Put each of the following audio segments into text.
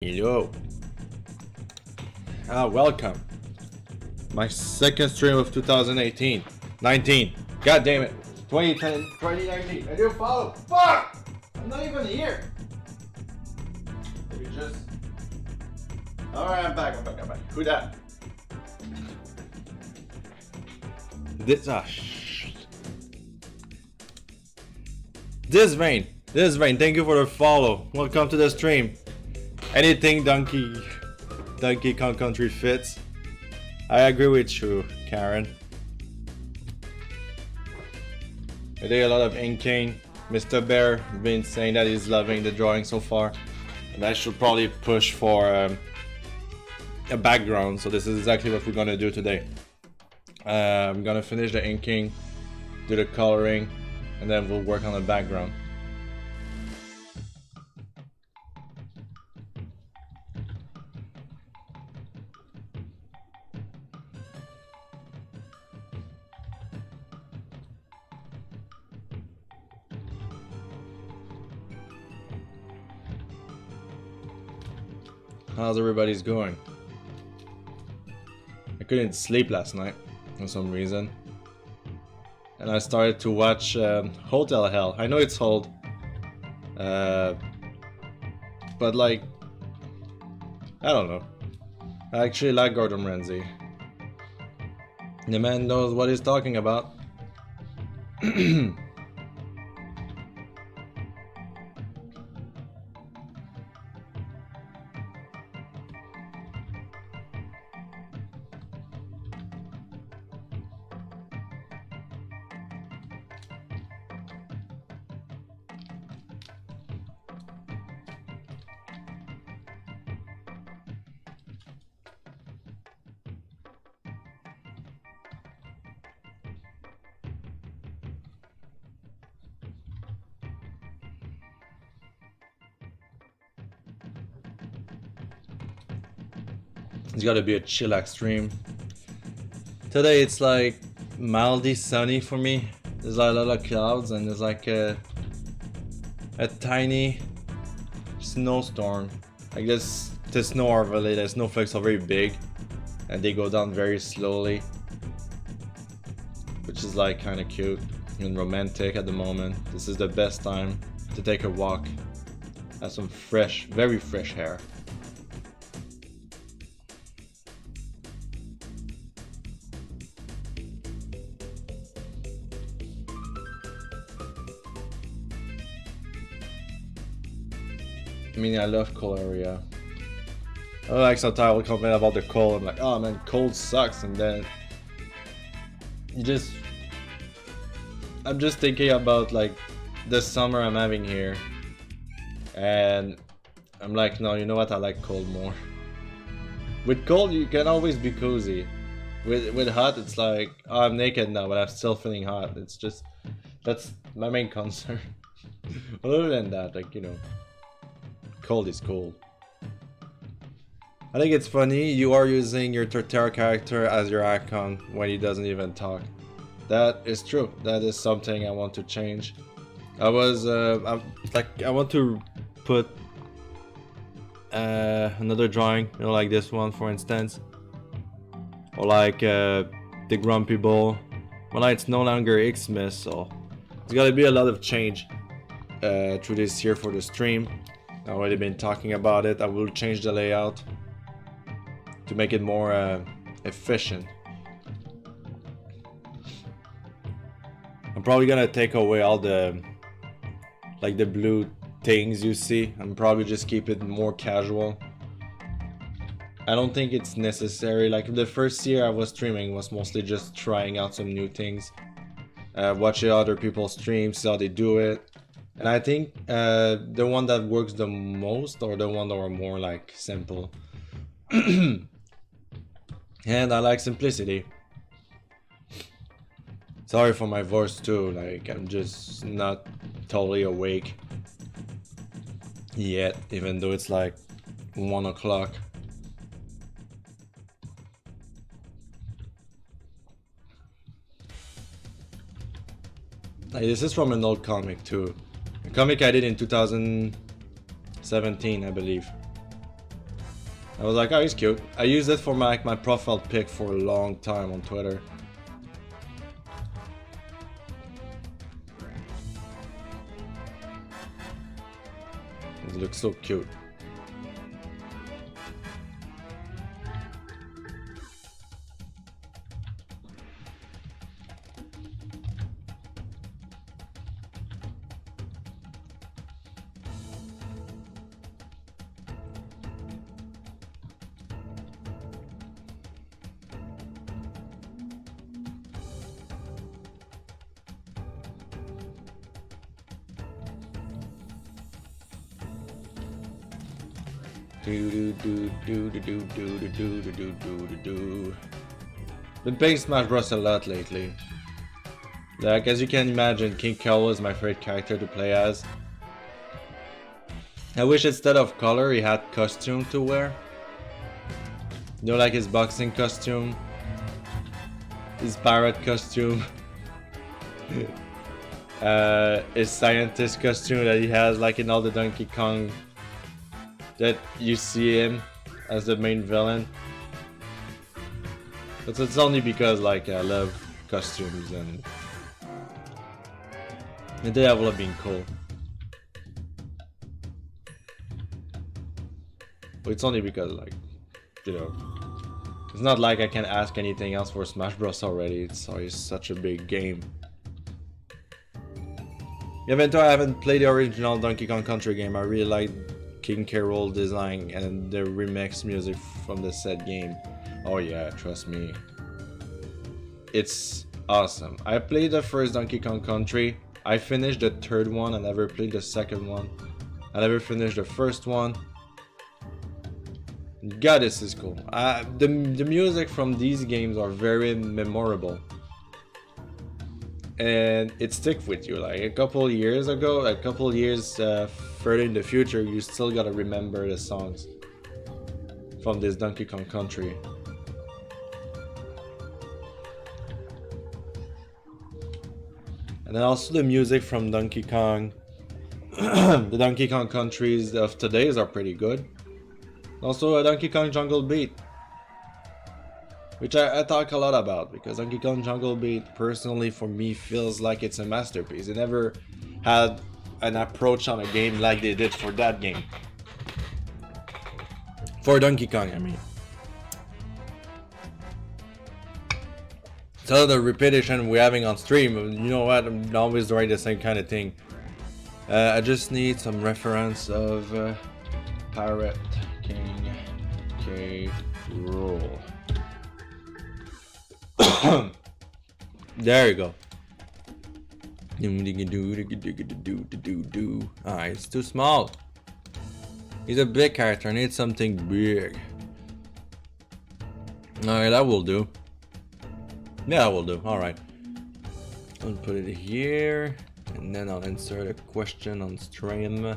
Hello. Welcome. My second stream of 2018. 19. God damn it. 2010, 2019. I do follow. Fuck! I'm not even here. Maybe just. Alright, I'm back. Who that? This vein, thank you for the follow. Welcome to the stream. Anything Donkey Kong Country fits. I agree with you, Karen. I did a lot of inking. Mr. Bear been saying that he's loving the drawing so far, and I should probably push for a background. So this is exactly what we're gonna do today. I'm gonna finish the inking, do the coloring, and then we'll work on the background. How's everybody's going? I couldn't sleep last night for some reason, and I started to watch Hotel Hell. I know it's old, but like, I don't know. I actually like Gordon Ramsay. The man knows what he's talking about. It's gotta be a chillax stream. Today it's like mildly sunny for me. There's like a lot of clouds and there's like a tiny snowstorm. I guess the snow are really, the snowflakes are very big and they go down very slowly, which is like kind of cute and romantic at the moment. This is the best time to take a walk, have some fresh, very fresh air. I mean, I love cold area. I like sometimes I will complain about the cold. I'm like, oh man, cold sucks, and then I'm just thinking about like the summer I'm having here, and I'm like, no, you know what? I like cold more. With cold, you can always be cozy. With hot, it's like, oh, I'm naked now, but I'm still feeling hot. It's just, that's my main concern. Other than that, like, you know. Cold is cold. I think it's funny you are using your Torterra character as your icon when he doesn't even talk. That is true. That is something I want to change. I was I want to put another drawing, you know, like this one for instance, or like the Grumpy Bull. Well, it's no longer Xmas, so there's gotta be a lot of change through this year for the stream. I've already been talking about it. I will change the layout to make it more efficient. I'm probably gonna take away all the like the blue things you see. I'm probably just keep it more casual. I don't think it's necessary. Like the first year I was streaming was mostly just trying out some new things, watching other people's streams, see how they do it. And I think the one that works the most, or the one that are more like simple. And I like simplicity. Sorry for my voice too, like I'm just not totally awake yet, even though it's like 1 o'clock. Like, this is from an old comic too. A comic I did in 2017, I believe. I was like, oh, he's cute. I used it for my profile pic for a long time on Twitter. It looks so cute. Been playing Smash Bros a lot lately. Like, as you can imagine, King K Rool is my favorite character to play as. I wish instead of color he had costume to wear. You know, like his boxing costume, his pirate costume, his scientist costume that he has like in all the Donkey Kong that you see him as the main villain. But it's only because like I love costumes and that would have been cool. But it's only because like, you know, it's not like I can ask anything else for Smash Bros already. It's always such a big game. Even though I haven't played the original Donkey Kong Country game, I really like King K Rool design and the remix music from the said game. Oh yeah, trust me. It's awesome. I played the first Donkey Kong Country. I finished the third one. I never played the second one. I never finished the first one. God, this is cool. The music from these games are very memorable. And it sticks with you. Like a couple years ago, a couple years further in the future, you still gotta remember the songs from this Donkey Kong Country. And then also the music from Donkey Kong, the Donkey Kong countries of today's are pretty good. Also a Donkey Kong Jungle Beat, which I talk a lot about because Donkey Kong Jungle Beat personally for me feels like it's a masterpiece. They never had an approach on a game like they did for that game. For Donkey Kong, I mean. So the repetition we're having on stream, you know what, I'm always doing the same kind of thing. I just need some reference of Pirate King K Rool. There you go. Ah, it's too small. He's a big character. I need something big. Alright, that will do. Yeah, that will do. Alright. I'll put it here. And then I'll insert a question on stream.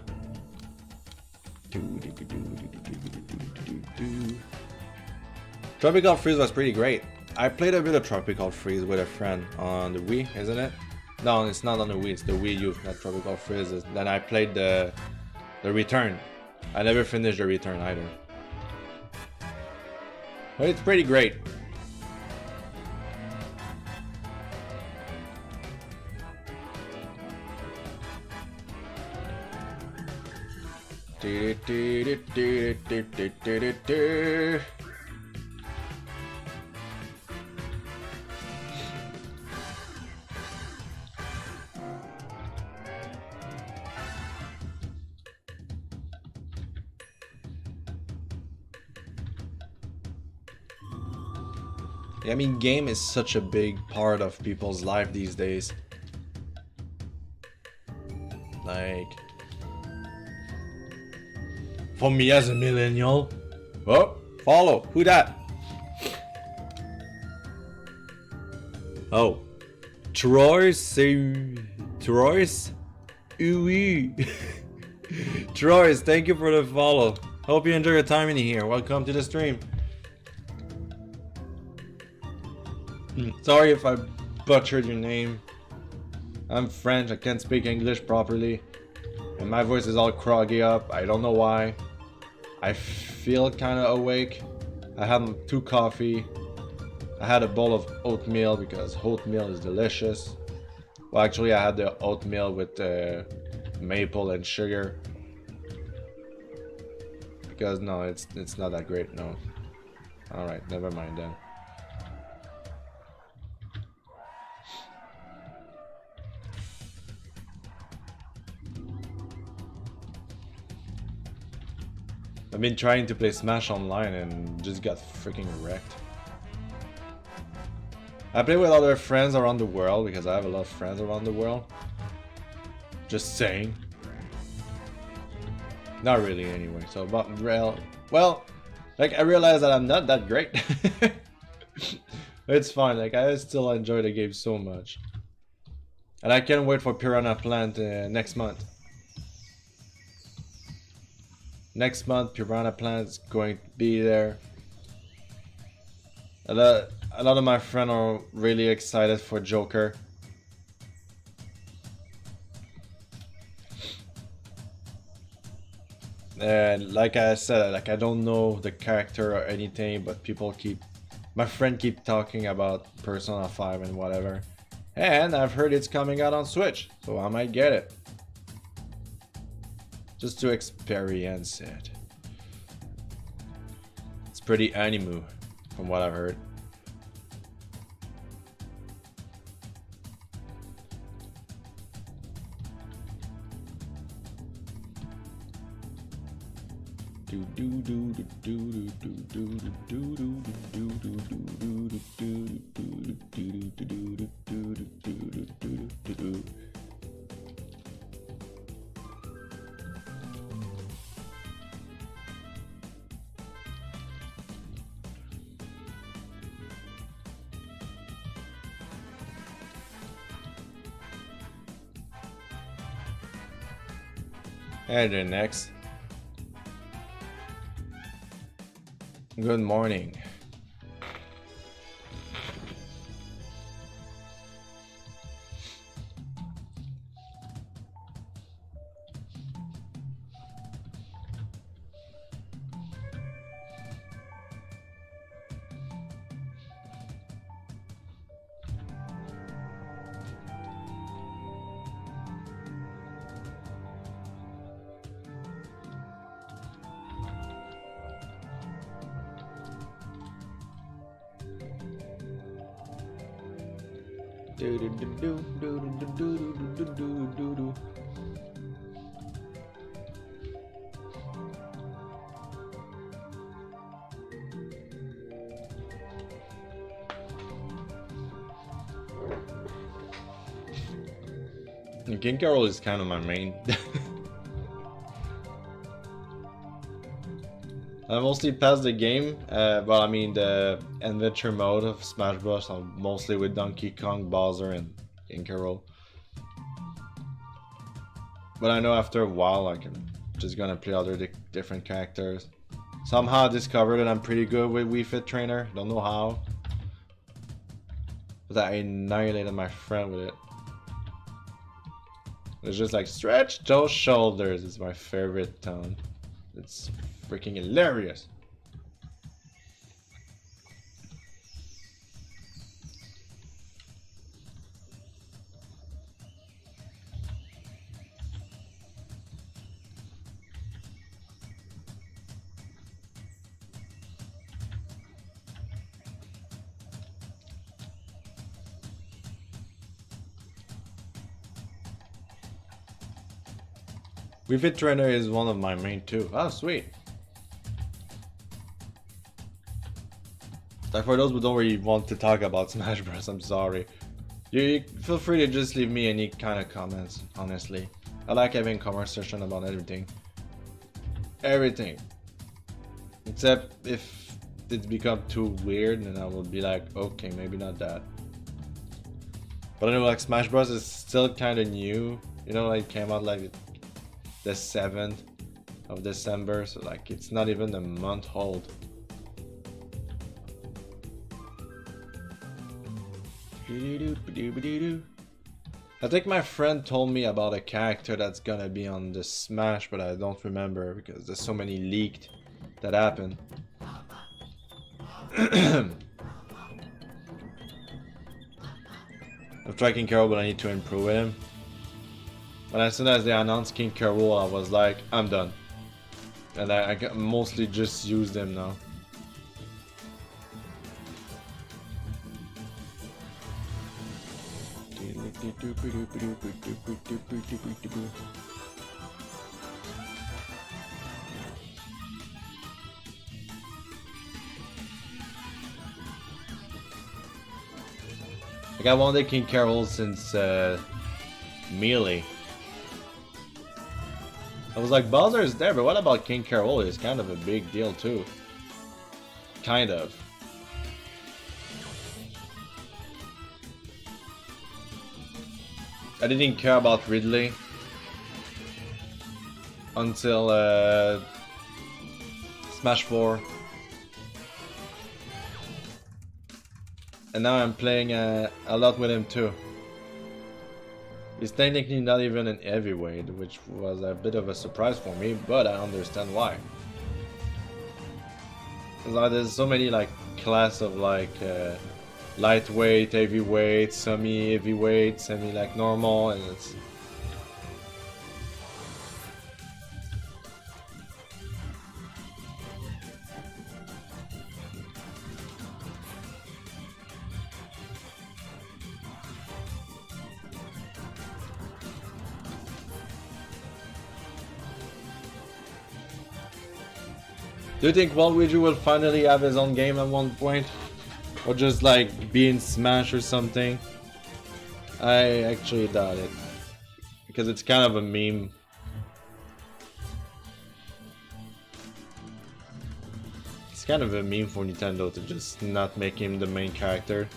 Tropical Freeze was pretty great. I played a bit of Tropical Freeze with a friend on the Wii, isn't it? No, it's not on the Wii, it's the Wii U, not Tropical Freeze. Then I played the Return. I never finished the Return either. But it's pretty great. I mean, game is such a big part of people's life these days. Like, for me as a millennial. Oh, follow. Who that? Oh, Troy's. Ooh. Troy's, thank you for the follow. Hope you enjoy your time in here. Welcome to the stream. Sorry if I butchered your name. I'm French, I can't speak English properly. And my voice is all croggy up, I don't know why. I feel kind of awake. I had 2 coffee. I had a bowl of oatmeal because oatmeal is delicious. Well, actually, I had the oatmeal with maple and sugar. Because no, it's not that great. No. All right, never mind then. I've been trying to play Smash online and just got freaking wrecked. I play with other friends around the world because I have a lot of friends around the world. Just saying. Not really anyway, so but well, like I realize that I'm not that great. It's fine, like I still enjoy the game so much. And I can't wait for Piranha Plant next month. Next month, Piranha Plant is going to be there. A lot of my friends are really excited for Joker. And like I said, like I don't know the character or anything, but my friend keep talking about Persona 5 and whatever. And I've heard it's coming out on Switch, so I might get it. Just to experience it. It's pretty anime, from what I've heard. And then next. Good morning. K Rool is kind of my main. I mostly pass the game, well I mean the adventure mode of Smash Bros. I'm mostly with Donkey Kong, Bowser, and K Rool. But I know after a while I'm just gonna play other different characters. Somehow I discovered that I'm pretty good with Wii Fit Trainer, don't know how. But I annihilated my friend with it. It's just like, stretch those shoulders is my favorite tone. It's freaking hilarious. Wii Fit Trainer is one of my main too. Oh, sweet. Like for those who don't really want to talk about Smash Bros, I'm sorry. You feel free to just leave me any kind of comments, honestly. I like having conversation about everything. Everything. Except if it's become too weird, then I will be like, okay, maybe not that. But I know like Smash Bros is still kind of new. You know, like it came out like the 7th of December, so like it's not even a month old. I think my friend told me about a character that's gonna be on the Smash, but I don't remember because there's so many leaked. that happened. I've tried King K Rool, but I need to improve him. But as soon as they announced King K Rool, I was like, I'm done. And I mostly just use them now. Like I wanted King K Rool since Melee. I was like, Bowser is there, but what about King K Rool? It's kind of a big deal too. Kind of. I didn't care about Ridley until Smash 4. And now I'm playing a lot with him too. He's technically not even an heavyweight, which was a bit of a surprise for me, but I understand why. There's so many like class of like lightweight, heavyweight, semi-heavyweight, semi like normal, and it's... Do you think Waluigi will finally have his own game at one point? Or just like be in Smash or something? I actually doubt it. Because it's kind of a meme. It's kind of a meme for Nintendo to just not make him the main character.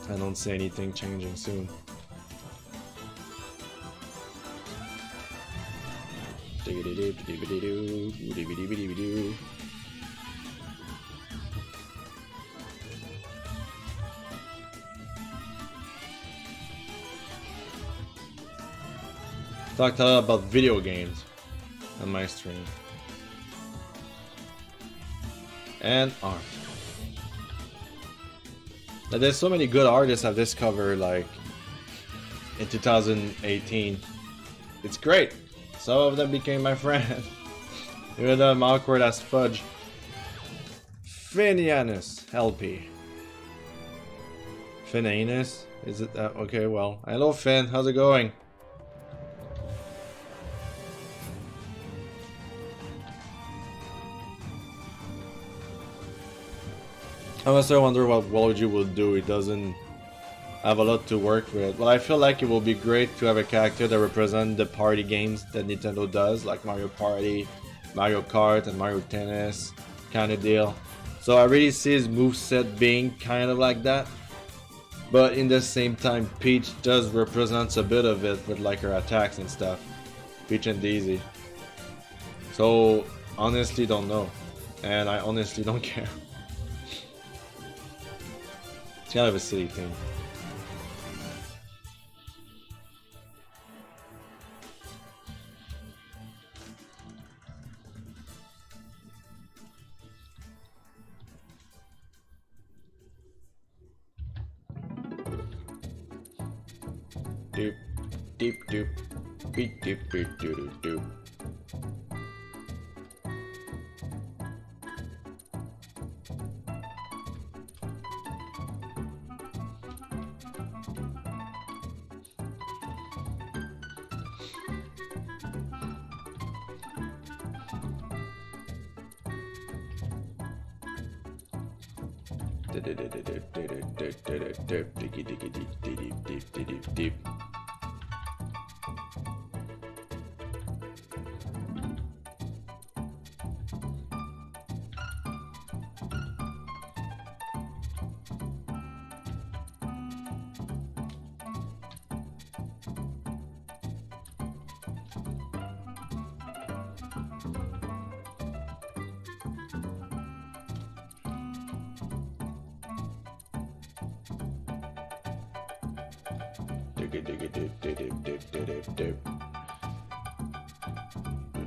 I don't see anything changing soon. Talked a lot about video games on my stream. And art. Now, there's so many good artists I've discovered like in 2018. It's great. Some of them became my friend. Even though I'm awkward as fudge. Finianus LP. Finanus? Is it that? Okay, well. Hello Finn, how's it going? I must wonder what Waluigi will do. He doesn't have a lot to work with. Well, I feel like it will be great to have a character that represents the party games that Nintendo does, like Mario Party, Mario Kart, and Mario Tennis, kind of deal. So I really see his moveset being kind of like that. But in the same time, Peach does represent a bit of it with like her attacks and stuff. Peach and Daisy. So honestly don't know. And I honestly don't care. It's kind of a silly thing. Doop, doop, doop, beep, doop, doop, doop, doop.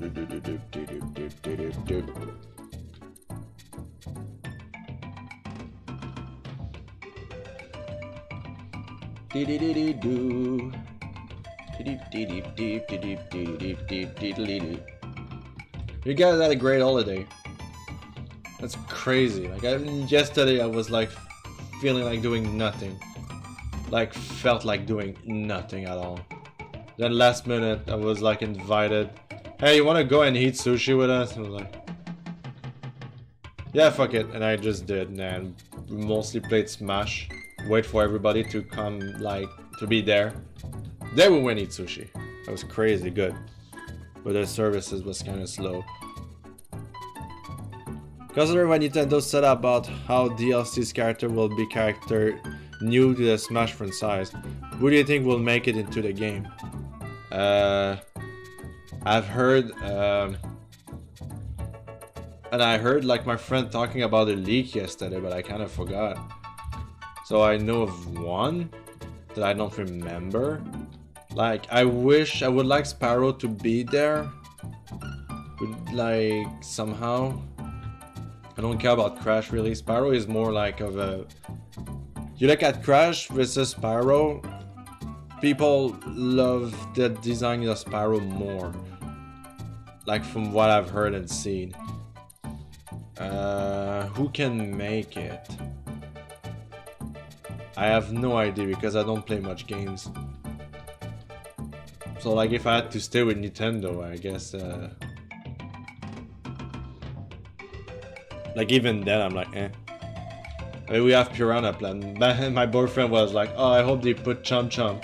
You guys had a great holiday. That's crazy. Like yesterday I was like feeling like doing nothing. Like felt like doing nothing at all. Then last minute I was like invited. Hey, you wanna go and eat sushi with us? And I was like, yeah, fuck it. And I just did, and we mostly played Smash. Wait for everybody to come, like, to be there. Then we went eat sushi. That was crazy good. But the services was kind of slow. Consider what Nintendo said about how DLC's character will be character new to the Smash franchise. Who do you think will make it into the game? I've heard, and I heard like my friend talking about a leak yesterday, but I kind of forgot. So I know of one that I don't remember. Like, I would like Sparrow to be there. Like, somehow. I don't care about Crash really. Sparrow is more like of a... You look at Crash versus Sparrow, people love the design of Sparrow more. Like from what I've heard and seen. Who can make it? I have no idea because I don't play much games. So like if I had to stay with Nintendo, I guess like even then I'm like eh. I mean, we have Piranha Plant. My boyfriend was like, oh, I hope they put Chum Chum.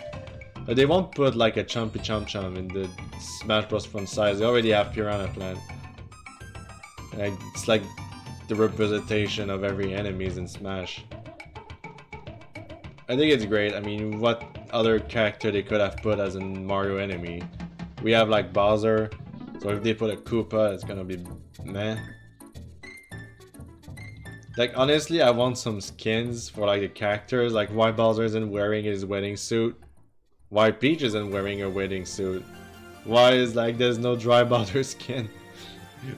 But they won't put like a Chumpy Chum Chum in the Smash Bros. Franchise. They already have Piranha Plant. Like, it's like the representation of every enemies in Smash. I think it's great. I mean, what other character they could have put as a Mario enemy? We have like Bowser, so if they put a Koopa, it's gonna be meh. Like honestly, I want some skins for like the characters, like why Bowser isn't wearing his wedding suit, why Peach isn't wearing her wedding suit, why is like there's no Dry Bowser skin,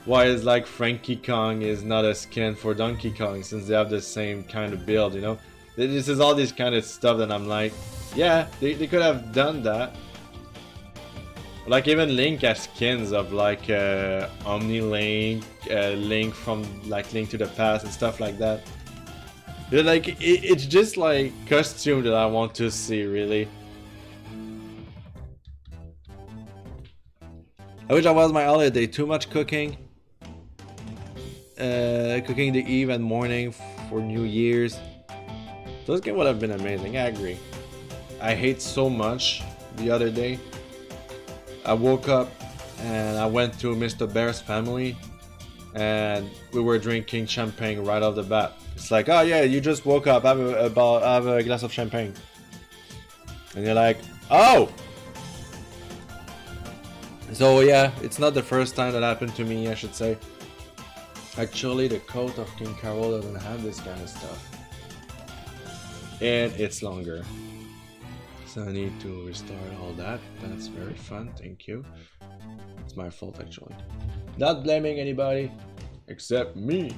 why is like Frankie Kong is not a skin for Donkey Kong since they have the same kind of build, you know? This is all this kind of stuff that I'm like, yeah, they could have done that. Like even Link has skins of like Omni Link, Link from like Link to the Past and stuff like that. Like it's just like costume that I want to see really. I wish I was my holiday. Too much cooking. Cooking the eve and morning for New Year's. Those games would have been amazing, I agree. I hate so much the other day. I woke up and I went to Mr. Bear's family and we were drinking champagne right off the bat. It's like, oh yeah, you just woke up, have a glass of champagne. And you're like, oh! So yeah, it's not the first time that happened to me, I should say. Actually, the coat of King K Rool doesn't have this kind of stuff. And it's longer. So I need to restart all that. That's very fun, thank you. It's my fault actually. Not blaming anybody except me.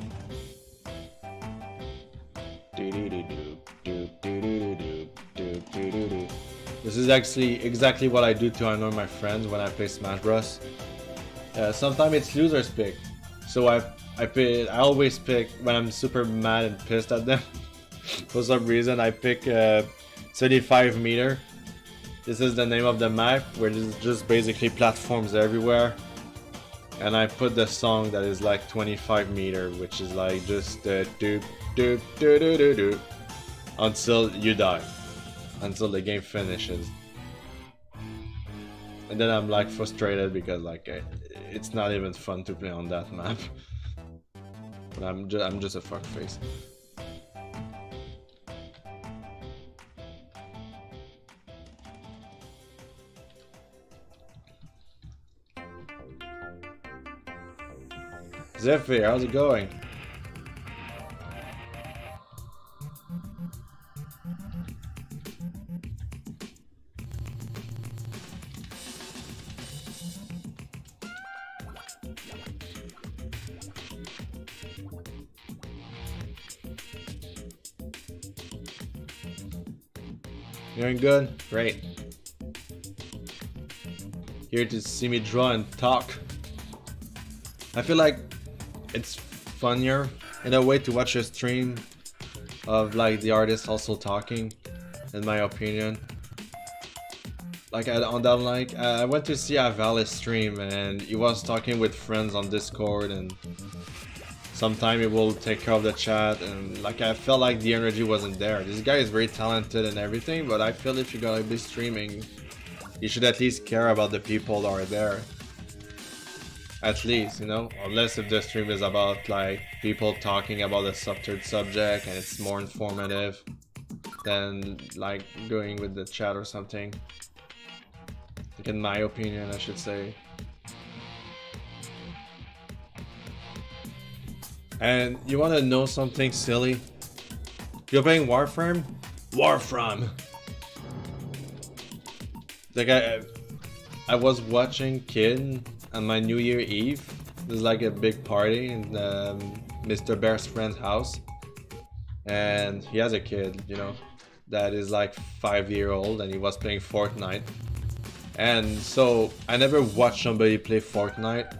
This is actually exactly what I do to annoy my friends when I play Smash Bros. Sometimes it's losers pick. So I always pick when I'm super mad and pissed at them. For some reason I pick 35 meter. This is the name of the map where there's just basically platforms everywhere. And I put the song that is like 25 meter, which is like just doop doop doop doop doop until you die. Until the game finishes. And then I'm like frustrated because like it's not even fun to play on that map. But I'm just a fuckface. Zephyr, how's it going? Doing good? Great. Here to see me draw and talk. I feel like it's funnier in a way to watch a stream of like the artist also talking, in my opinion. Like I went to see Avala's stream and he was talking with friends on Discord, and sometime he will take care of the chat, and like I felt like the energy wasn't there. This guy is very talented and everything, but I feel if you're gonna be streaming, you should at least care about the people that are there. At least, you know? Unless if the stream is about like people talking about a subject and it's more informative than like going with the chat or something. Like in my opinion, I should say. And you wanna know something silly? You're playing Warframe? Warframe! Like I was watching Kid on my New Year Eve. There's like a big party in Mr. Bear's friend's house. And he has a kid, you know, that is like 5-year-old, and he was playing Fortnite. And so I never watched somebody play Fortnite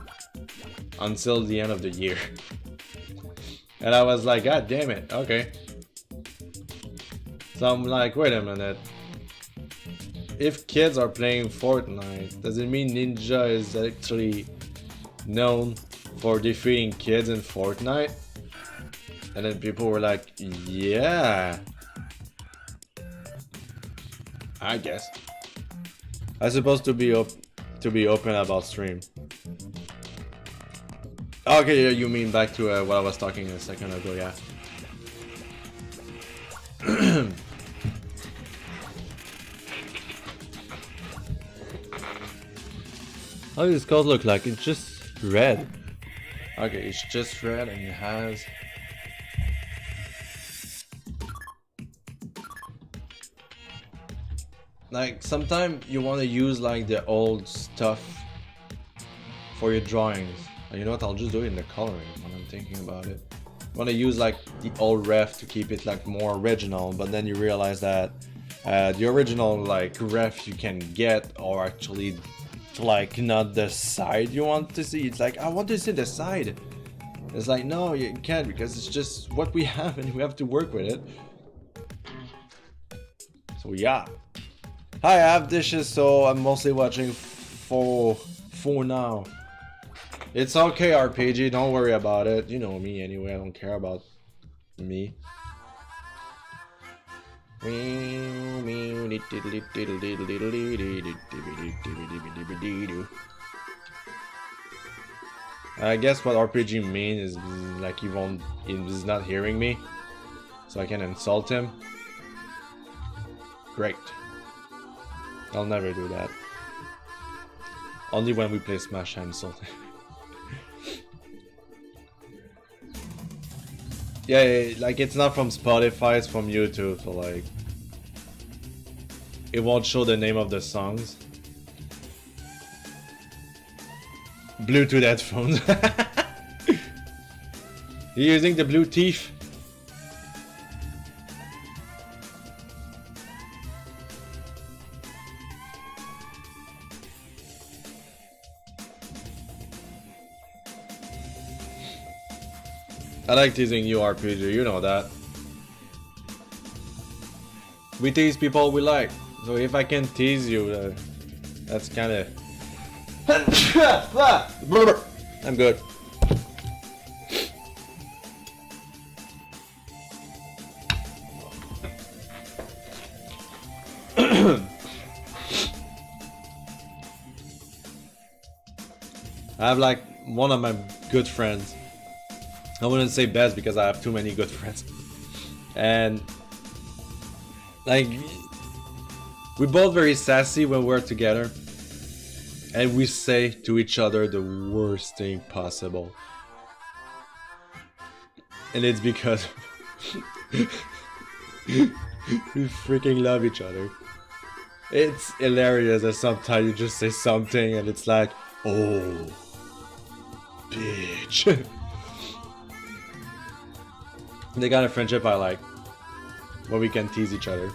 until the end of the year. And I was like, God damn it, okay. So I'm like, wait a minute. If kids are playing Fortnite, does it mean Ninja is actually known for defeating kids in Fortnite? And then people were like, yeah. I guess. I'm supposed to be open about stream. Okay, yeah, you mean back to what I was talking a second ago, yeah. How does this code look like? It's just red. Okay, it's just red and it has... Like, sometimes you want to use like the old stuff for your drawings. And you know what, I'll just do it in the coloring when I'm thinking about it. You want to use like the old ref to keep it like more original, but then you realize that the original like ref you can get are actually like not the side you want to see. It's like, I want to see the side. It's like, no, you can't, because it's just what we have and we have to work with it. So yeah. Hi, I have dishes, so I'm mostly watching for now. It's okay, RPG, don't worry about it. You know me anyway, I don't care about me. I guess what RPG mean is like he's not hearing me, so I can insult him. Great. I'll never do that. Only when we play Smash I insult him. Yeah, like it's not from Spotify, it's from YouTube, so like it won't show the name of the songs. Bluetooth headphones. You're using the Bluetooth. I like teasing you, RPG, you know that. We tease people we like, so if I can tease you, that's kinda... I'm good. I have like one of my good friends. I wouldn't say best because I have too many good friends. And like we're both very sassy when we're together. And we say to each other the worst thing possible. And it's because we freaking love each other. It's hilarious that sometimes you just say something and it's like, oh, bitch. The kind of friendship I like, where we can tease each other.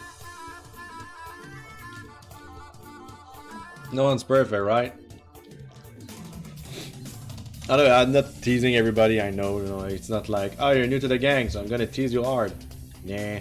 No one's perfect, right? I don't know, I'm not teasing everybody, I know, you know, it's not like, oh, you're new to the gang, so I'm gonna tease you hard. Nah.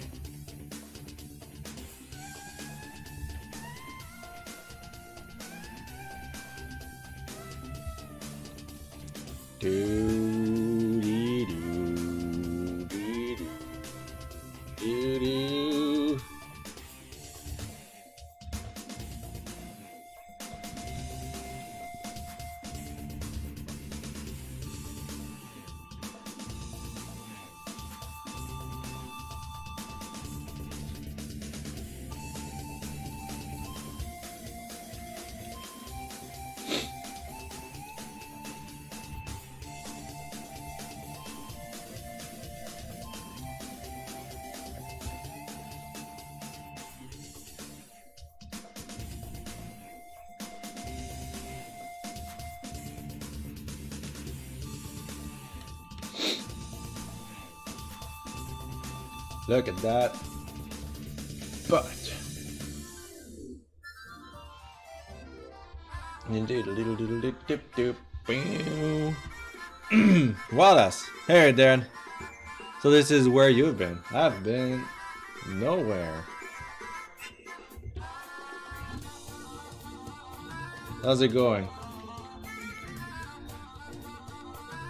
Look at that. But Wallace, hey Dan. So this is where you've been. I've been nowhere. How's it going?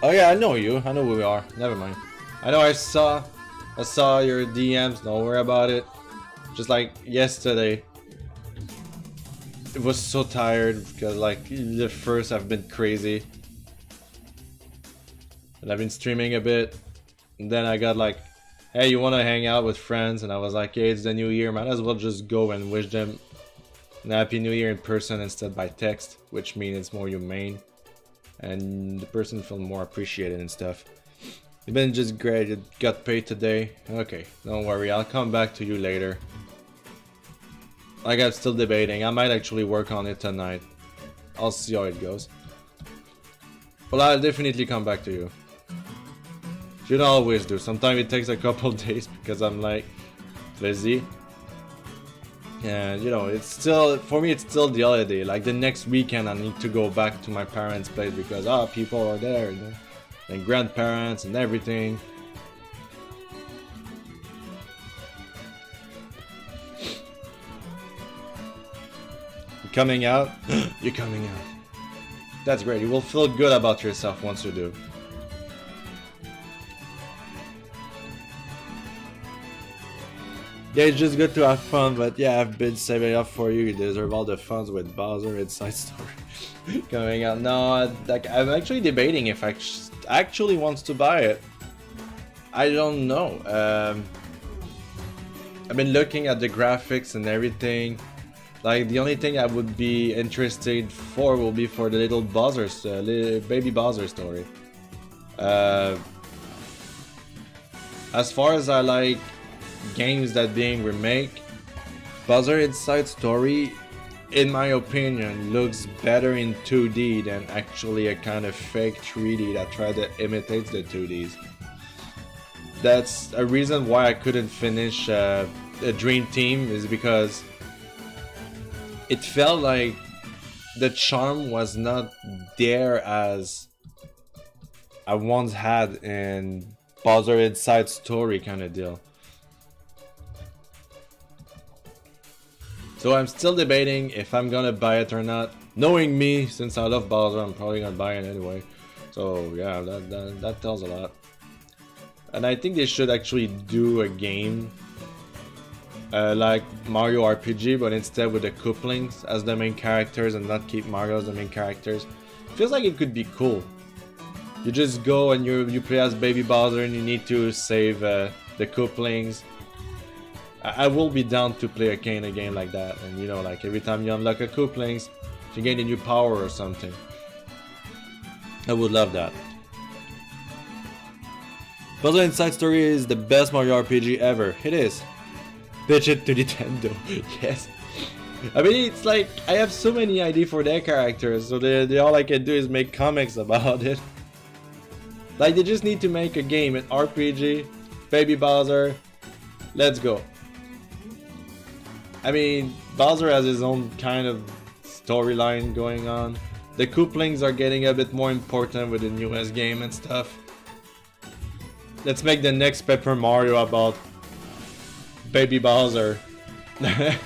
Oh yeah, I know you. I know who we are. Never mind. I know I saw your DMs. Don't worry about it. Just like yesterday. It was so tired because like the first I've been crazy. And I've been streaming a bit. And then I got like, hey, you wanna hang out with friends? And I was like, hey, it's the new year, might as well just go and wish them a happy new year in person instead by text, which means it's more humane. And the person felt more appreciated and stuff. It's been just great. It got paid today. Okay, don't worry, I'll come back to you later. Like I'm still debating. I might actually work on it tonight. I'll see how it goes. Well, I'll definitely come back to you. You don't always do. Sometimes it takes a couple days because I'm like busy. And you know, it's still, for me it's still the holiday. Like the next weekend I need to go back to my parents' place because people are there, you know? And grandparents and everything. You're coming out? You're coming out. That's great. You will feel good about yourself once you do. Yeah, it's just good to have fun, but yeah, I've been saving up for you. You deserve all the funds with Bowser Inside Story coming out. No, like I'm actually debating if I actually wants to buy it. I don't know. I've been looking at the graphics and everything. Like the only thing I would be interested for will be for the little Bowser, little baby Bowser story. As far as I like games that being remake, Bowser Inside Story, in my opinion, looks better in 2D than actually a kind of fake 3D that try to imitate the 2Ds. That's a reason why I couldn't finish a Dream Team, is because it felt like the charm was not there as I once had in Bowser Inside Story kind of deal. So I'm still debating if I'm gonna buy it or not. Knowing me, since I love Bowser, I'm probably gonna buy it anyway. So yeah, that tells a lot. And I think they should actually do a game like Mario RPG, but instead with the couplings as the main characters and not keep Mario as the main characters. Feels like it could be cool. You just go and you play as Baby Bowser and you need to save the couplings. I will be down to play a game like that, and you know, like every time you unlock a couplings, you gain a new power or something. I would love that. Bowser Inside Story is the best Mario RPG ever. It is. Pitch it to Nintendo. Yes. I mean, it's like I have so many ideas for their characters, so they all I can do is make comics about it. Like they just need to make a game, an RPG, Baby Bowser. Let's go. I mean, Bowser has his own kind of storyline going on. The couplings are getting a bit more important with the newest game and stuff. Let's make the next Paper Mario about Baby Bowser. I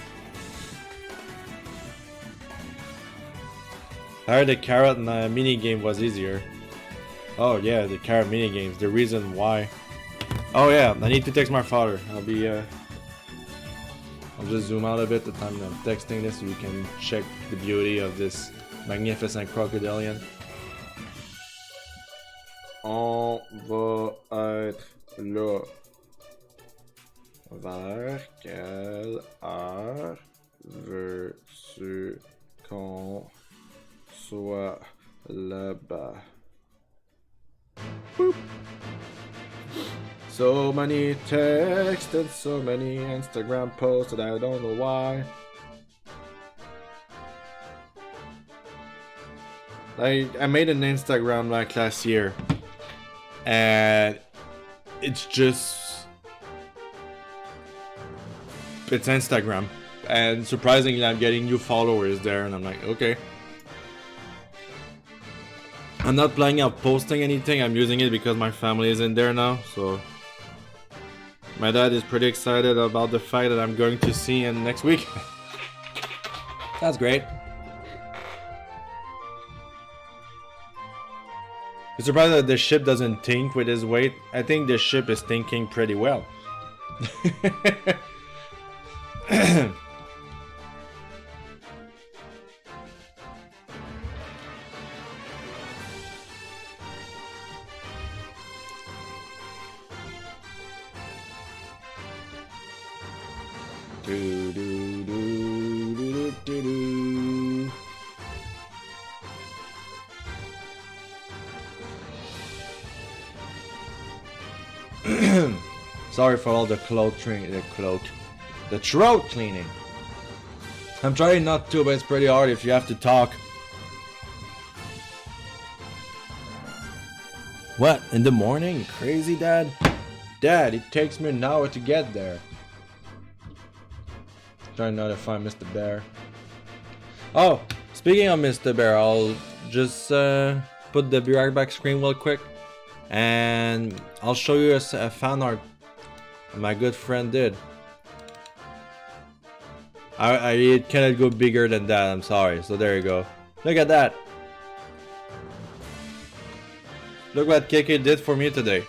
heard the carrot mini game was easier. Oh yeah, the carrot mini games. The reason why. Oh yeah, I need to text my father. I'll just zoom out a bit the time I'm texting this so you can check the beauty of this magnificent crocodilian. On va être là. Vers quelle heure veux-tu qu'on soit là-bas? Boop. So many texts and so many Instagram posts that I don't know why. Like, I made an Instagram like last year, and it's Instagram, and surprisingly I'm getting new followers there, and I'm like, okay. I'm not planning on posting anything, I'm using it because my family is in there now, so my dad is pretty excited about the fact that I'm going to see him next week. That's great. I'm surprised that the ship doesn't think with his weight. I think the ship is thinking pretty well. Do, do, do, do, do, do. Sorry for all the throat cleaning. I'm trying not to, but it's pretty hard if you have to talk. What? In the morning? Crazy, Dad? Dad, it takes me an hour to get there. Trying not to find Mr. Bear. Oh, speaking of Mr. Bear, I'll just put the Be Right Back screen real quick, and I'll show you a fan art my good friend did. It cannot go bigger than that, I'm sorry. So there you go. Look at that. Look what KK did for me today.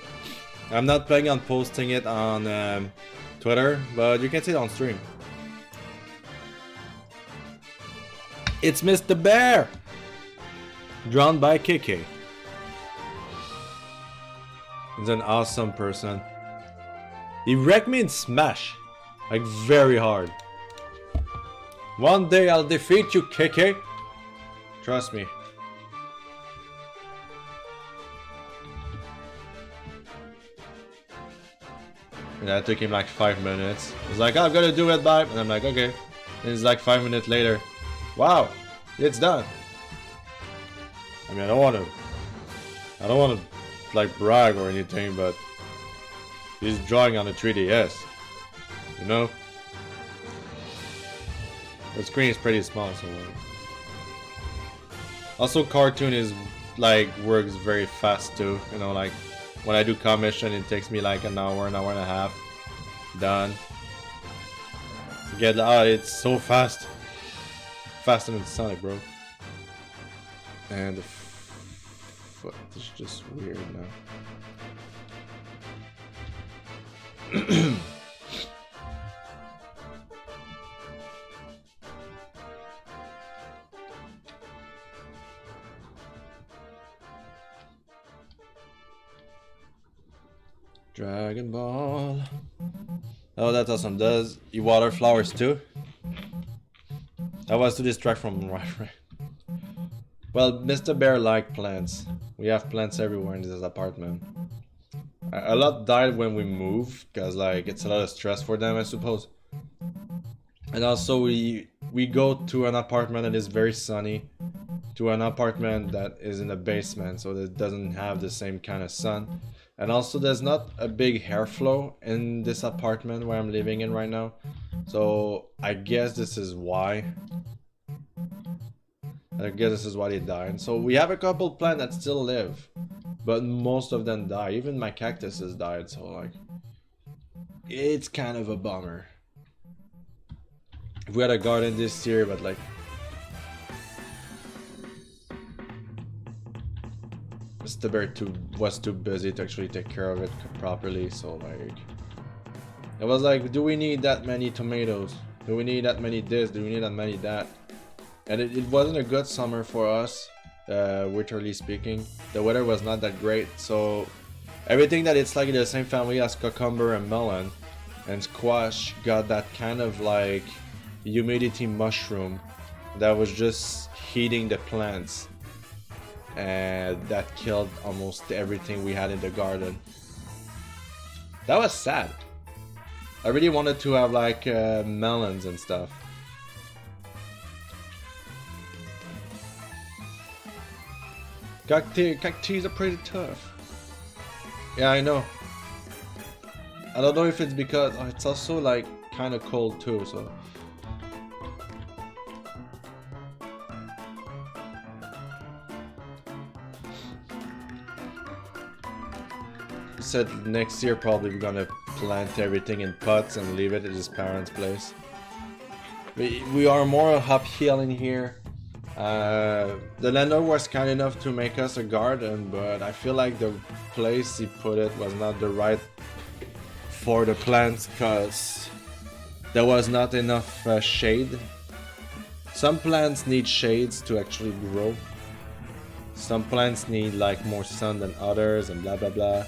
I'm not planning on posting it on Twitter, but you can see it on stream. It's Mr. Bear! Drawn by KK. He's an awesome person. He wrecked me in Smash. Like, very hard. One day I'll defeat you, KK. Trust me. And that took him like 5 minutes. He's like, oh, I'm gonna do it, bye. And I'm like, okay. And it's like 5 minutes later. Wow, it's done. I mean, I don't want to like brag or anything, but he's drawing on a 3DS, you know. The screen is pretty small, so like. Also, cartoon is like works very fast too. You know, like when I do commission, it takes me like an hour and a half. Done. Get out, it's so fast. Faster than Sonic, bro. And the foot is just weird now. Dragon Ball. Oh, that's awesome. Does he water flowers too? That was to distract from right. Well, Mr. Bear liked plants. We have plants everywhere in this apartment. A lot died when we moved, because like it's a lot of stress for them, I suppose. And also we go to an apartment that is very sunny, to an apartment that is in the basement, so that it doesn't have the same kind of sun. And also there's not a big airflow in this apartment where I'm living in right now. So I guess this is why. I guess this is why they died. So we have a couple plants that still live, but most of them die. Even my cactuses died, so like, it's kind of a bummer. We had a garden this year, but like, Mr. Bear was too busy to actually take care of it properly, so like, it was like, do we need that many tomatoes? Do we need that many this? Do we need that many that? And it wasn't a good summer for us, winterly speaking. The weather was not that great, so everything that it's like in the same family as cucumber and melon and squash got that kind of like humidity mushroom that was just heating the plants, and that killed almost everything we had in the garden. That was sad. I really wanted to have like melons and stuff. Cacti are pretty tough. Yeah, I know. I don't know if it's because it's also like kind of cold too, so. He said next year probably we're gonna plant everything in pots and leave it at his parents' place. We are more uphill in here. The landlord was kind enough to make us a garden, but I feel like the place he put it was not the right for the plants because there was not enough shade. Some plants need shades to actually grow. Some plants need like more sun than others and blah blah blah.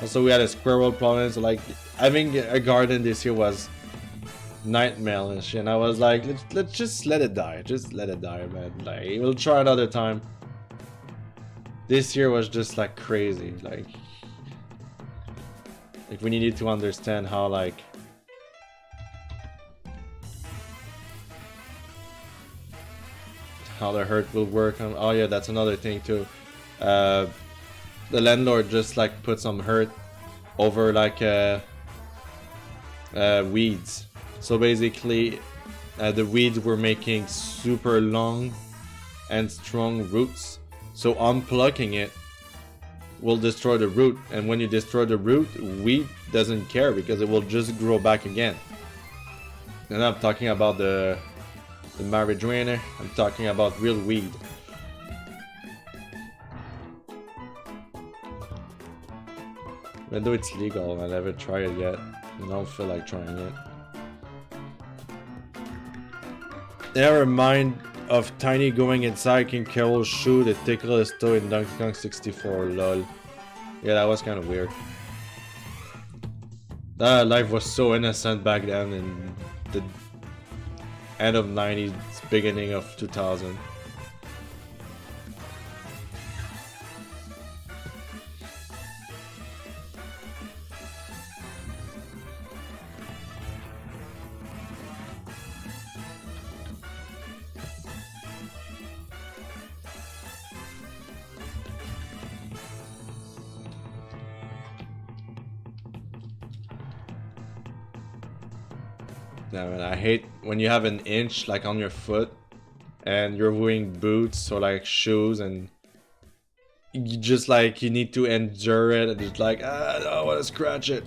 Also we had a squirrel problem, so like having a garden this year was nightmare-ish, and I was like, let's just let it die. Just let it die, man. Like, we'll try another time. This year was just like crazy. Like we needed to understand how like how the hurt will work. Oh yeah, that's another thing too. The landlord just like put some hurt over like weeds. So basically, the weeds were making super long and strong roots. So unplugging it will destroy the root. And when you destroy the root, weed doesn't care because it will just grow back again. And I'm talking about the marijuana. I'm talking about real weed. Even though it's legal, I never tried it yet. I don't feel like trying it. Never mind of Tiny going inside King K Rool's shoe to tickle his toe in Donkey Kong 64, lol. Yeah, that was kind of weird. That life was so innocent back then in the end of 90s, beginning of 2000. Yeah, man, I hate when you have an inch like on your foot and you're wearing boots or like shoes and you just like you need to endure it and it's like I don't want to scratch it.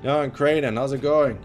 Yo, and Creighton, how's it going?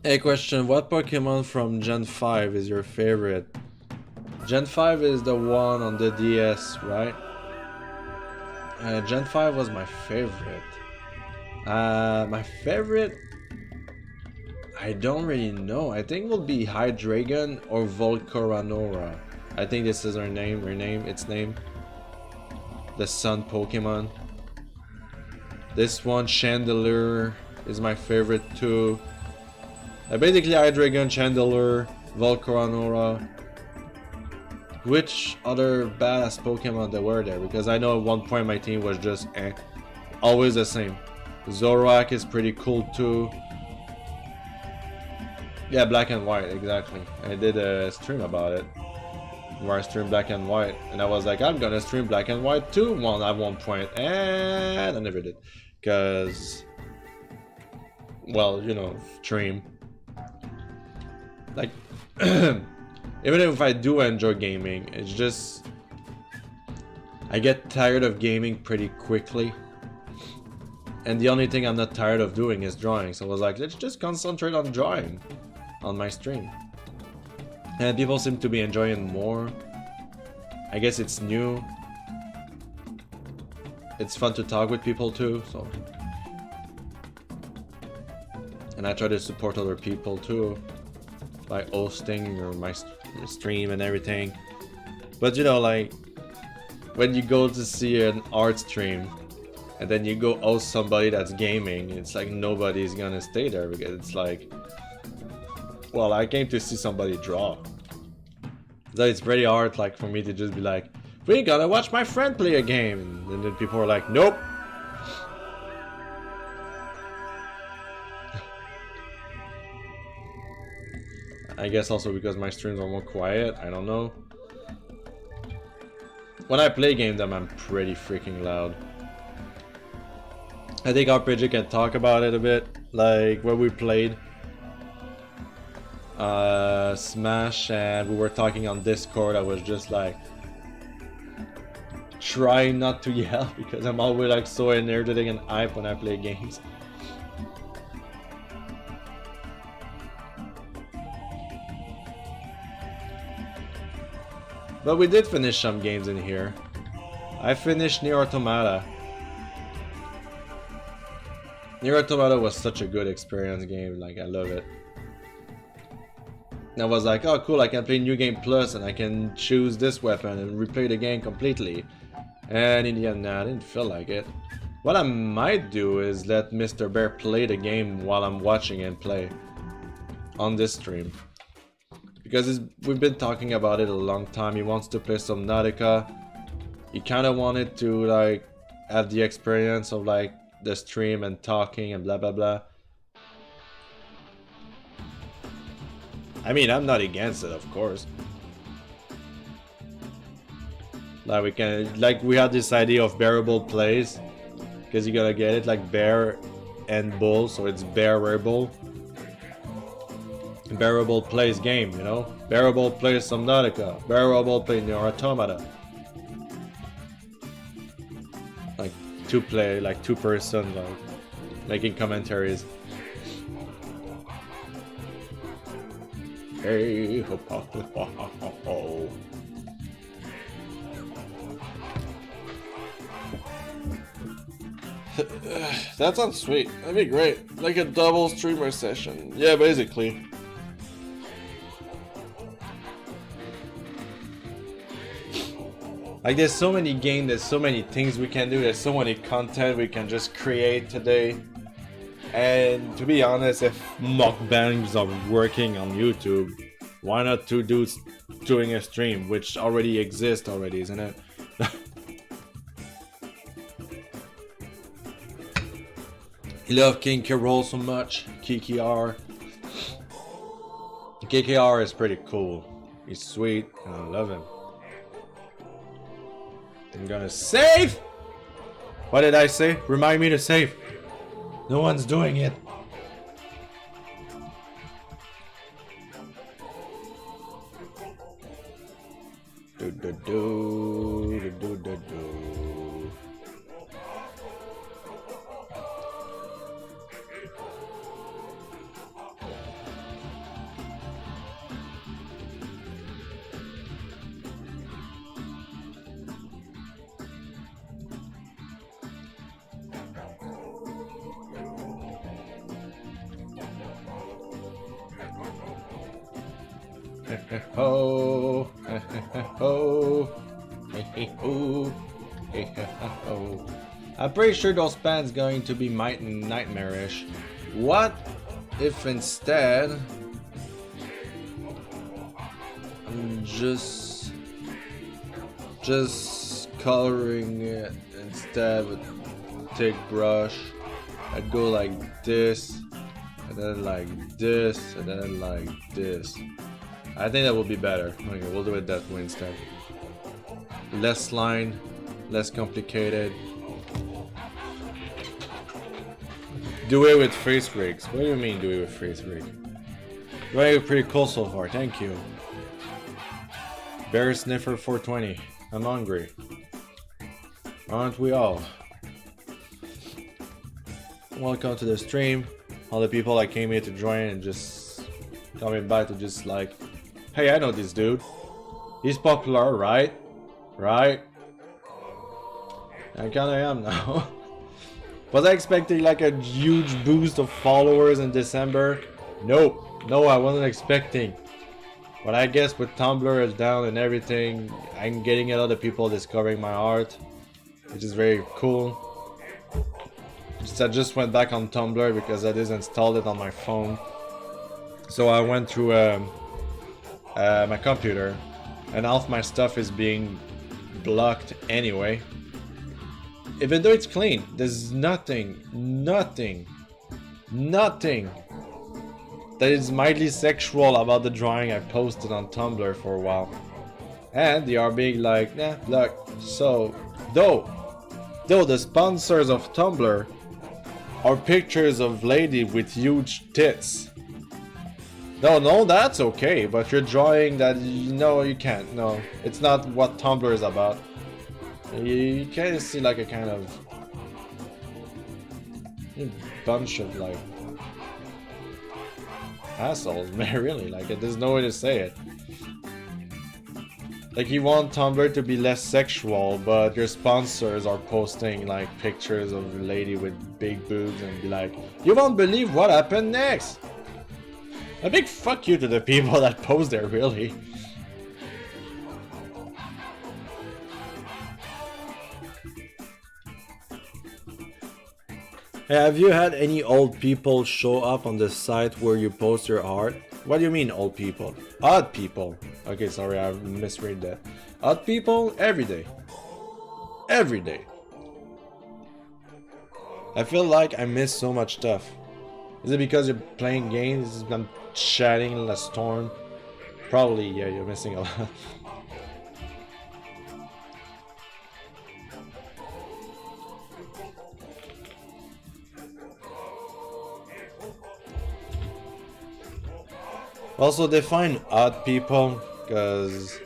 Hey, question, what Pokemon from Gen 5 is your favorite? Gen 5 is the one on the DS, right? Gen 5 was my favorite. My favorite I don't really know. I think it will be Hydreigon or Volcaranora. I think this is her name, its name. The sun Pokemon. This one, Chandelier, is my favorite too. Basically Hydreigon, Chandelier, Volcaranora. Which other badass Pokemon there were there? Because I know at one point my team was just always the same. Zoroark is pretty cool too. Yeah, Black and White, exactly. I did a stream about it, where I streamed Black and White, and I was like, I'm gonna stream Black and White too at one point, and I never did, cause, well, you know, stream. Like, even if I do enjoy gaming, it's just, I get tired of gaming pretty quickly. And the only thing I'm not tired of doing is drawing, so I was like, let's just concentrate on drawing on my stream. And people seem to be enjoying more. I guess it's new. It's fun to talk with people too, so. And I try to support other people too, by hosting or my stream and everything. But you know, like, when you go to see an art stream and then you go host somebody that's gaming, it's like nobody's gonna stay there, because it's like, well, I came to see somebody draw. So it's pretty hard, like, for me to just be like, we gotta watch my friend play a game, and then people are like, nope. I guess also because my streams are more quiet, I don't know. When I play games, I'm pretty freaking loud. I think RPG can talk about it a bit, like when we played Smash and we were talking on Discord, I was just like trying not to yell because I'm always like so energetic and hype when I play games. But we did finish some games in here. I finished Nier Automata. Nier Automata was such a good experience game, like I love it. And I was like, oh cool, I can play New Game Plus and I can choose this weapon and replay the game completely. And in the end, nah, I didn't feel like it. What I might do is let Mr. Bear play the game while I'm watching him play on this stream. Because we've been talking about it a long time. He wants to play some Nautica. He kind of wanted to like have the experience of like the stream and talking and blah blah blah. I mean, I'm not against it, of course. Like we had this idea of bearable plays, because you gotta get it like bear and bull, so it's bearable. Bearable plays game, you know? Bearable plays Subnautica. Bearable plays Nier Automata. Like two person, like making commentaries. Hey, ho, ho, ho, ho, ho, ho. That sounds sweet. That'd be great. Like a double streamer session. Yeah, basically. Like there's so many games, there's so many things we can do, there's so many content we can just create today. And to be honest, if mukbangs are working on YouTube, why not two dudes doing a stream, which already exists already, isn't it? I love King K Rool so much. KKR. KKR is pretty cool. He's sweet and I love him. I'm gonna save! What did I say? Remind me to save. No one's doing it. Do do do do do do do. ho, ho, ho, ho. I'm pretty sure those pants going to be nightmarish. What if instead I'm just coloring it instead with thick brush? I'd go like this, and then like this, and then like this. I think that will be better. Okay, we'll do it that way instead. Less line, less complicated. Do it with face rigs. What do you mean do it with face rig? Very pretty cool so far, thank you. Bear Sniffer 420. I'm hungry. Aren't we all? Welcome to the stream. All the people that came here to join and just coming back to just like, hey, I know this dude. He's popular, right? Right? I kinda am now. Was I expecting like a huge boost of followers in December? Nope. No, I wasn't expecting. But I guess with Tumblr is down and everything, I'm getting a lot of people discovering my art, which is very cool. I just went back on Tumblr because I just installed it on my phone. So I went through my computer, and half my stuff is being blocked anyway. Even though it's clean, there's nothing that is mildly sexual about the drawing I posted on Tumblr for a while. And they are being like, nah, look. So, though the sponsors of Tumblr are pictures of lady with huge tits. No, that's okay, but you're drawing that, no, you can't. No, it's not what Tumblr is about. You kind of see like a kind of bunch of like assholes, man, really, like there's no way to say it. Like you want Tumblr to be less sexual, but your sponsors are posting like pictures of a lady with big boobs and be like, you won't believe what happened next. A big fuck you to the people that post there, really. Have you had any old people show up on the site where you post your art? What do you mean old people? Odd people. Okay, sorry, I misread that. Odd people every day. Every day. I feel like I miss so much stuff. Is it because you're playing games? I'm chatting in a storm? Probably, yeah, you're missing a lot. Also define odd people, because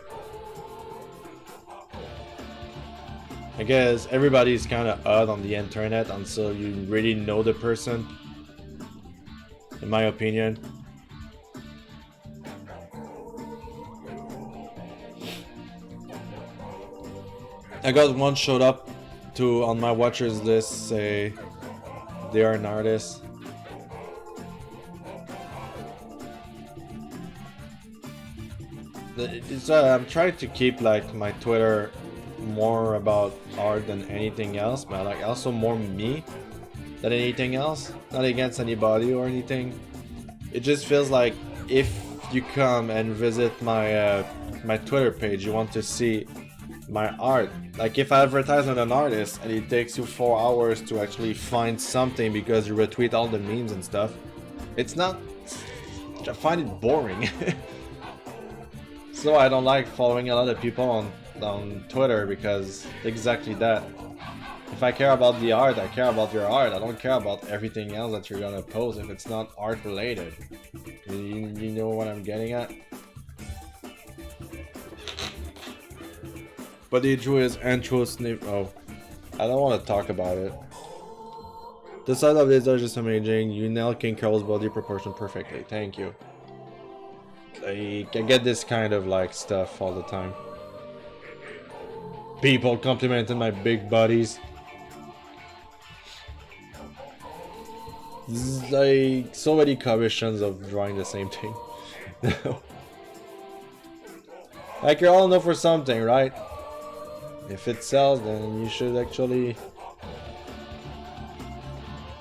I guess everybody's kind of odd on the internet until you really know the person, in my opinion. I got one showed up to on my watchers list say they are an artist. I'm trying to keep like my Twitter more about art than anything else, but like also more me than anything else. Not against anybody or anything. It just feels like if you come and visit my my Twitter page, you want to see my art. Like if I advertise on an artist and it takes you 4 hours to actually find something because you retweet all the memes and stuff, it's not. I find it boring. So I don't like following a lot of people on Twitter because exactly that. If I care about the art, I care about your art. I don't care about everything else that you're gonna post if it's not art related. You know what I'm getting at? But he drew his intro sniff. Oh, I don't want to talk about it. The side of this is just amazing. You nailed King Carl's body proportion perfectly. Thank you. Like, I get this kind of like stuff all the time. People complimenting my big bodies. This is like so many commissions of drawing the same thing. Like you're all in for something, right? If it sells, then you should actually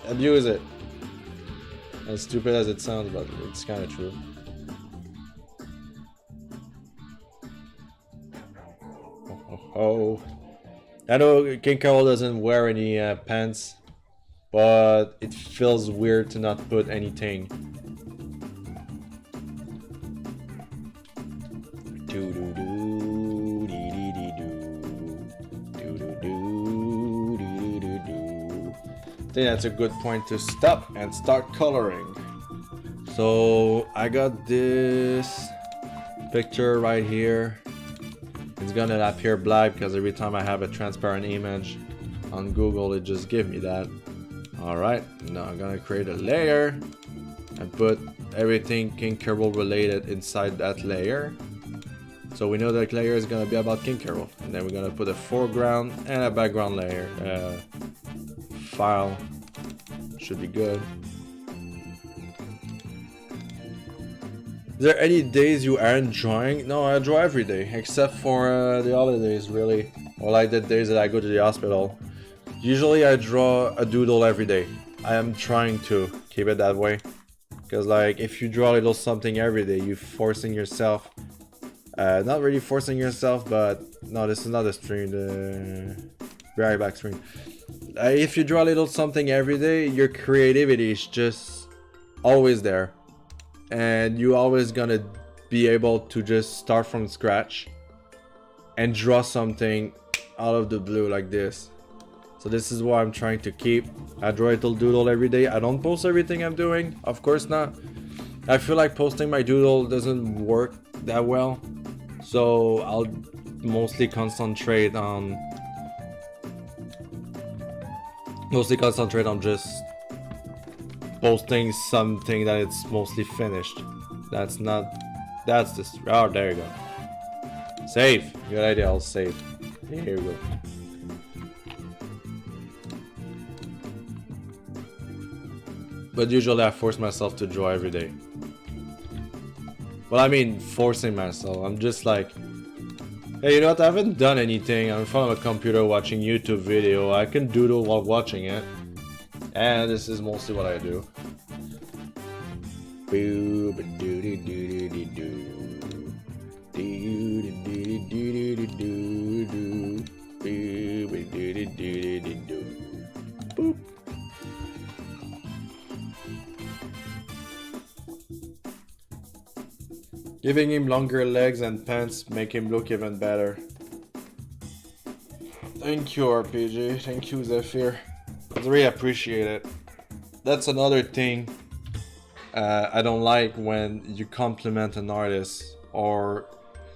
abuse it. As stupid as it sounds, but it's kind of true. Oh, I know King K Rool doesn't wear any pants, but it feels weird to not put anything. I think that's a good point to stop and start coloring. So I got this picture right here. It's gonna appear black because every time I have a transparent image on Google, it just gives me that. Alright, now I'm gonna create a layer and put everything King K Rool related inside that layer. So we know that layer is gonna be about King K Rool. And then we're gonna put a foreground and a background layer. File should be good. Is there any days you aren't drawing? No, I draw every day, except for the holidays, really. Or like the days that I go to the hospital. Usually I draw a doodle every day. I am trying to keep it that way. Because like, if you draw a little something every day, you're forcing yourself. Not really forcing yourself, but... No, this is not a stream, the... Very back screen. If you draw a little something every day, your creativity is just always there. And you're always gonna be able to just start from scratch and draw something out of the blue like this. So this is what I'm trying to keep. I draw a little doodle every day. I don't post everything I'm doing, of course not. I feel like posting my doodle doesn't work that well, so I'll mostly concentrate on just posting something that it's mostly finished. That's this. Oh, there you go. Save. Good idea. I'll save. Here we go. But usually I force myself to draw every day. Well, I mean, forcing myself. I'm just like, hey, you know what? I haven't done anything. I'm in front of a computer watching YouTube video. I can doodle while watching it. And this is mostly what I do. Boop. Giving him longer legs and pants make him look even better. Thank you, RPG. Thank you, Zephyr. I really appreciate it. That's another thing I don't like, when you compliment an artist or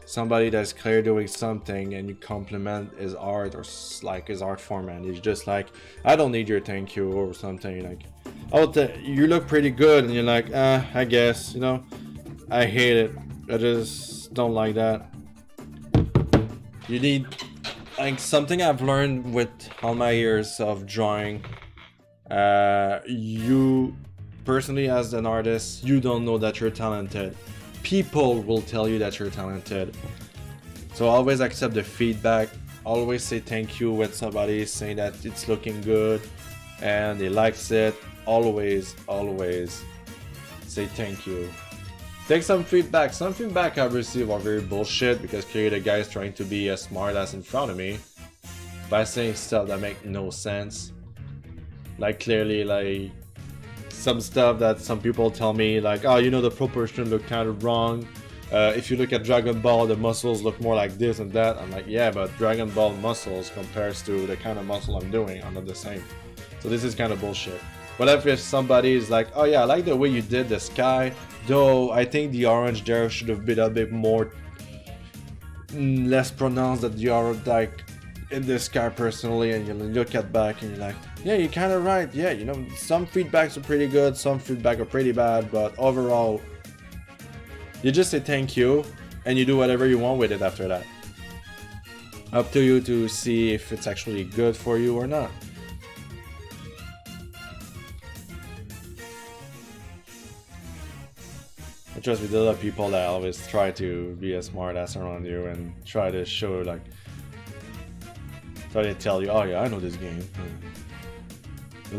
somebody that's clearly doing something and you compliment his art or like his art format. It's just like, I don't need your thank you or something. Like, oh, you look pretty good, and you're like, I guess, you know. I hate it. I just don't like that. You need, like, something I've learned with all my years of drawing. You personally, as an artist, you don't know that you're talented. People will tell you that you're talented. So always accept the feedback. Always say thank you when somebody is saying that it's looking good and they likes it. Always say thank you. Take some feedback. Some feedback I've received are very bullshit, because clearly the guy is trying to be a smart ass in front of me by saying stuff that make no sense. Like, clearly, like, some stuff that some people tell me, like, oh, you know, the proportion look kind of wrong. If you look at Dragon Ball, the muscles look more like this and that. I'm like, yeah, but Dragon Ball muscles compares to the kind of muscle I'm doing are not the same. So this is kind of bullshit. But if somebody is like, oh yeah, I like the way you did the sky, though I think the orange there should have been a bit more less pronounced than the orange, like in the sky personally, and you look at back and you're like, yeah, you're kind of right. Yeah, you know, some feedbacks are pretty good, some feedback are pretty bad, but overall, you just say thank you and you do whatever you want with it after that. Up to you to see if it's actually good for you or not. Trust me, there's a lot of people that always try to be a smart ass around you and try to show like, try to tell you, oh yeah, I know this game. I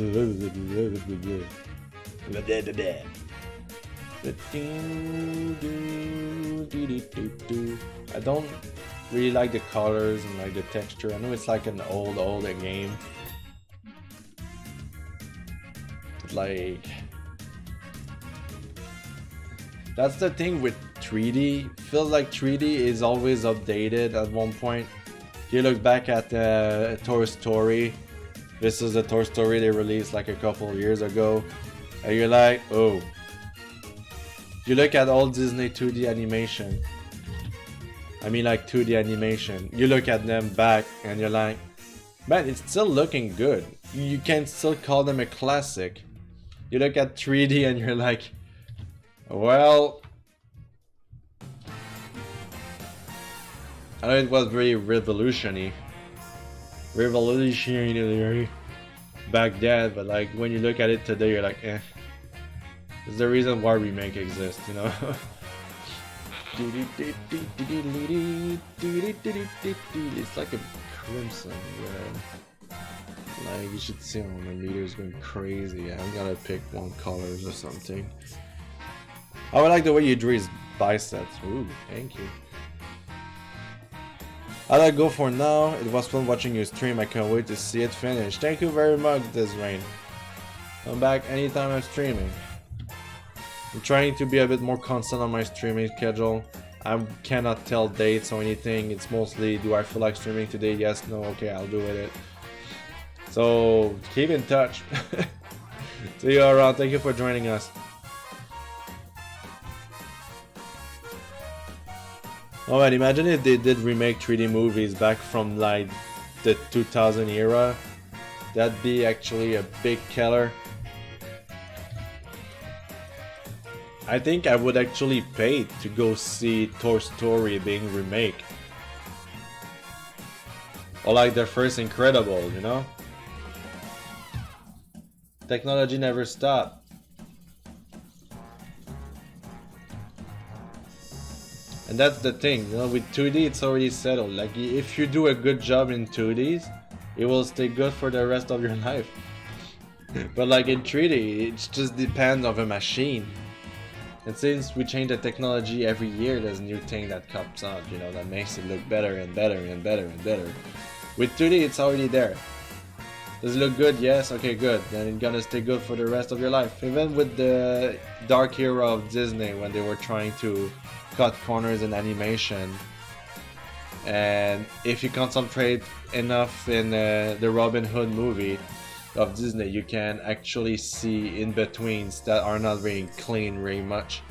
don't really like the colors and like the texture. I know it's like an old game. But like, that's the thing with 3D. Feels like 3D is always updated at one point. If you look back at Toy Story, this is the Toy Story they released like a couple of years ago, and you're like, oh. You look at all Disney 2D animation. I mean like 2D animation. You look at them back and you're like, man, it's still looking good. You can still call them a classic. You look at 3D and you're like, well, I know it was very revolutionary back then, but like when you look at it today, you're like, eh. It's the reason why remake exists, you know. It's like a crimson red. Like you should see how my meter's going crazy. I'm gonna pick one colors or something. I would like the way you drew his biceps. Ooh, thank you. I let go for now. It was fun watching your stream. I can't wait to see it finish. Thank you very much, Desrain. Come back anytime I'm streaming. I'm trying to be a bit more constant on my streaming schedule. I cannot tell dates or anything. It's mostly, do I feel like streaming today? Yes, no, okay, I'll do it. So keep in touch. See you around. Thank you for joining us. Oh man, imagine if they did remake 3D movies back from like the 2000 era. That'd be actually a big killer. I think I would actually pay to go see Toy Story being remade. Or like the first Incredible, you know? Technology never stopped. And that's the thing, you know, with 2D it's already settled. Like if you do a good job in 2Ds, it will stay good for the rest of your life. But like in 3D, it just depends on the machine. And since we change the technology every year, there's a new thing that comes out, you know, that makes it look better and better and better and better. With 2D, it's already there. Does it look good? Yes? Okay, good. Then it's gonna stay good for the rest of your life. Even with the dark era of Disney, when they were trying to cut corners in animation. And if you concentrate enough in the Robin Hood movie of Disney, you can actually see in-betweens that are not very clean very much.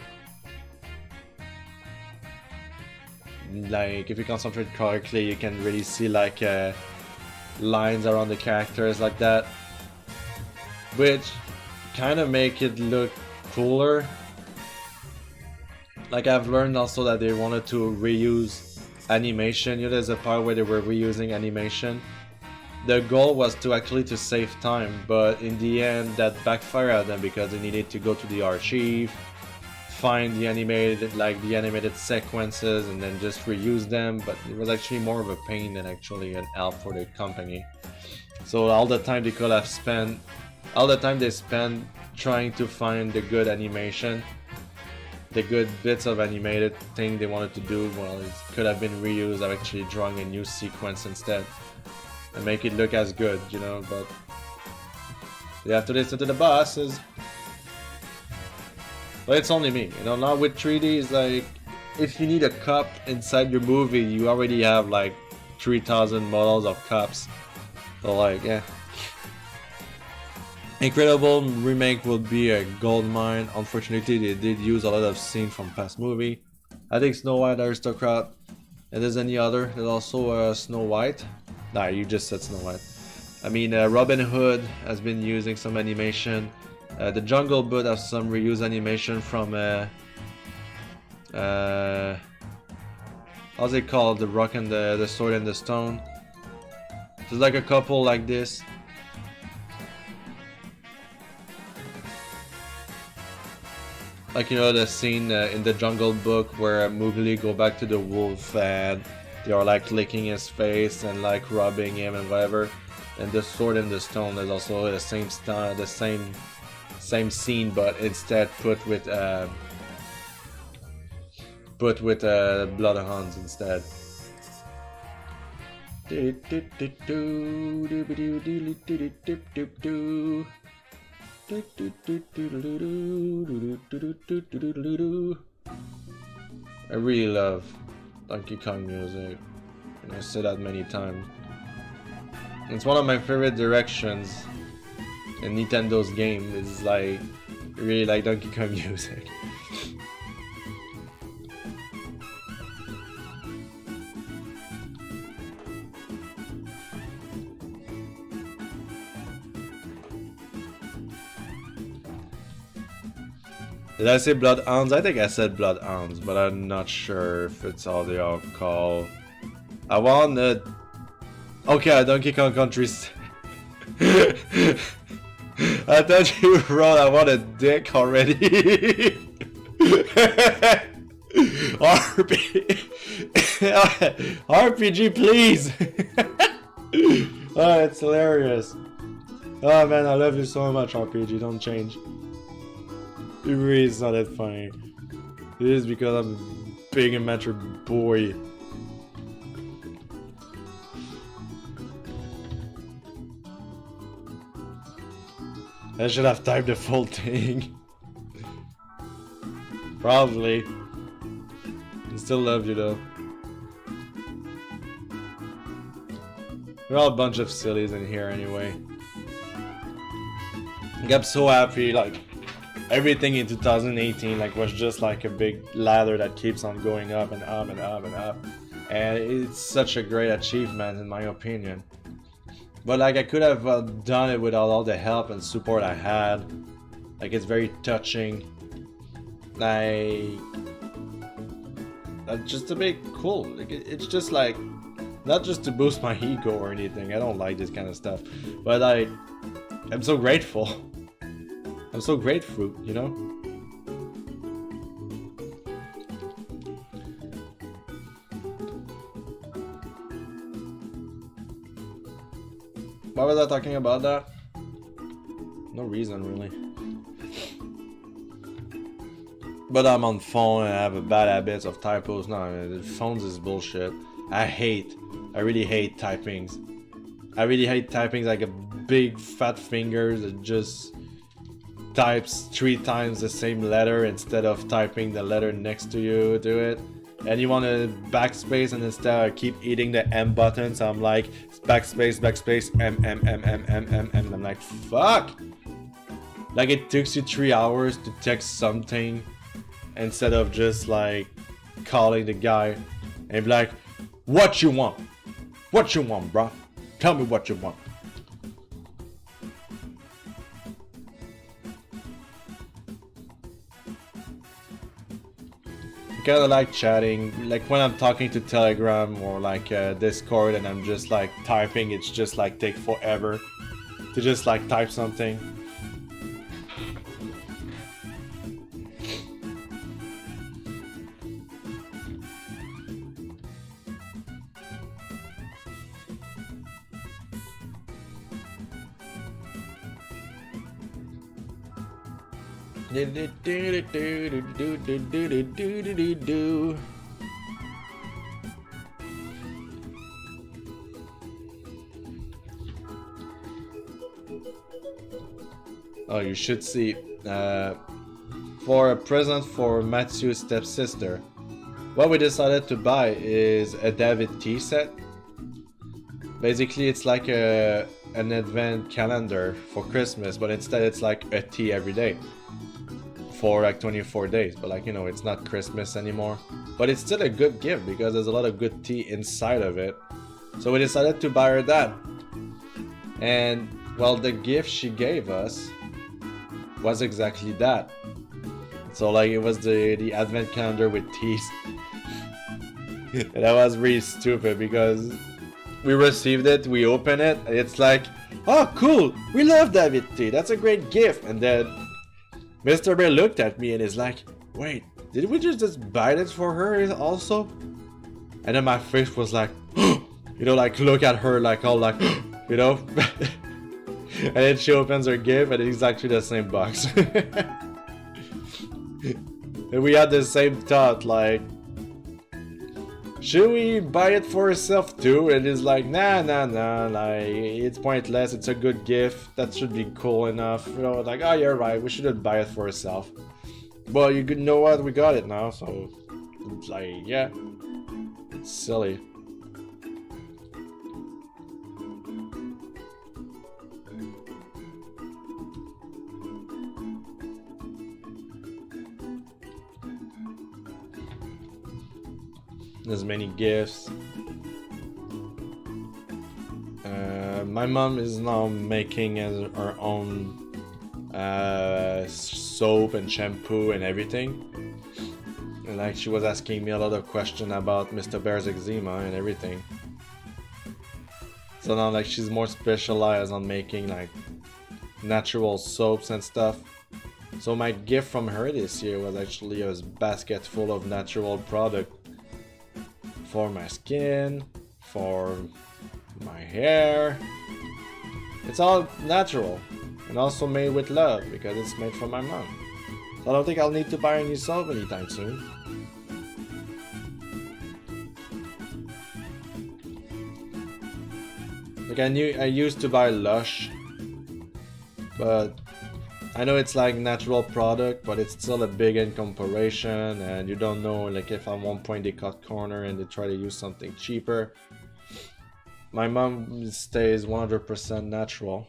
Like if you concentrate correctly, you can really see like lines around the characters like that, which kind of make it look cooler. Like I've learned also that they wanted to reuse animation. You know, there's a part where they were reusing animation. The goal was to actually to save time, but in the end that backfired at them because they needed to go to the archive, find the animated sequences and then just reuse them, but it was actually more of a pain than actually an help for the company. So all the time they could have spent, all the time they spent trying to find the good animation, the good bits of animated thing they wanted to do, well, it could have been reused of actually drawing a new sequence instead. And make it look as good, you know, but you have to listen to the bosses. But it's only me, you know, now with 3D, it's like, if you need a cup inside your movie, you already have like 3,000 models of cups. So like, yeah. Incredible remake will be a gold mine. Unfortunately, they did use a lot of scenes from past movie. I think Snow White, Aristocrat, and there's any other. There's also Snow White. Nah, you just said Snow White. I mean, Robin Hood has been using some animation. The Jungle Book has some reuse animation from how's it called? The Rock and the Sword and the Stone. There's like a couple like this. Like, you know, the scene in the Jungle Book where Mowgli go back to the wolf and they are like licking his face and like rubbing him and whatever. And the Sword in the Stone is also the same style, the same scene, but instead put with bloodhounds instead. I really love Donkey Kong music, and I said that many times. It's one of my favorite directions in Nintendo's game. Is like, I really like Donkey Kong music. Did I say Bloodhounds? I think I said Bloodhounds, but I'm not sure if it's all they all call. I want the... Okay, Donkey Kong Country. I thought you wrote I want a dick already. RPG, please. Oh, it's hilarious. Oh man, I love you so much, RPG. Don't change. It really is not that funny. It is because I'm a big and mature boy. I should have typed the full thing. Probably. I still love you though. We're all a bunch of sillies in here anyway. I'm so happy, like everything in 2018 like was just like a big ladder that keeps on going up and up and up and up. And it's such a great achievement in my opinion. But like I could have done it without all the help and support I had. Like it's very touching. Like just to make cool. Like it's just like not just to boost my ego or anything. I don't like this kind of stuff. But I'm so grateful. I'm so grateful, you know? Why was I talking about that? No reason, really. But I'm on phone and I have a bad habit of typos. No, the phones is bullshit. I really hate typings. I really hate typings like a big fat finger that just types 3 times the same letter instead of typing the letter next to you to it. And you want to backspace and instead I keep eating the M button, so I'm like backspace, backspace, M. And I'm like, fuck! Like it takes you 3 hours to text something instead of just like calling the guy and be like, what you want? What you want, bro? Tell me what you want. Kind of like chatting, like when I'm talking to Telegram or like Discord and I'm just like typing, it's just like take forever to just like type something. Oh, you should see. For a present for Matthew's stepsister, what we decided to buy is a David tea set. Basically, it's like an advent calendar for Christmas, but instead it's like a tea every day. For like 24 days, but like, you know, it's not Christmas anymore, but it's still a good gift because there's a lot of good tea inside of it. So we decided to buy her that, and well, the gift she gave us was exactly that. So like it was the advent calendar with teas. And that was really stupid because we received it, we open it, and it's like, oh cool, we love David tea, that's a great gift. And then Mr. Bear looked at me and is like, wait, did we just buy it for her also? And then my face was like, you know, like look at her like all like, you know. And then she opens her gift and it's actually the same box. And we had the same thought, like, should we buy it for herself too? And it's like, nah, like, it's pointless, it's a good gift, that should be cool enough. You know, like, oh, you're right, we shouldn't buy it for herself. Well, you know what, we got it now, so, it's like, yeah, it's silly. There's many gifts. My mom is now making her own soap and shampoo and everything. And like she was asking me a lot of questions about Mr. Bear's eczema and everything. So now like she's more specialized on making like natural soaps and stuff. So my gift from her this year was actually a basket full of natural product. For my skin, for my hair. It's all natural and also made with love because it's made from my mom. So I don't think I'll need to buy any soap anytime soon. Like I used to buy Lush, but I know it's like natural product, but it's still a big in comparison, and you don't know like if at one point they cut corner and they try to use something cheaper. My mom stays 100% natural,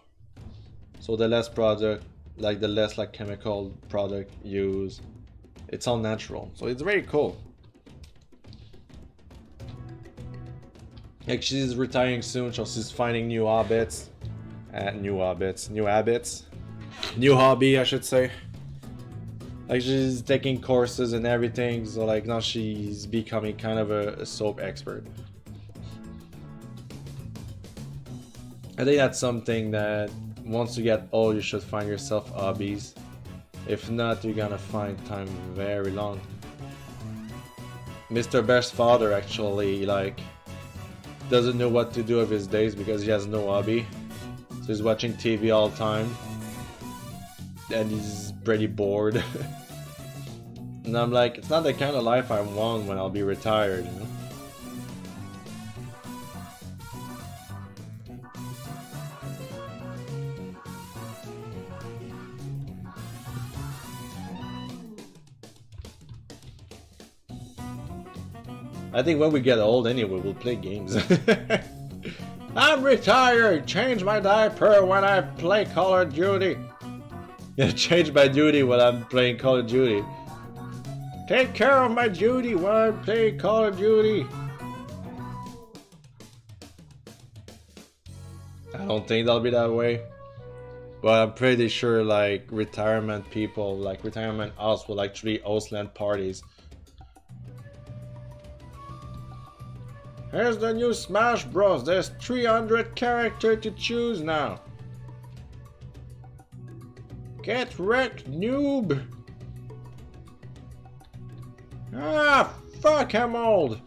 so the less product, like the less like chemical product used, it's all natural, so it's very cool. Like she's retiring soon, so she's finding new habits, new hobby, I should say. Like she's taking courses and everything, so like now she's becoming kind of a soap expert. I think that's something that once you get old, you should find yourself hobbies. If not, you're gonna find time very long. Mr. Bear's father actually like doesn't know what to do with his days because he has no hobby. So he's watching TV all the time. And he's pretty bored. And I'm like, it's not the kind of life I want when I'll be retired, you know? I think when we get old anyway, we'll play games. I'm retired! Change my diaper when I play Call of Duty. Yeah, change my duty when I'm playing Call of Duty. Take care of my duty when I play Call of Duty. I don't think that'll be that way. But I'm pretty sure like retirement people, like retirement house will actually host LAN parties. Here's the new Smash Bros. There's 300 characters to choose now. Get wrecked, noob! Ah, fuck, I'm old!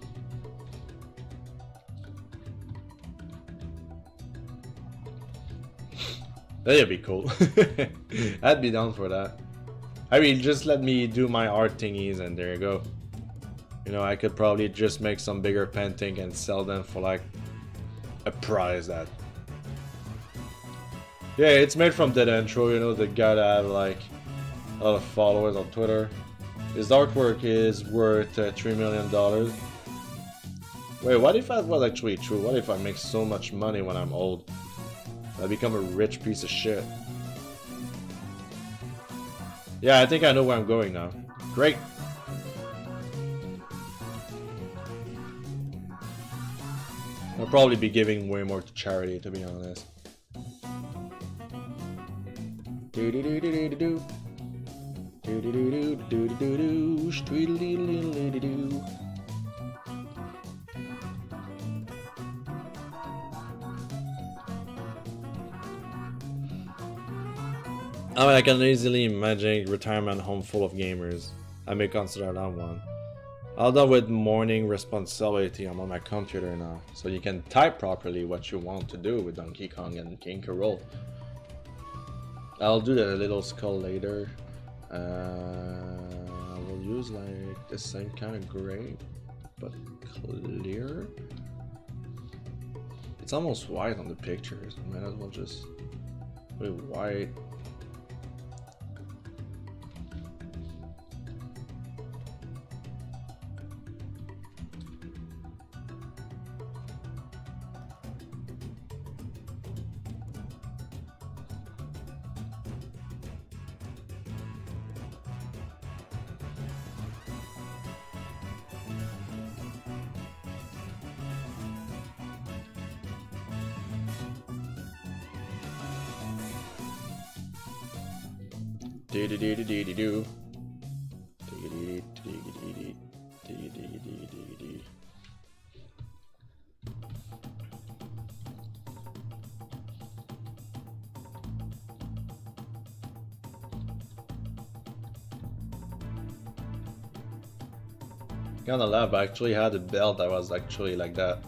That'd be cool. I'd be down for that. I mean, just let me do my art thingies and there you go. You know, I could probably just make some bigger painting and sell them for like a prize that... Yeah, it's made from Deadanthro, you know, the guy that had like a lot of followers on Twitter. His artwork is worth $3 million. Wait, what if that was actually true? What if I make so much money when I'm old? I become a rich piece of shit. Yeah, I think I know where I'm going now. Great! I'll probably be giving way more to charity, to be honest. Do do do do do do do. Do do do do do do do do do. I mean, I can easily imagine retirement home full of gamers. I may consider that one. All done with morning responsibility. I'm on my computer now, so you can type properly what you want to do with Donkey Kong and K Rool. I'll do the little skull later. I will use like the same kind of gray, but clear. It's almost white on the pictures. Might as well just put it white. Do. Kinda laugh, I actually had a belt that was actually like that.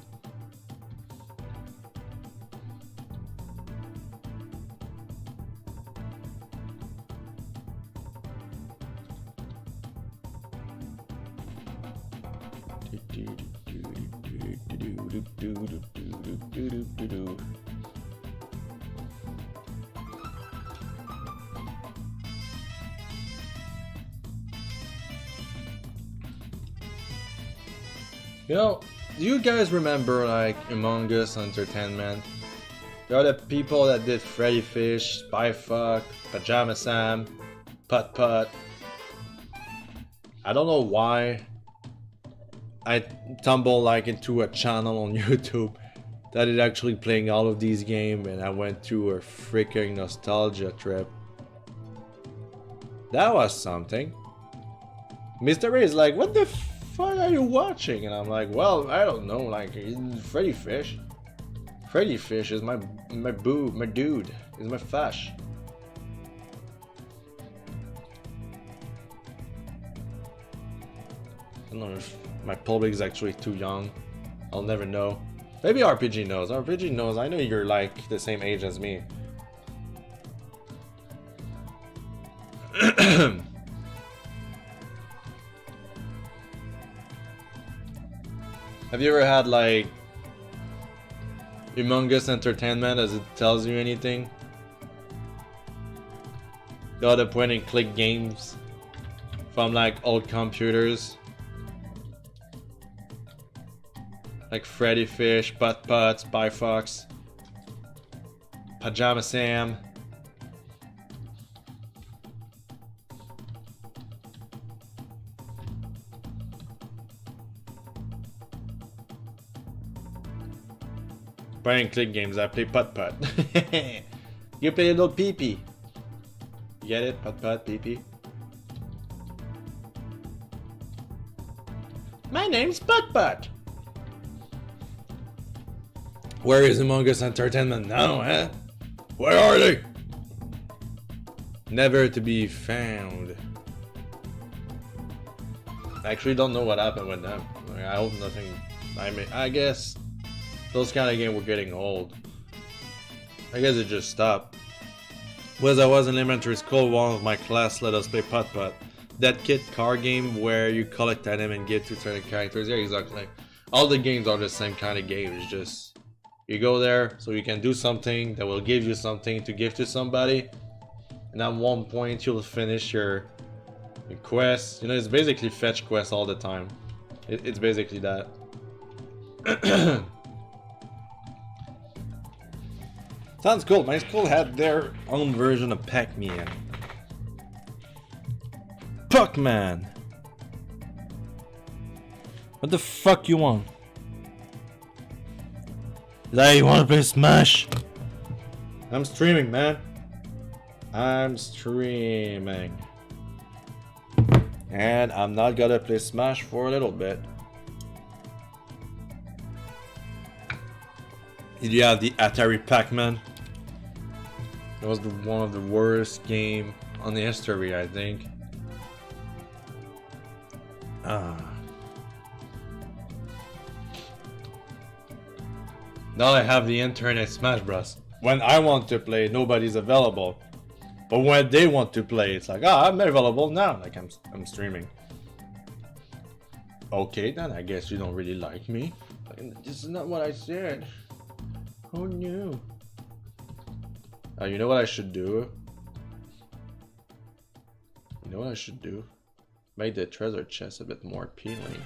You know, do you guys remember like Among Us Entertainment? There are the people that did Freddy Fish, Spy Fuck, Pajama Sam, Putt Putt. I don't know why I tumbled like into a channel on YouTube that is actually playing all of these games, and I went through a freaking nostalgia trip. That was something. Mr. Ray is like, what the fuck are you watching? And I'm like, well, I don't know, like Freddy Fish. Freddy Fish is my dude, is my fash. I don't know if my public is actually too young. I'll never know. Maybe RPG knows. RPG knows. I know you're like the same age as me. Have you ever had like Among Us Entertainment? Does it tells you anything? The other point and click games from like old computers, like Freddy Fish, Putt Putt, Spy Fox, Pajama Sam. Point and click games, I play Putt Putt. You play a little pee-pee. You get it? Putt Putt, pee-pee. My name's Putt Putt. Where is Among Us Entertainment now, eh? Where are they? Never to be found. I actually don't know what happened with them. Like, I hope nothing. I guess those kind of games were getting old. I guess it just stopped. When I was in elementary school, one of my class let us play Putt Putt. That kid car game where you collect items and get to certain characters. Yeah, exactly. All the games are the same kind of game. It's just you go there so you can do something that will give you something to give to somebody, and at one point you'll finish your quest. You know, it's basically fetch quests all the time. It's basically that. Sounds cool. My school had their own version of Pac-Man. Pac-Man! What the fuck you want? Hey, you wanna play Smash? I'm streaming, man. I'm streaming. And I'm not gonna play Smash for a little bit. Did you have the Atari Pac-Man? It was one of the worst game on the history, I think. Now I have the internet Smash Bros. When I want to play, nobody's available. But when they want to play, it's like, ah, I'm available now. Like I'm streaming. Okay, then I guess you don't really like me. This is not what I said. Oh no. You know what I should do? You know what I should do? Make the treasure chest a bit more appealing.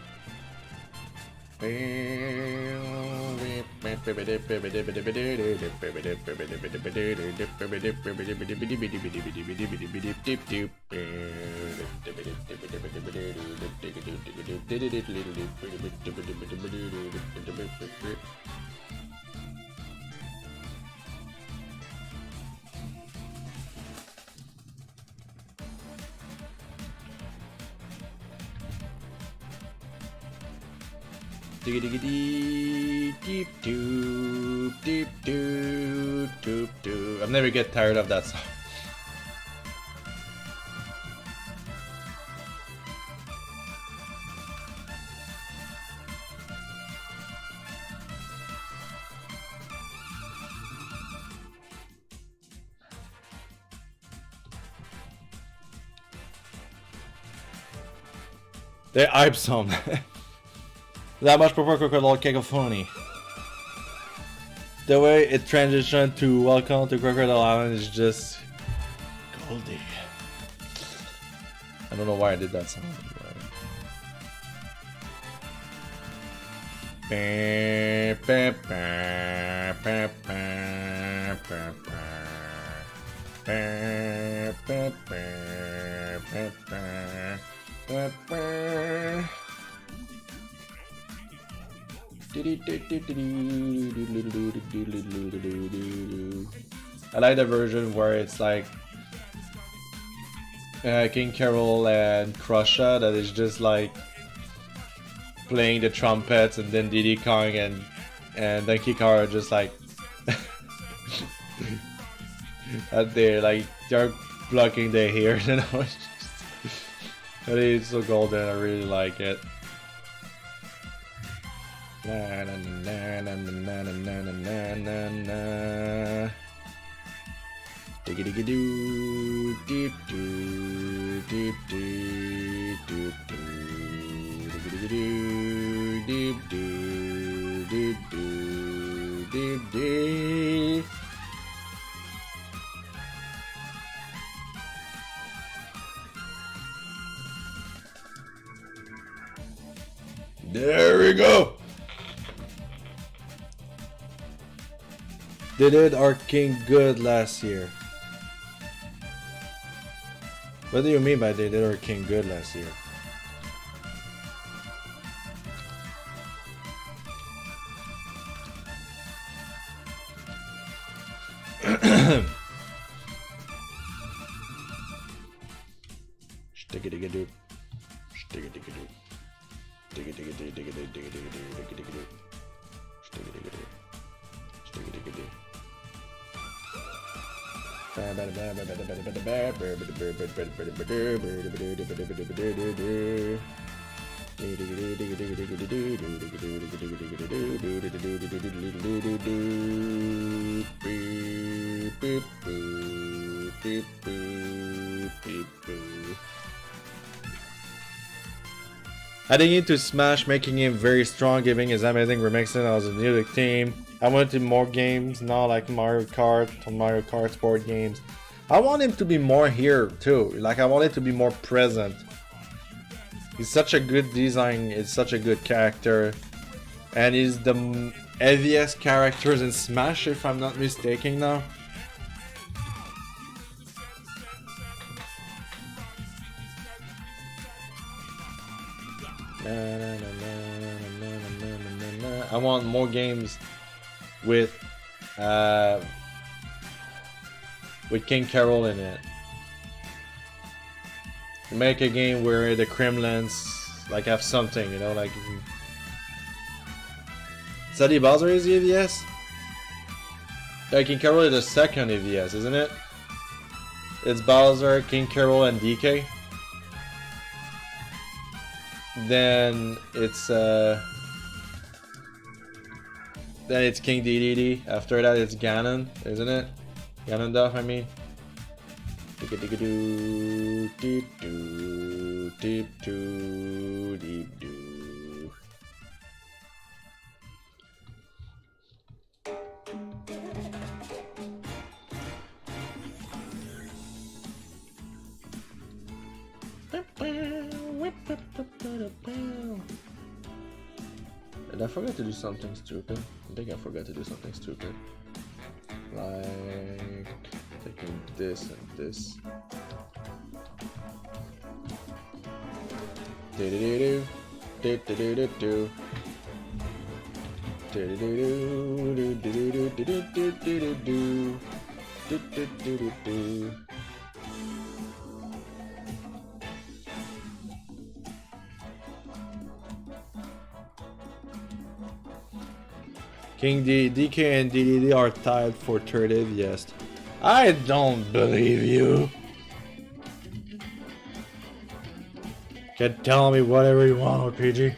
I'll never get tired of that song. They hype some. That much prefer Crocodile Cacophony. The way it transitioned to Welcome to Crocodile Island is just goldy. I don't know why I did that sound. I like the version where it's like King K Rool and Crusher that is just like playing the trumpets, and then Diddy Kong and Donkey Kong are just like they're blocking their ears, you know. But it's so golden, I really like it. Na na na na na na na na na na. Diggy diggy doo deep doo deep doo deep doo diggy diggy doo deep doo deep doo deep doo. There we go. They did our king good last year. What do you mean by they did our king good last year? Digga-digga-doo. Digga-digga-doo. Digga-digga-doo. Digga-digga-doo. Digga-digga-doo. Digga-digga-doo. Adding into Smash, making him very strong, giving his amazing remixing as a new team. I want to more games now, like Mario Kart Sport games. I want him to be more here too. Like I want it to be more present. He's such a good design. It's such a good character, and he's the heaviest characters in Smash, if I'm not mistaken now. I want more games with King K Rool in it. Make a game where the Kremlins like have something, you know, like. Sadie Bowser is EVS? King K Rool is the second EVS, isn't it? It's Bowser, King K Rool, and DK. Then it's King Dedede. After that it's Ganon, isn't it? Ganondorf, I mean. Deep doo, deep doo, deep doo, deep doo. Did I forget to do something stupid? I think I forgot to do something stupid. Like taking this and this. Do-do-do-do. Do-do-do-do-do. Do-do-do-do. Do-do-do-do-do-do-do-do. Do-do-do-do-do. King DK and Dedede are tied for third EVS. I don't believe you. Can tell me whatever you want, PG.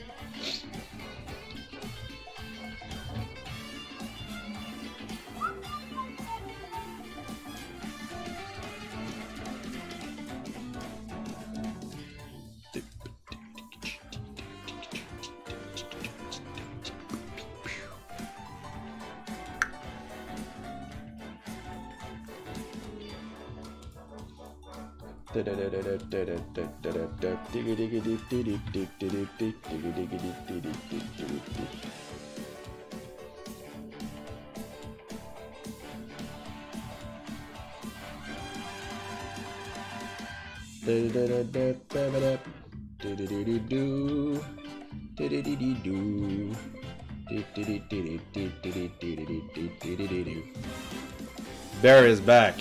Bear is back.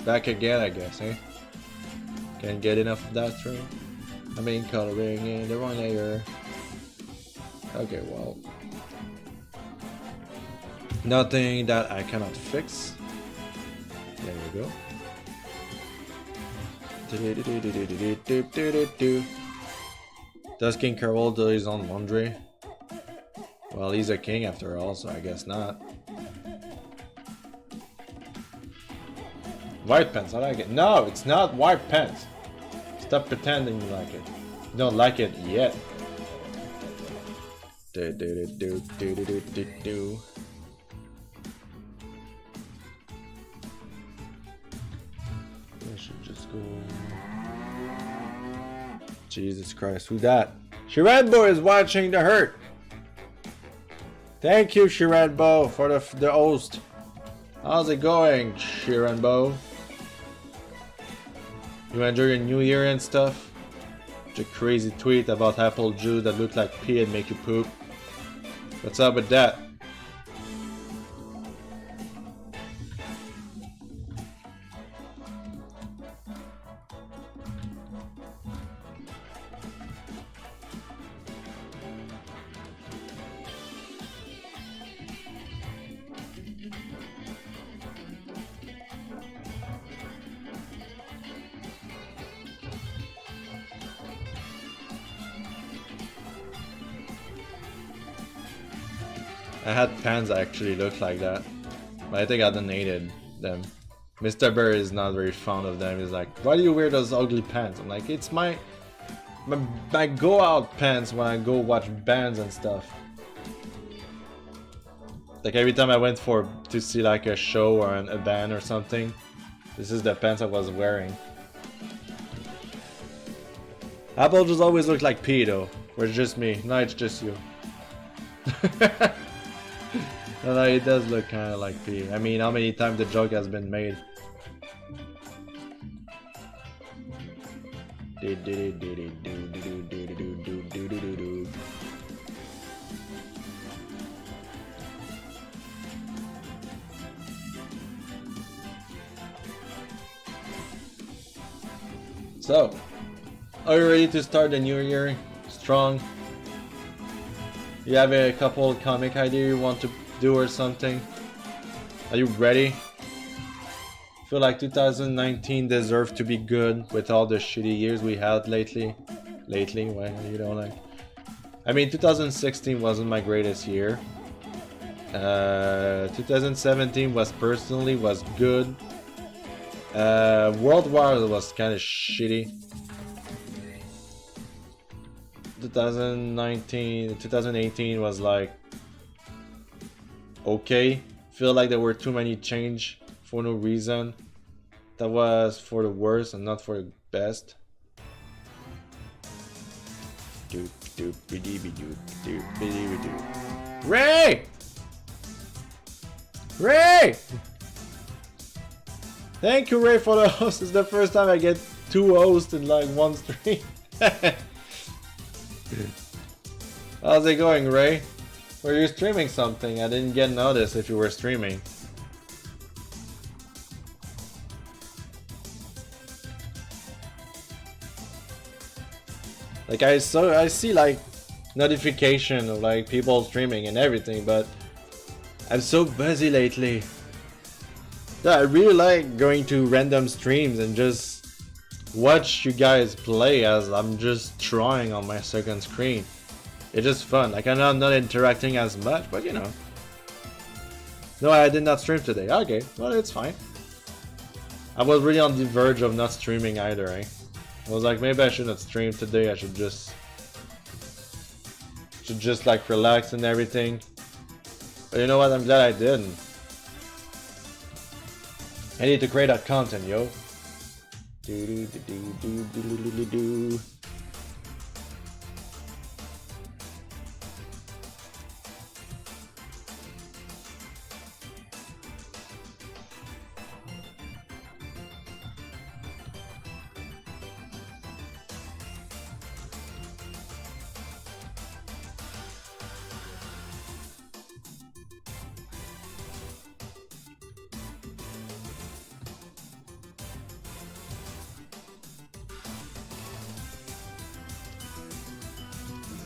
Back again, I guess, eh? Can't get enough of that train. I mean, coloring in the wrong layer. Okay, well. Nothing that I cannot fix. There we go. Does King K Rool do his own laundry? Well, he's a king after all, so I guess not. White pants, I like it. No, it's not white pants. Stop pretending you like it. You don't like it yet. I should just go. Jesus Christ, who that? Shiranbo is watching the hurt. Thank you, Shiranbo, for the host. How's it going, Shiranbo? You enjoy your new year and stuff? Such a crazy tweet about apple juice that look like pee and make you poop. What's up with that? I had pants that actually looked like that, but I think I donated them. Mr. Bear is not very fond of them. He's like, why do you wear those ugly pants? I'm like, it's my go out pants when I go watch bands and stuff. Like every time I went to see like a show or a band or something, this is the pants I was wearing. Apple just always looked like pee though. Or it's just me. No, it's just you. No, it does look kind of like pee. I mean, how many times the joke has been made? So, are you ready to start the new year strong? You have a couple comic idea you want to do or something? Are you ready? Feel like 2019 deserved to be good with all the shitty years we had lately. Lately, why you don't like? I mean, 2016 wasn't my greatest year. 2017 was good. World War was kind of shitty. 2018 was like okay. Feel like there were too many change for no reason. That was for the worst and not for the best. Ray! Ray! Thank you, Ray, for the host. It's the first time I get 2 hosts in like one stream. How's it going, Ray? Were you streaming something? I didn't get notice if you were streaming. Like I see like notification of like people streaming and everything, but I'm so busy lately. Yeah, I really like going to random streams and just watch you guys play as I'm just drawing on my second screen. It's just fun. Like I know I'm not interacting as much, but you know. No, I did not stream today. Okay, well it's fine. I was really on the verge of not streaming either, eh? I was like, maybe I shouldn't stream today. I should just like relax and everything. But you know what? I'm glad I didn't. I need to create that content, yo. Do do do do do do do do.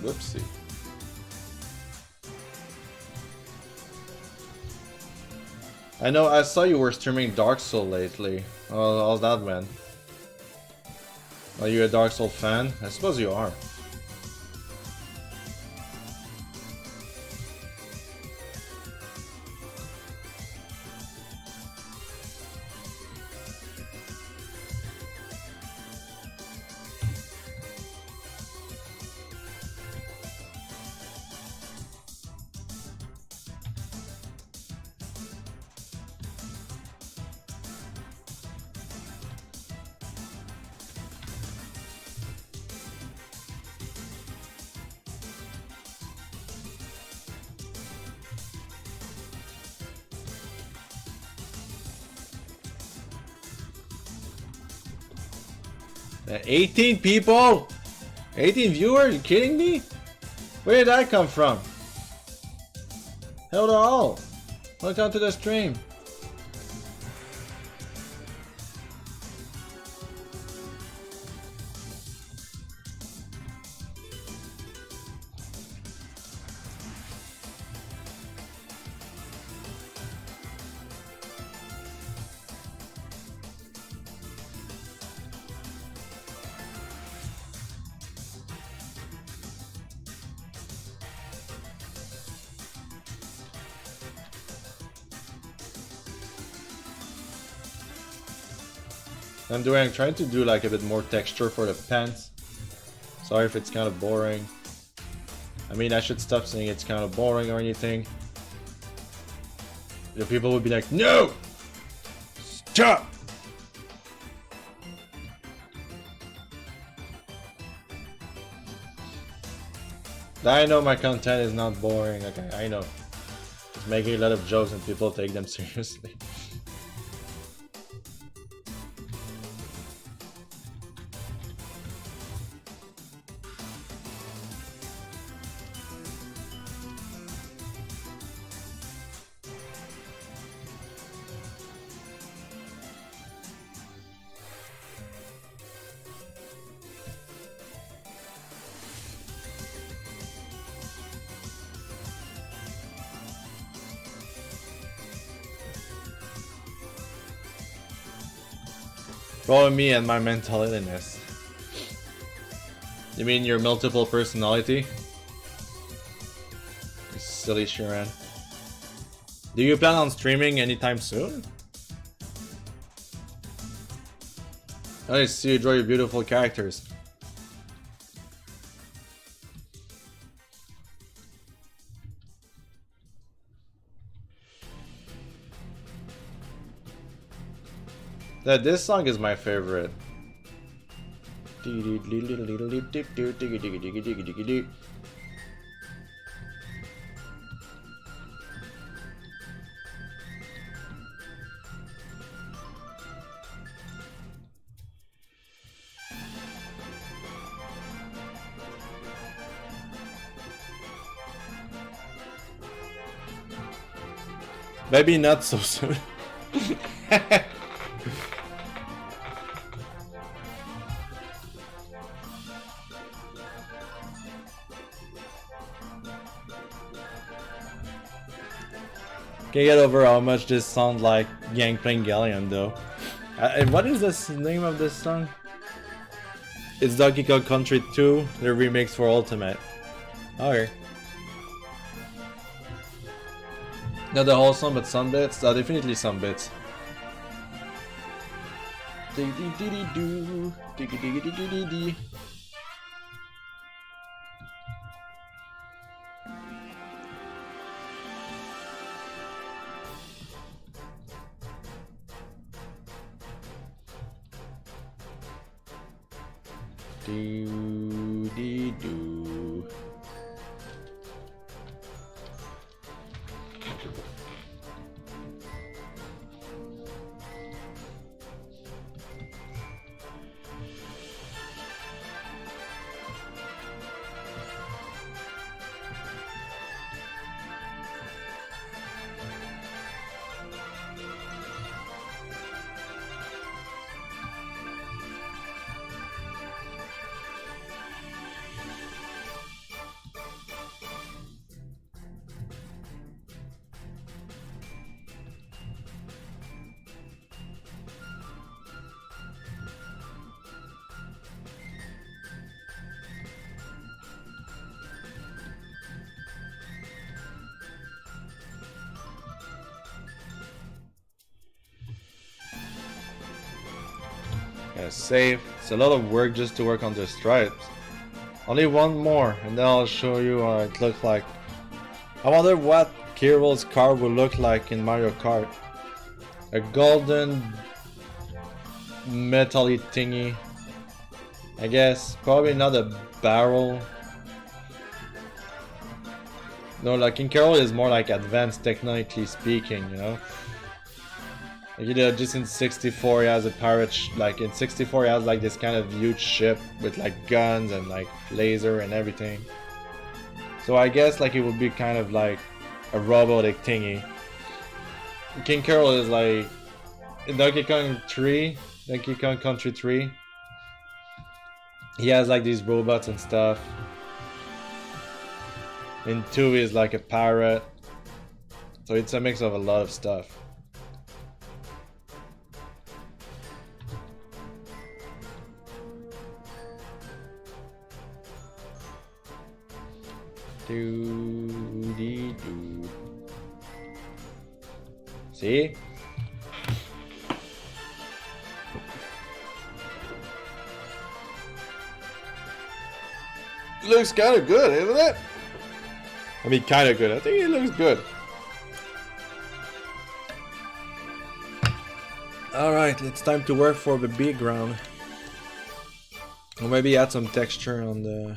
Whoopsie. I know, I saw you were streaming Dark Soul lately. Oh, how's that, man? Are you a Dark Soul fan? I suppose you are. Uh, 18 people? 18 viewers? Are you kidding me? Where did that come from? Hello. Welcome to the stream. I'm trying to do like a bit more texture for the pants. Sorry if it's kind of boring. I mean, I should stop saying it's kind of boring or anything. The people would be like, no! Stop! I know my content is not boring, okay, I know. Just making a lot of jokes and people take them seriously. Probably me and my mental illness. You mean your multiple personality? You silly Sharon. Do you plan on streaming anytime soon? I see you draw your beautiful characters. This song is my favorite. Maybe not so soon. Can't get over how much this sounds like Gangplank Galleon though. What is the name of this song? It's Donkey Kong Country 2, the remix for Ultimate. Okay. Not the whole song, but some bits. Definitely some bits. Do. Gotta save. It's a lot of work just to work on the stripes. Only one more, and then I'll show you what it looks like. I wonder what K Rool's car will look like in Mario Kart. A golden metal-y thingy. I guess. Probably not a barrel. No, like in K Rool is more like advanced technically speaking, you know? Like, you know, just in 64 he has a pirate, like in 64 he has like this kind of huge ship with like guns and like laser and everything. So I guess like it would be kind of like a robotic thingy. King K Rool is like in Donkey Kong 3, Donkey Kong Country 3. He has like these robots and stuff. In 2 is like a pirate. So it's a mix of a lot of stuff. Do. See? Looks kind of good, isn't it? I mean, kind of good. I think it looks good. Alright, it's time to work for the background. Or maybe add some texture on the...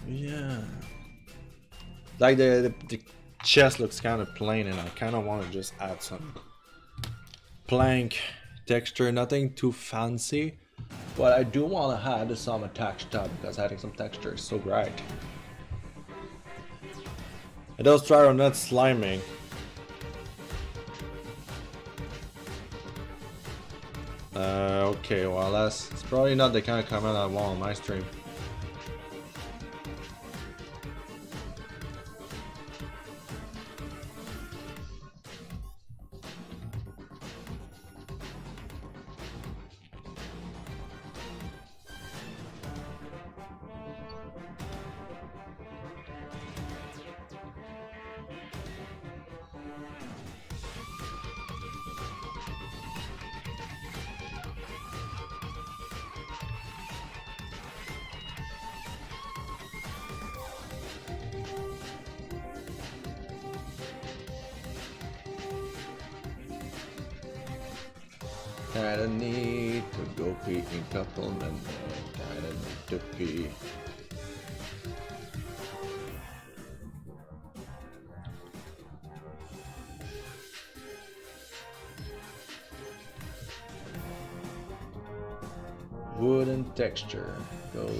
Yeah. Like the chest looks kind of plain, and I kind of want to just add some plank texture. Nothing too fancy, but I do want to add some texture because adding some texture is so great. And those try are not sliming. Okay, well it's probably not the kind of comment I want on my stream. Kinda need to go pee in couple minutes. Kinda need to pee. Wooden texture goes.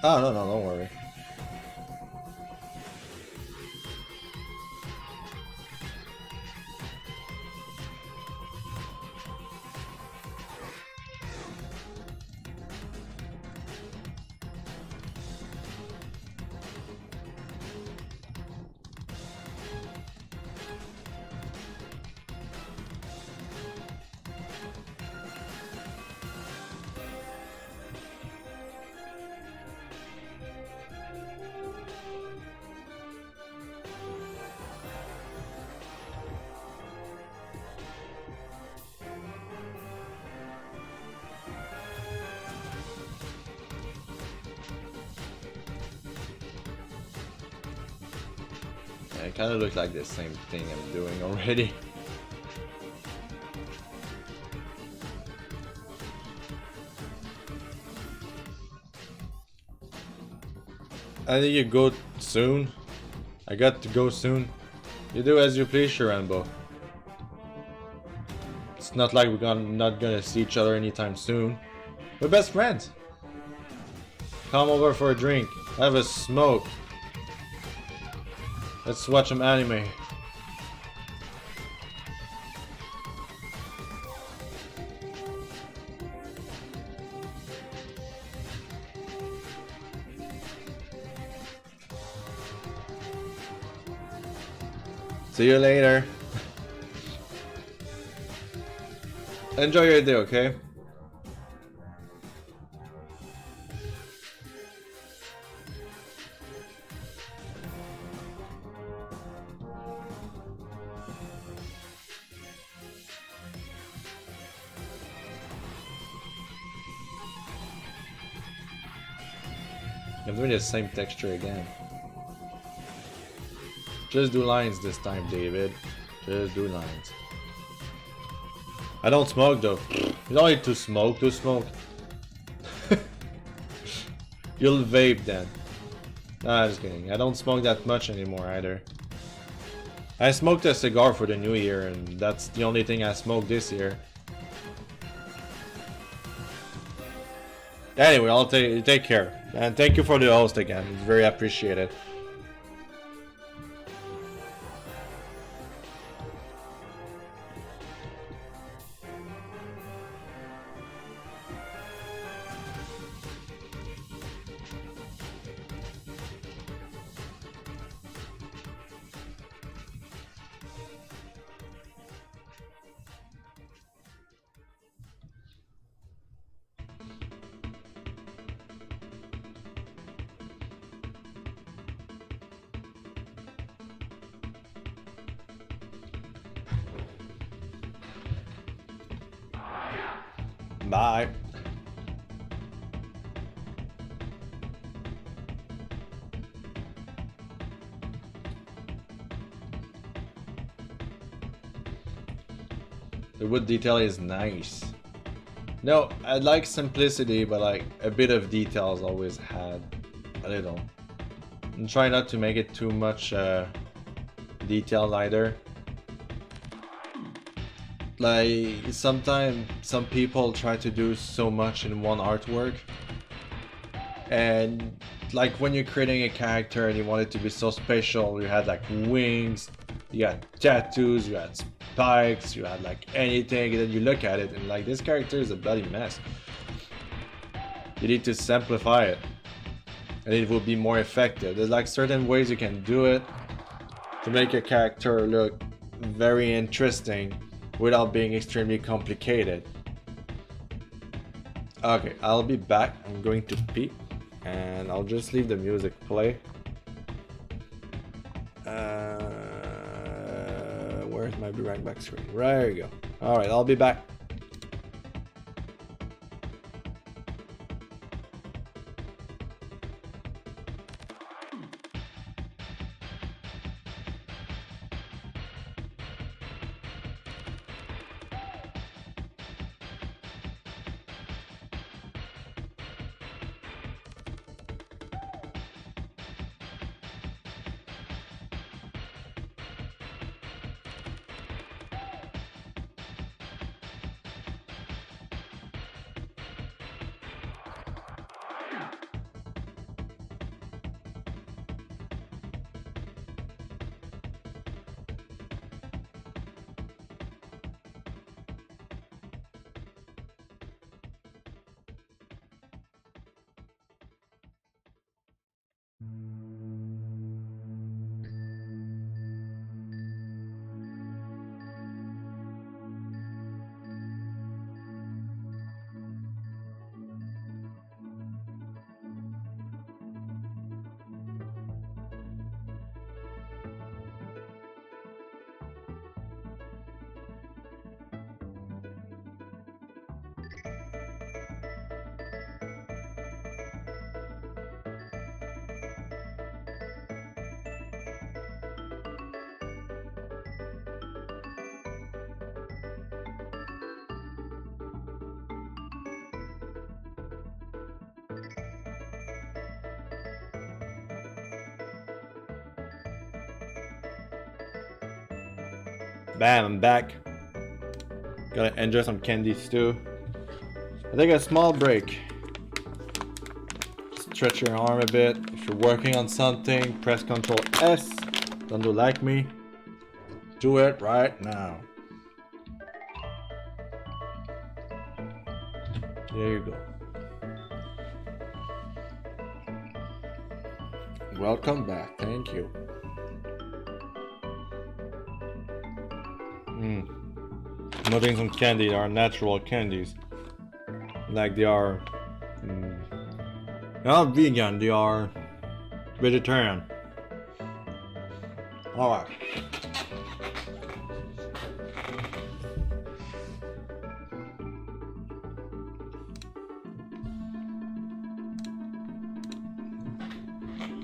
Oh no, don't worry. It kind of looks like the same thing I'm doing already. I think you go soon. I got to go soon. You do as you please, Sharambo. It's not like we're not gonna see each other anytime soon. We're best friends. Come over for a drink. Have a smoke. Let's watch some anime. See you later. Enjoy your day, okay? I'm doing the same texture again. Just do lines this time, David. Just do lines. I don't smoke though. You don't need to smoke to smoke. You'll vape then. Nah, just kidding. I don't smoke that much anymore either. I smoked a cigar for the new year and that's the only thing I smoked this year. Anyway, I'll take care. And thank you for the host again. It's very appreciated. Bye. The wood detail is nice. No, I like simplicity, but like a bit of details always had a little. And try not to make it too much detailed either. Like sometimes some people try to do so much in one artwork, and like when you're creating a character and you want it to be so special, you had like wings, you had tattoos, you had spikes, you had like anything, and then you look at it and like this character is a bloody mess. You need to simplify it and it will be more effective. There's like certain ways you can do it to make a character look very interesting without being extremely complicated. Okay, I'll be back. I'm going to pee, and I'll just leave the music play. Where's my be right back screen? There you go. All right, I'll be back. Bam, I'm back. Gotta enjoy some candies too. I take a small break. Stretch your arm a bit. If you're working on something, press Ctrl S. Don't do like me. Do it right now. There you go. Welcome back. Thank you. I'm eating some candy. They are natural candies. Like they are they're not vegan, they are vegetarian. Alright.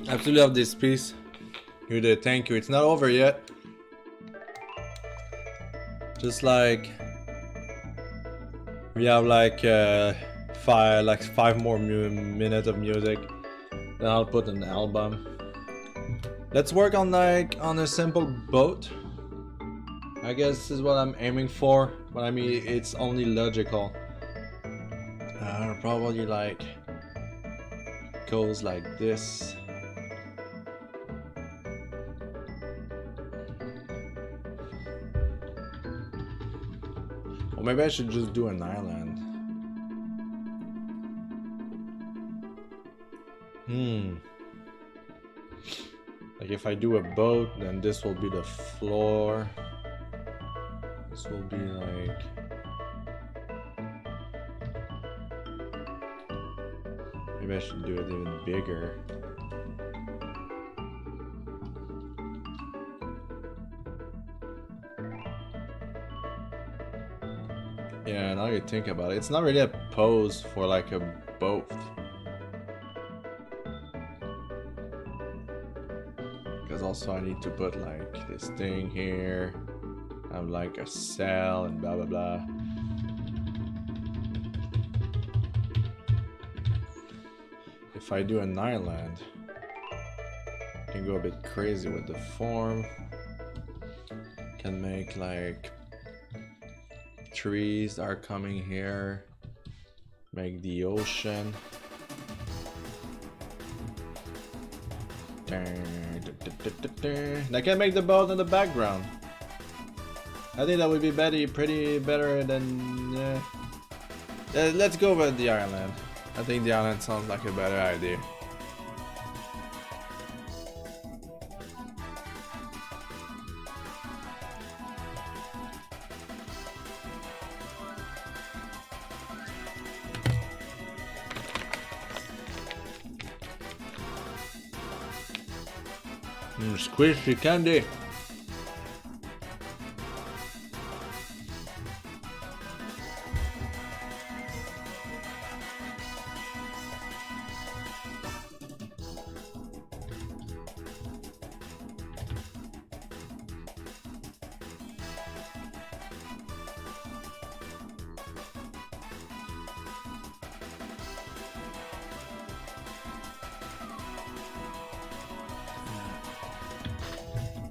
Absolutely love this piece. You did, thank you. It's not over yet. Just like we have like five more minutes of music. Then I'll put an album. Let's work on a simple boat. I guess this is what I'm aiming for. But I mean, it's only logical. Probably like goes like this. Or maybe I should just do an island. Like if I do a boat, then this will be the floor. This will be like... Maybe I should do it even bigger. Yeah, now you think about it, it's not really a pose for like a boat. Because also I need to put like this thing here. I'm like a cell and blah blah blah. If I do an island, I can go a bit crazy with the form. Can make like trees are coming here. Make the ocean. I can make the boat in the background. I think that would be better than. Let's go with the island. I think the island sounds like a better idea. Squishy candy.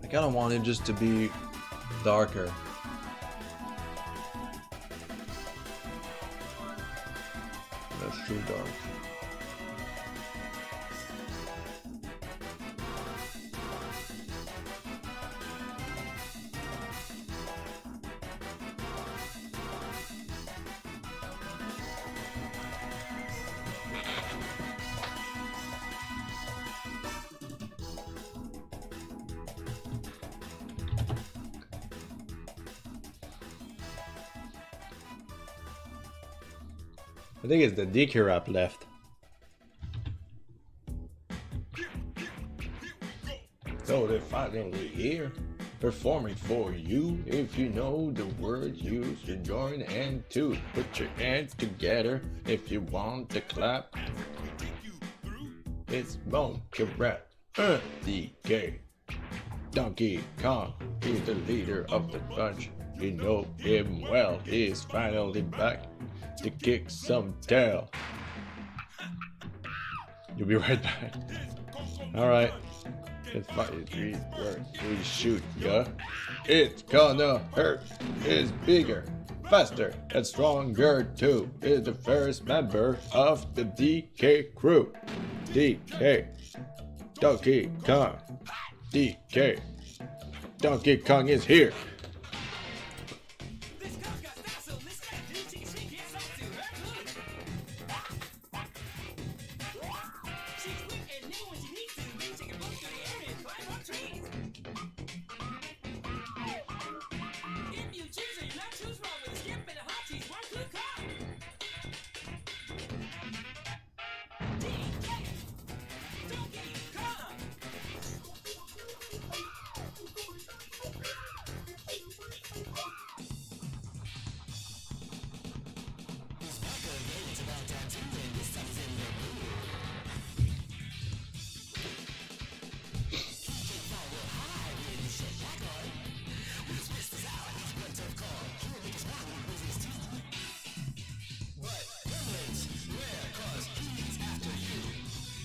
I kind of want it just to be darker. That's too dark. I think it's the DK rap left. So they're finally here, performing for you. If you know the words, you should join and to put your hands together if you want to clap. It's Monkey Rap, DK. Donkey Kong, he's the leader of the bunch. You know him well, he's finally back to kick some tail. You'll be right back. Alright. It's 53 where we shoot ya. It's gonna hurt. It's bigger, faster, and stronger too. Is the first member of the DK crew. DK. Donkey Kong. DK. Donkey Kong is here.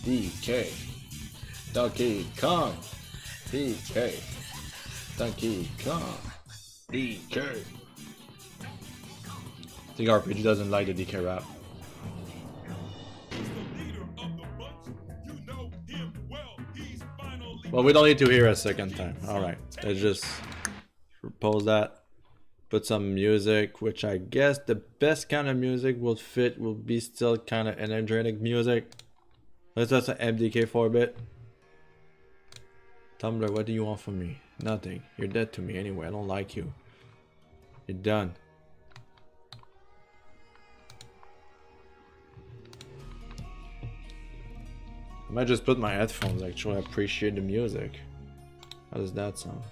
DK. Donkey Kong. DK. Donkey Kong. DK. I think RPG doesn't like the DK rap. Well, we don't need to hear a second time. Alright, let's just propose that. Put some music, which I guess the best kind of music will be still kind of energetic music. Let's just MDK for a bit. Tumblr, what do you want from me? Nothing. You're dead to me anyway. I don't like you. You're done. I might just put my headphones, actually. I appreciate the music. How does that sound?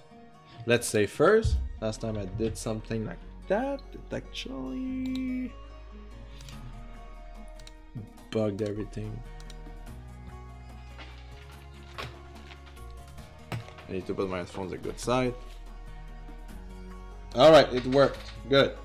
Let's say first, last time I did something like that, it actually bugged everything. I need to put my headphones a good side. Alright, it worked. Good.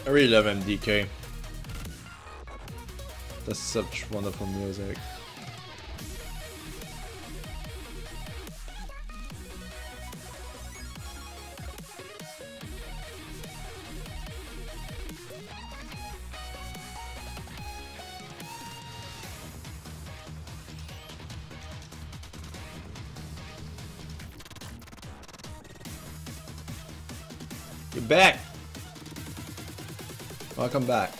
I really love MDK. That's such wonderful music. You're back! Welcome back.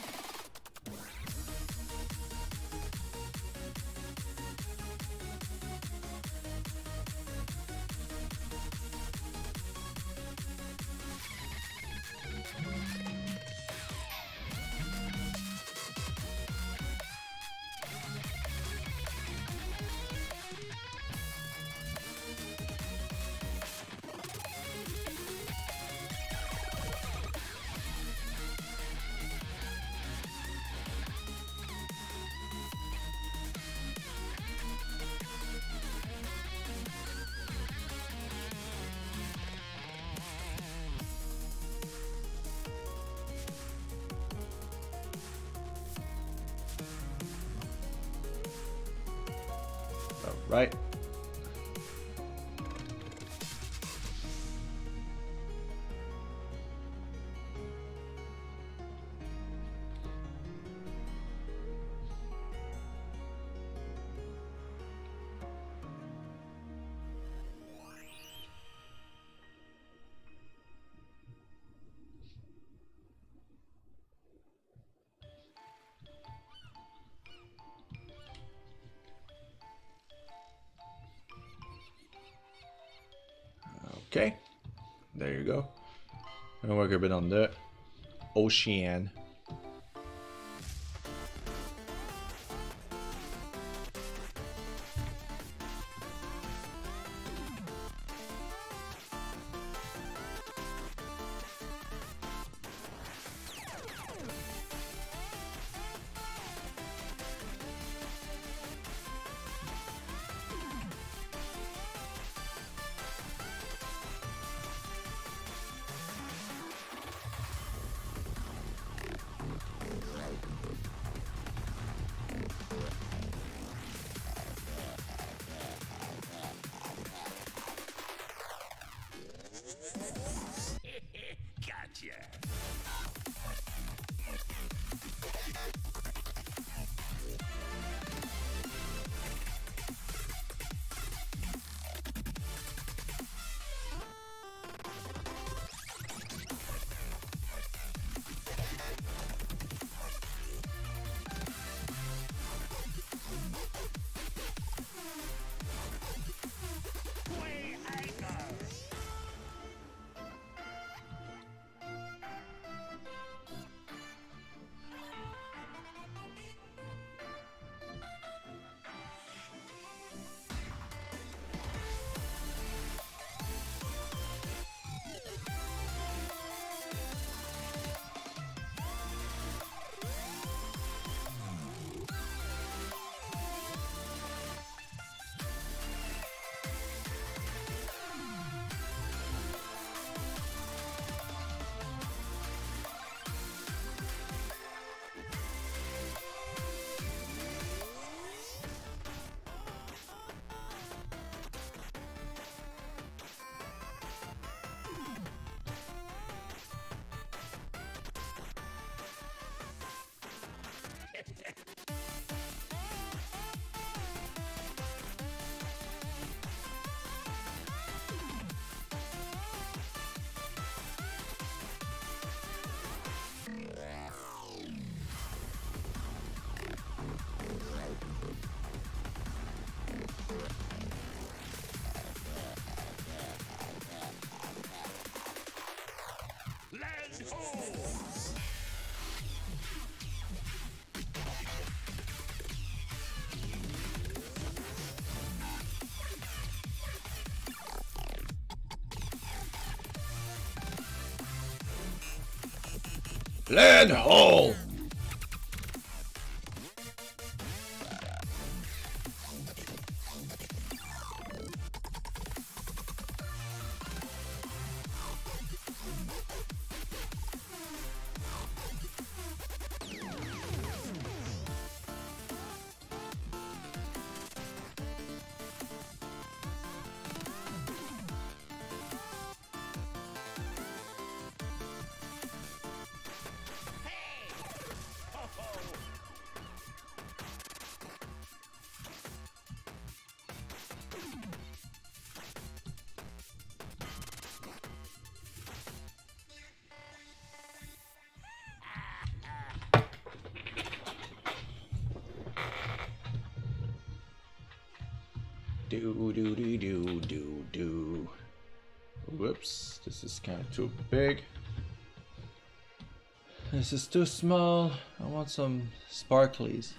Right. Okay, there you go. I'm gonna work a bit on the ocean. Land hole! Do. Whoops, this is kind of too big. This is too small. I want some sparklies.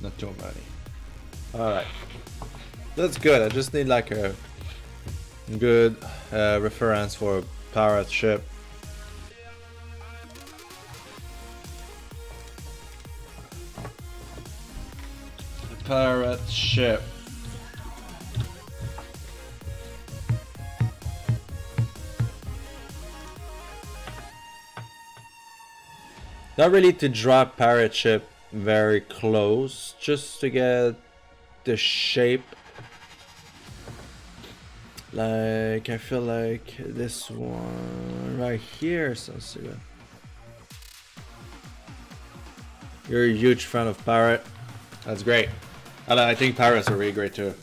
Not too many. Alright. That's good. I just need like a good reference for a pirate ship. A pirate ship. Not really to drop pirate ship very close, just to get the shape. Like, I feel like this one right here sounds good. You're a huge fan of pirate. That's great. And I think pirates are really great too.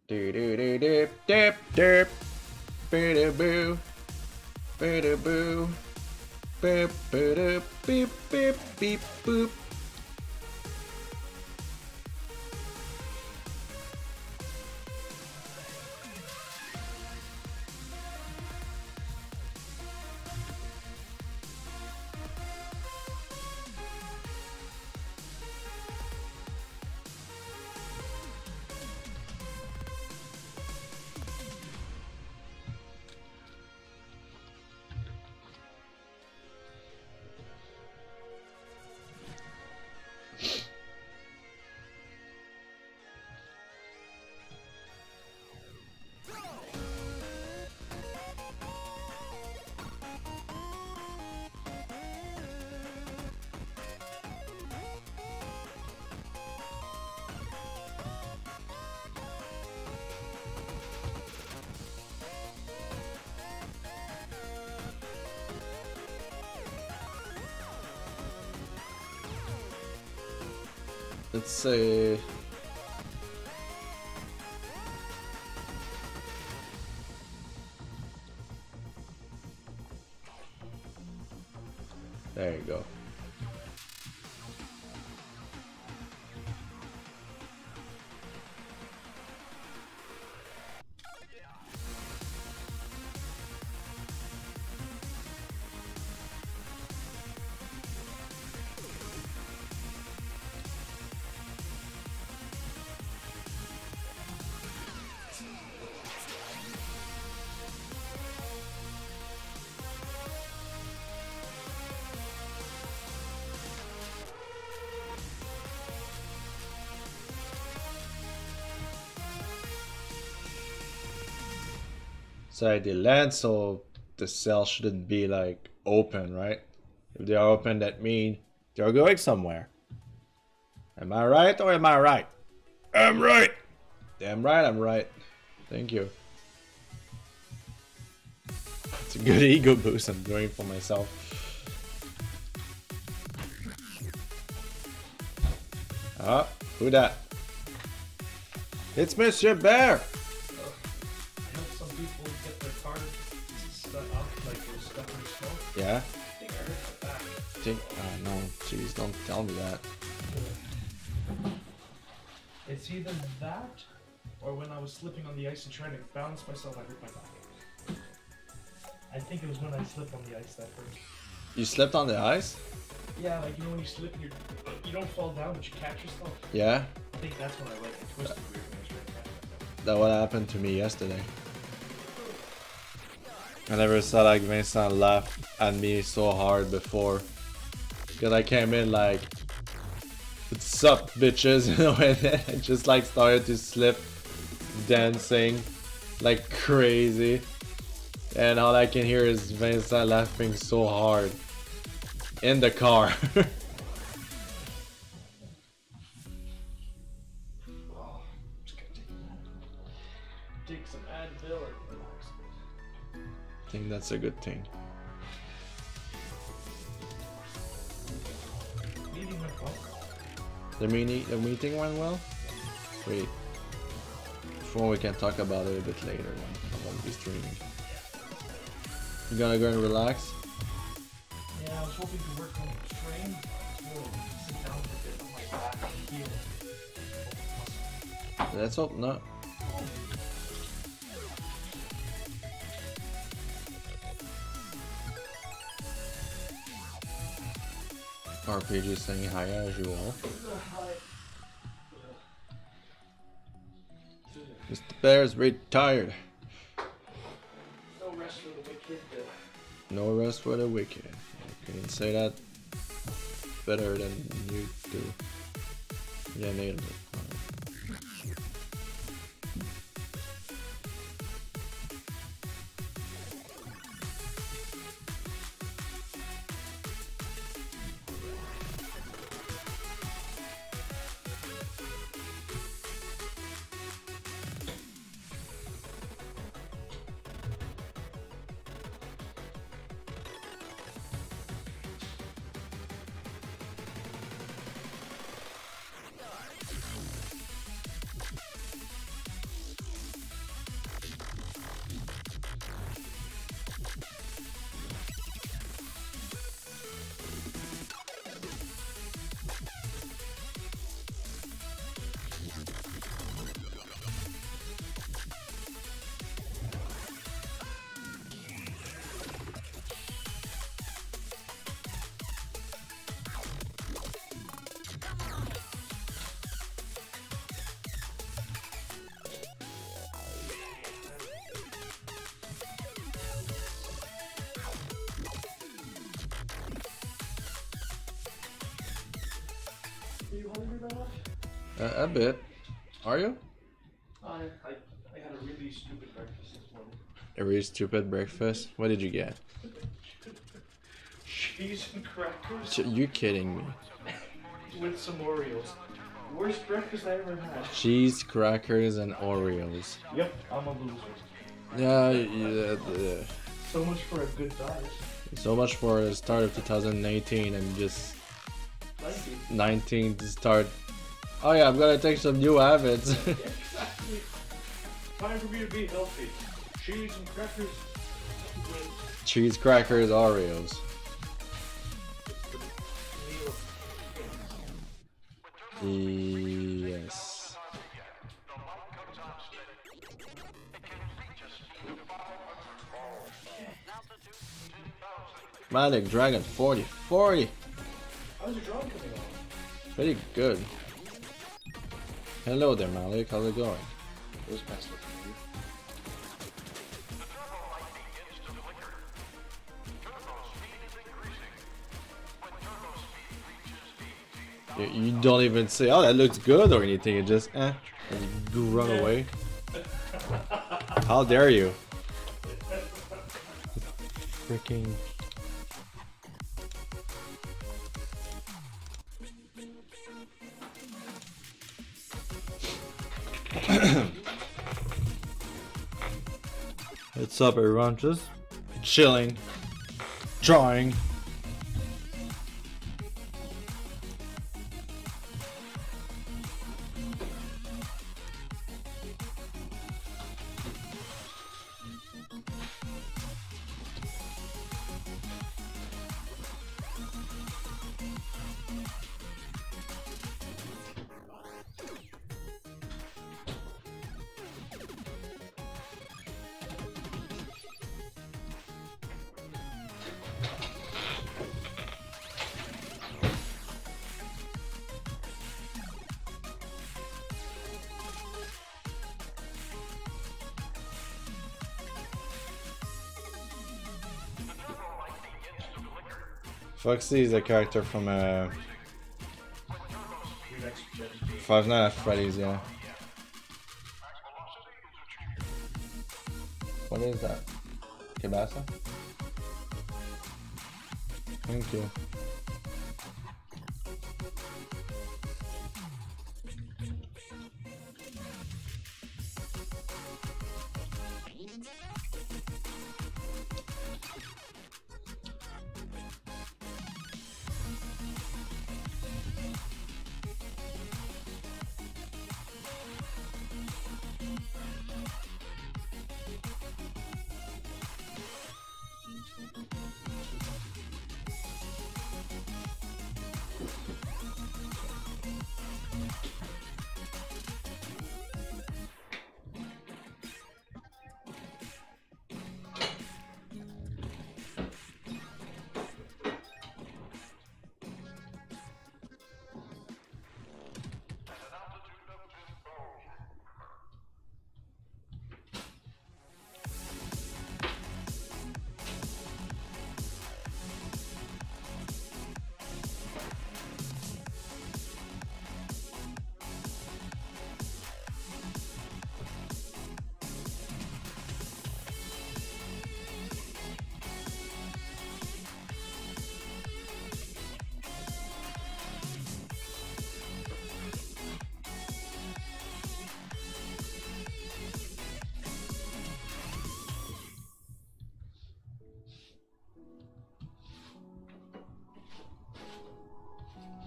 Do do do dip dip dip, boo boo, boo boo, beep beep beep beep beep boop. Let's see. There you go. So they land, so the cell shouldn't be like open, right? If they are open, that means they're going somewhere. Am I right or am I right? I'm right. Damn right, I'm right. Thank you. It's a good ego boost I'm doing for myself. Ah, who that? It's Mr. Bear. Yeah. Oh no, jeez, don't tell me that. It's either that, or when I was slipping on the ice and trying to balance myself, I hurt my back. I think it was when I slipped on the ice that first. You slipped on the ice? Yeah, like you know when you slip, you don't fall down, but you catch yourself. Yeah. I think that's when I went twisted weird when I was trying to catch myself. That what happened to me yesterday. I never saw like Vincent laugh at me so hard before. Cause I came in like, what's up bitches, you know, and then I just like started to slip dancing like crazy. And all I can hear is Vincent laughing so hard in the car. Oh, I'm just gonna take some Advil and relax a bit. I think that's a good thing. Meeting went well. The meeting went well? Wait. Before we can talk about it a bit later when I won't be streaming. You gonna go and relax? Yeah, I was hoping to work on the train. Well, sit down for a bit on my back and heel. Let's hope not. RPG saying hi as usual. Mr. Bear's retired. No rest for the wicked. No rest for the wicked. You can say that better than you do. Yeah, nailed it. Are you hungry that much? A bit. Are you? I had a really stupid breakfast this morning. A really stupid breakfast? What did you get? Cheese and crackers You kidding me? with some Oreos. Worst breakfast I ever had. Cheese, crackers, and Oreos. Yep, I'm a loser. Yeah. So much for a good diet. So much for the start of 2018 and just 90. 19 to start. Oh yeah, I'm gonna take some new habits. Yeah, exactly. Time for me to be healthy. Cheese and crackers with Cheese, crackers, Oreos. the meal. Yes. Malik Dragon 40. How's your drawing coming on? Pretty good. Hello there, Malik. How's it going? It was best looking You don't even say, oh, that looks good or anything. You just, and you run away. How dare you? Freaking. What's up, everyone? Just chilling, drawing. Foxy is a character from Five Nights at Freddy's, yeah. What is that? Kibasa? Thank you.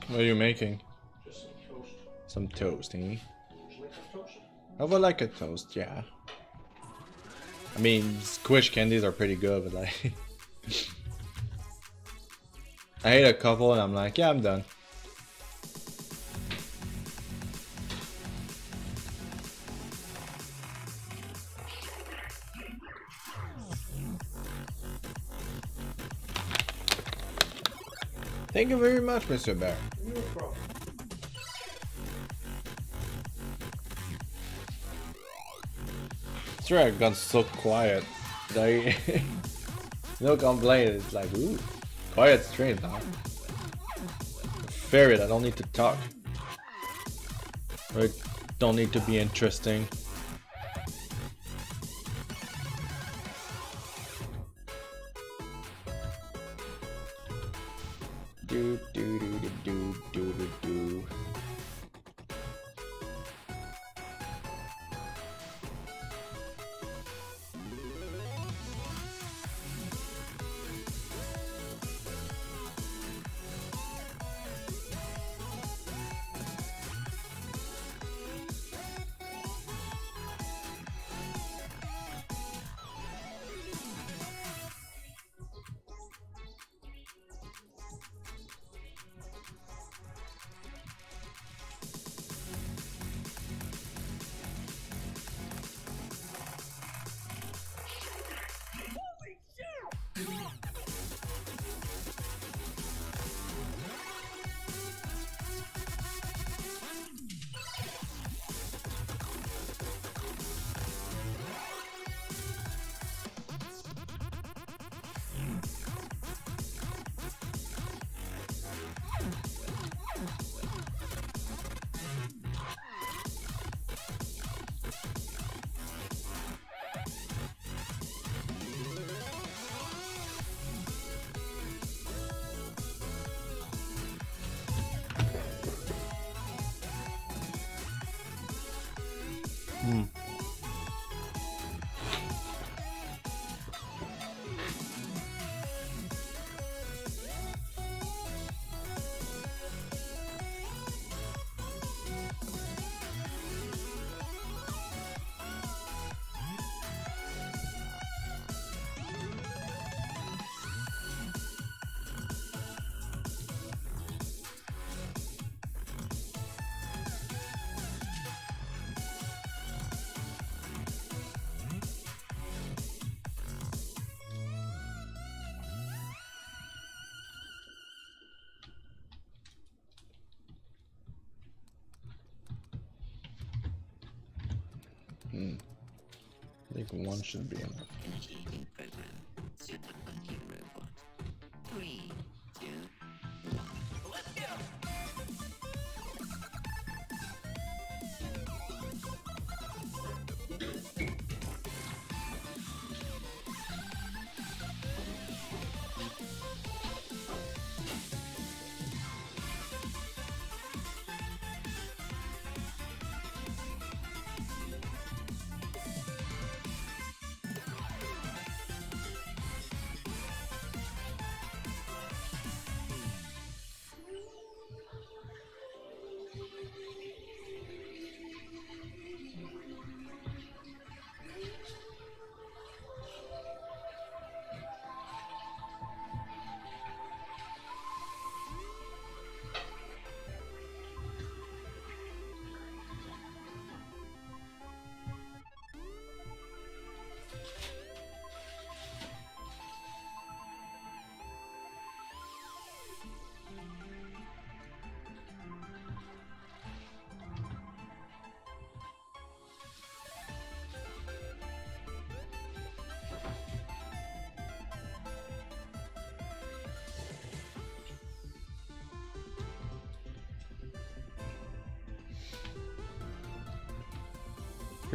What are you making? Just some toast. Some toast, eh? Would you like some toast? I would like a toast, yeah. I mean, squish candies are pretty good, but like... I ate a couple and I'm like, yeah, I'm done. Thank you very much, Mr. Bear. No problem. Sure, I got so quiet. Like, no complaint. It's like, ooh, quiet stream, huh? Ferret, I don't need to talk. I don't need to be interesting. Do do do do do do do do. I think one should be enough. Initiating program. Super monkey robot. 3, 2,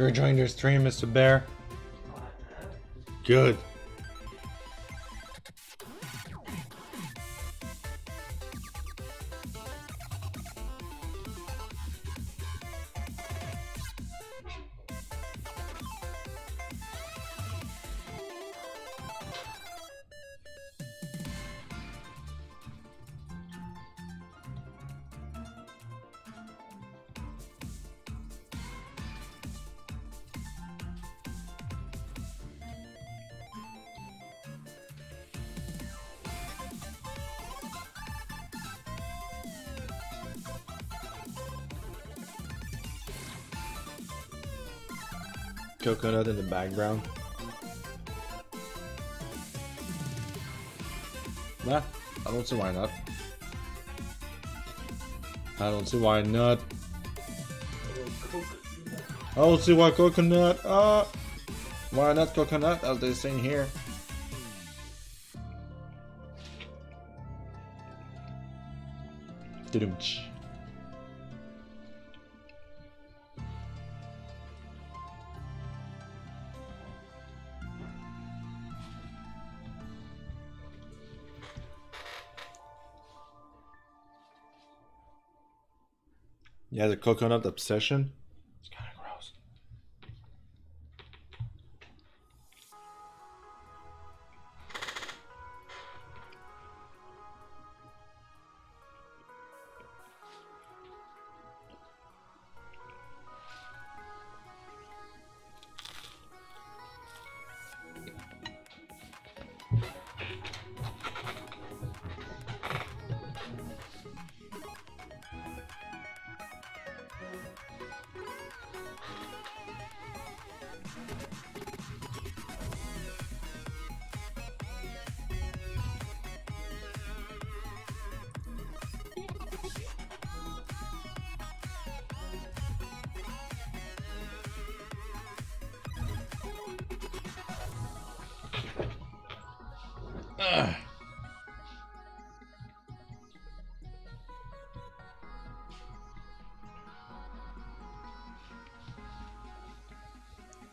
You're enjoying your stream, Mr. Bear? Good. Coconut in the background. Nah, I don't see why not. I don't see why not. I don't see why coconut. Why not coconut, as they sing here? Dudum-ch. Yeah, the coconut obsession. It's kind of gross.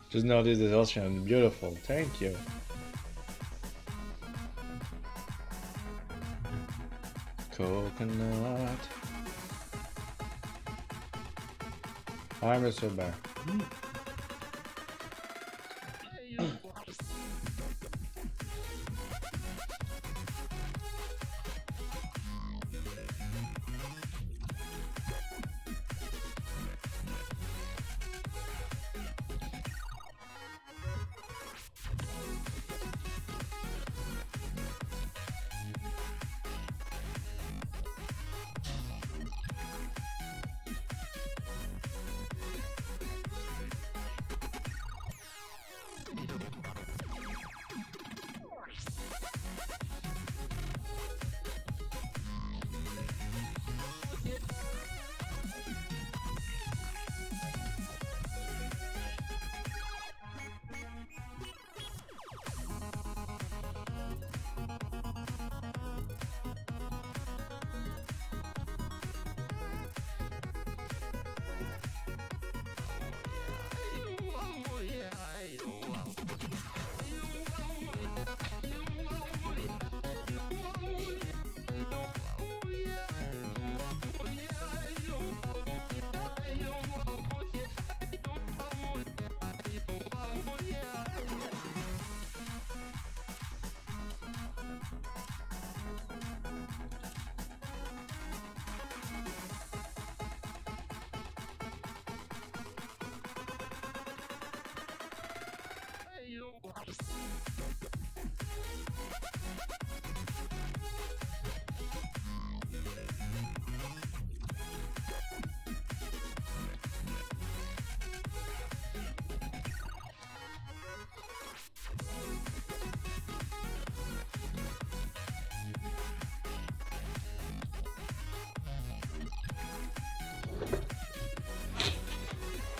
Just noticed this ocean, beautiful. Thank you. Coconut. Hi, Mr. Bear.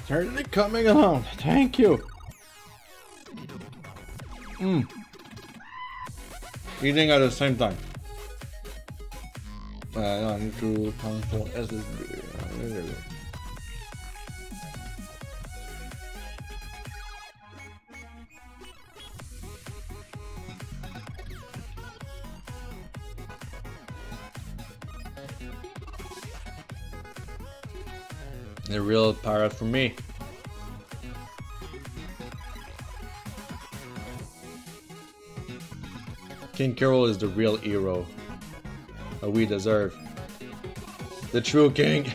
Certainly coming along. Thank you. Eating at the same time. I need to cancel SSD. A real pirate for me. King K Rool is the real hero that we deserve. The true king.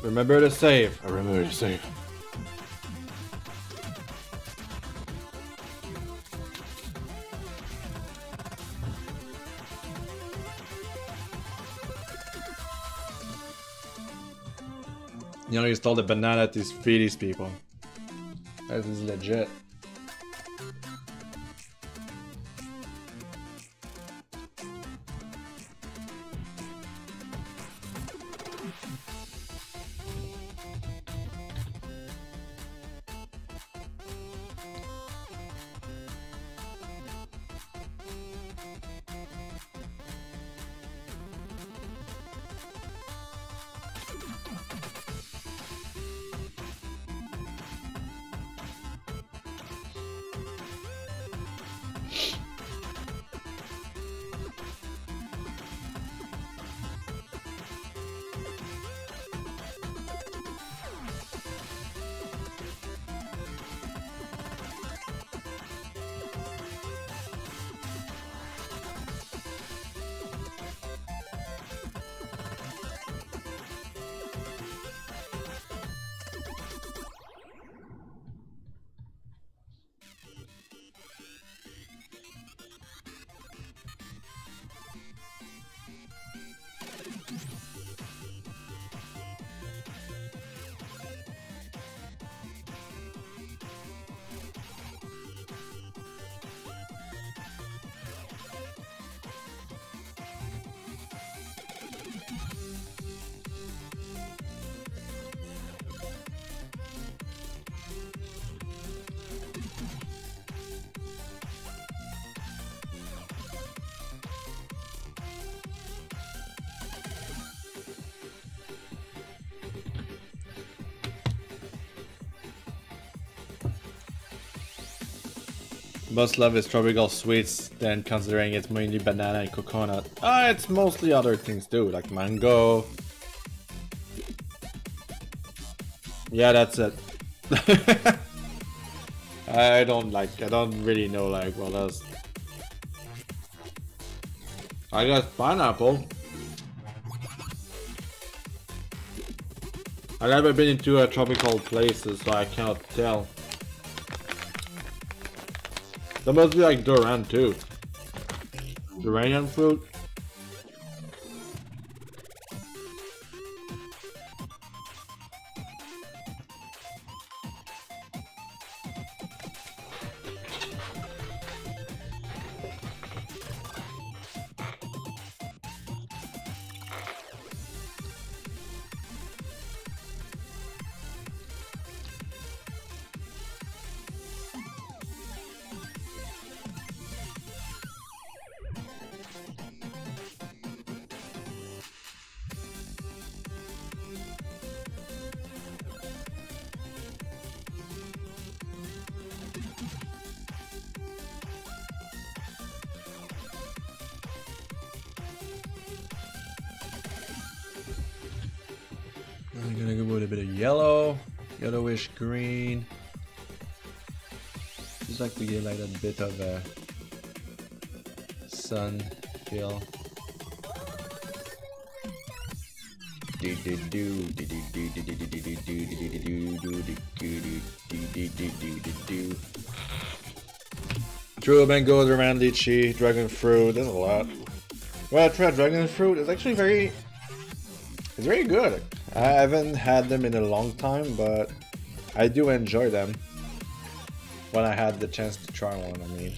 Remember to save. I remember to save. You know, you stole the banana to feed these people. That is legit. Most love is tropical sweets, then considering it's mainly banana and coconut. It's mostly other things too, like mango. Yeah, that's it. I don't really know like what else. I got pineapple. I've never been into tropical places, so I cannot tell. That must be like durian too. Durian fruit. little bit of yellow, yellowish green. Just like to get like a bit of a sun feel. True mango, Roman lychee, dragon fruit. There's a lot. Well, I tried dragon fruit. It's actually very good. I haven't had them in a long time, but I do enjoy them when I had the chance to try one. I mean.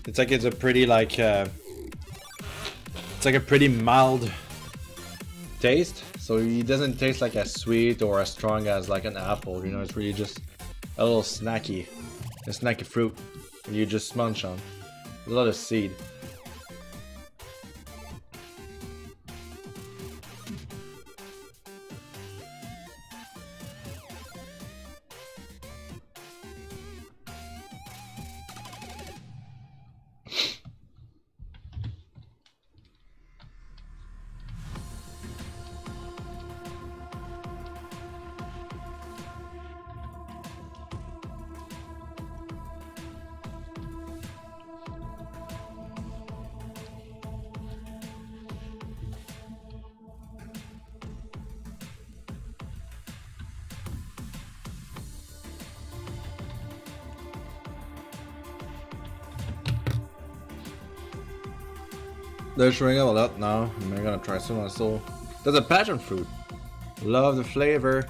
It's like it's a pretty like it's like a pretty mild taste, so it doesn't taste like as sweet or as strong as like an apple. You know, it's really just a little snacky, a snacky fruit you just munch on. A lot of seed. They're showing up a lot now. I'm gonna try some also. There's a passion fruit. Love the flavor.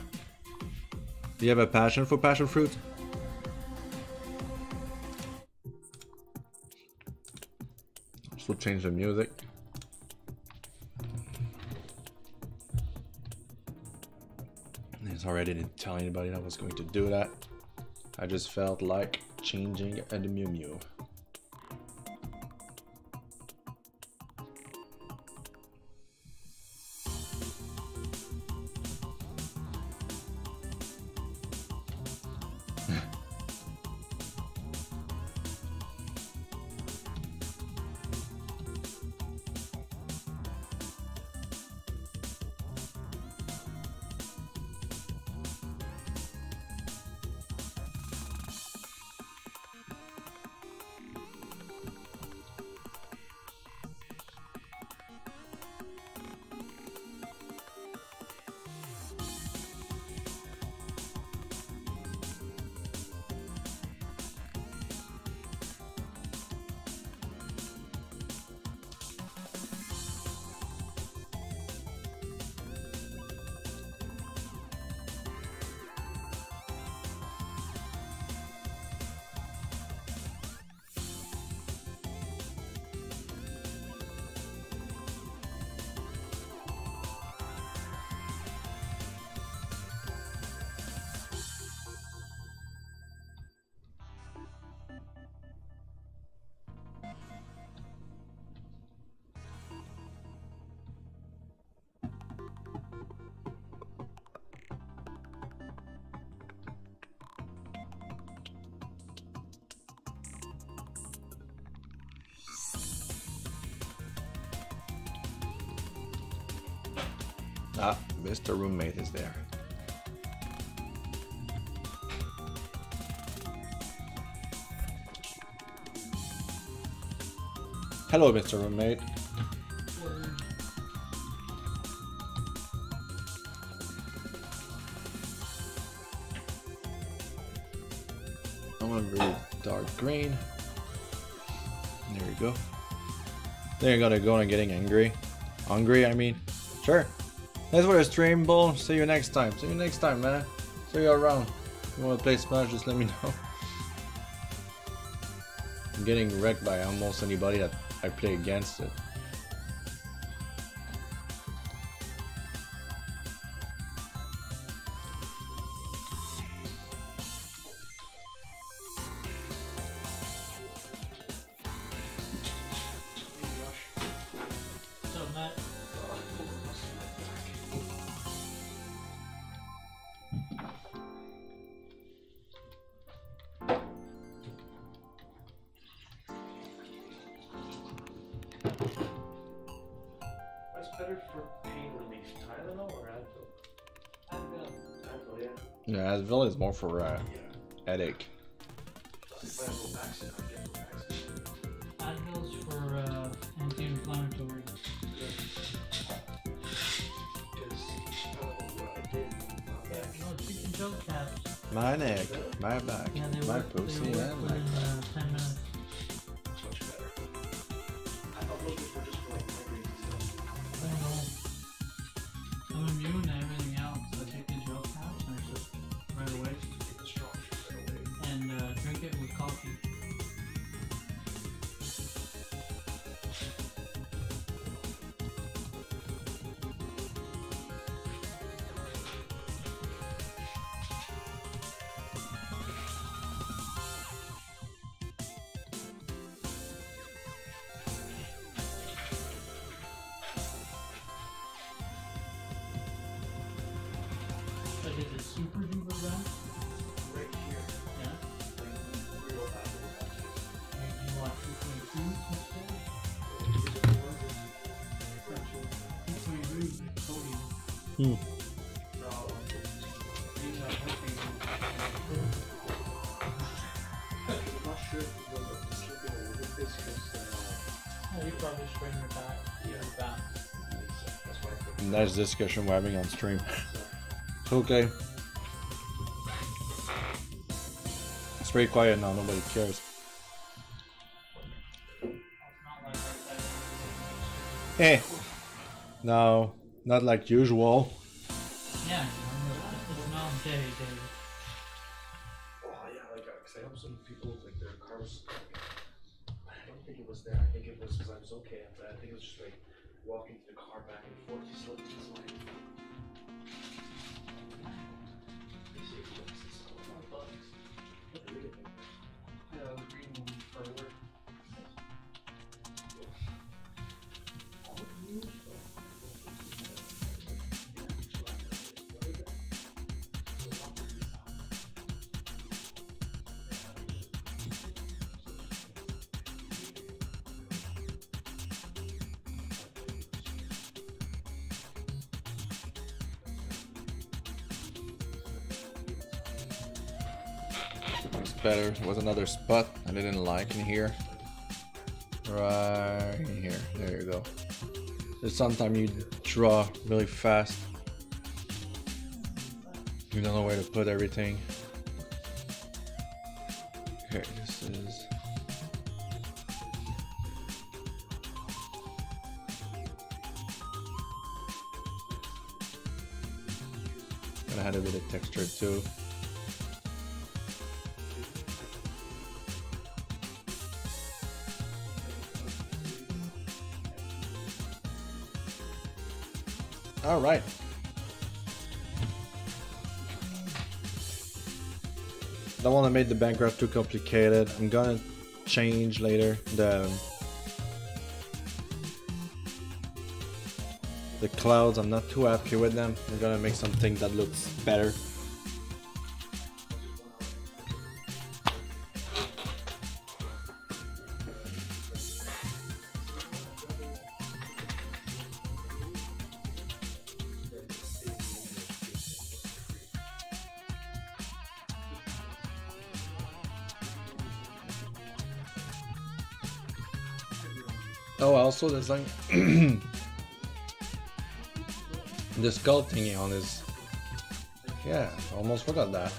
Do you have a passion for passion fruit? So change the music. It's already didn't tell anybody I was going to do that. I just felt like changing the Mew Mew. Ah, Mr. Roommate is there. Hello, Mr. Roommate. I want really dark green. There we go. Then I gotta go on getting angry. Hungry, I mean. Sure. Thanks for the stream, Bull. See you next time. See you next time, man. See you around. If you wanna play Smash, just let me know. I'm getting wrecked by almost anybody that I play against it. What's better for pain relief, Tylenol or Advil? Advil. Advil, yeah. Yeah, Advil is more for headache. Advil's for anti-inflammatory. No, chicken gel caps. My neck, my back, Yeah, they my work, pussy, they work and my within 10 minutes. Much better. I thought those were just for like migraines and stuff. I don't know. I'm immune to everything else. So I take the gel caps and I just right away. Take the strong shit right away. And drink it with coffee. Like, is it super duper bad? Right here. Yeah. Like, real bad. Like, you want 2.2 instead? It's my root, sodium. Hmm. No, These are healthy. I'm not sure if it was slipping a little bit this because Oh, you probably sprained your back. Yeah. Your back. that's why I put Nice discussion we're having on stream. Okay. It's very quiet now, nobody cares. Eh. No, not like usual. Yeah, it's not day. Oh yeah, like because I helped some people like their car was. I don't think it was there. I think it was because I was okay, but I think it was just like walking to the car back and forth. He slipped and slid. Yeah, the green one for work. It's better. There was another spot I didn't like in here. Right in here. There you go. There's sometimes you draw really fast. You don't know where to put everything. Okay, this is. Gonna add a bit of texture too. All right. Don't want to make the background too complicated. I'm gonna change later the clouds. I'm not too happy with them. I'm gonna make something that looks better. Oh, I also designed the skull thingy on his. Yeah, I almost forgot that.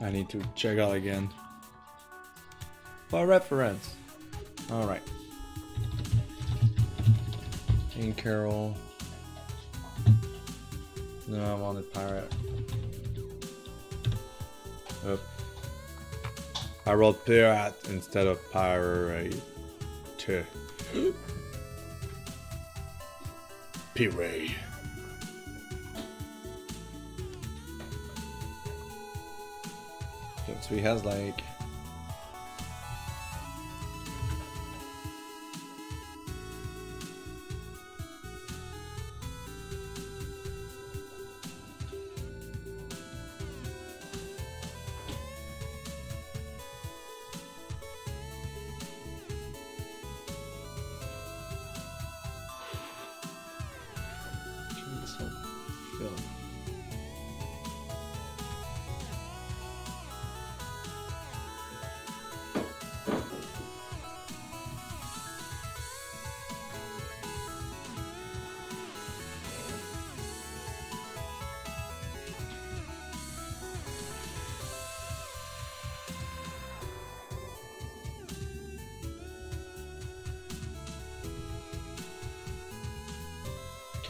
I need to check out again. For reference. Alright. In K Rool. No, I wanted pirate. Oop. I wrote pirate instead of pirate. Pirate. So he has like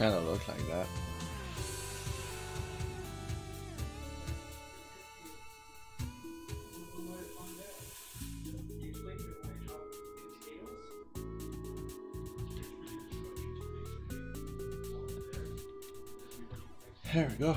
kind of look like that. There we go.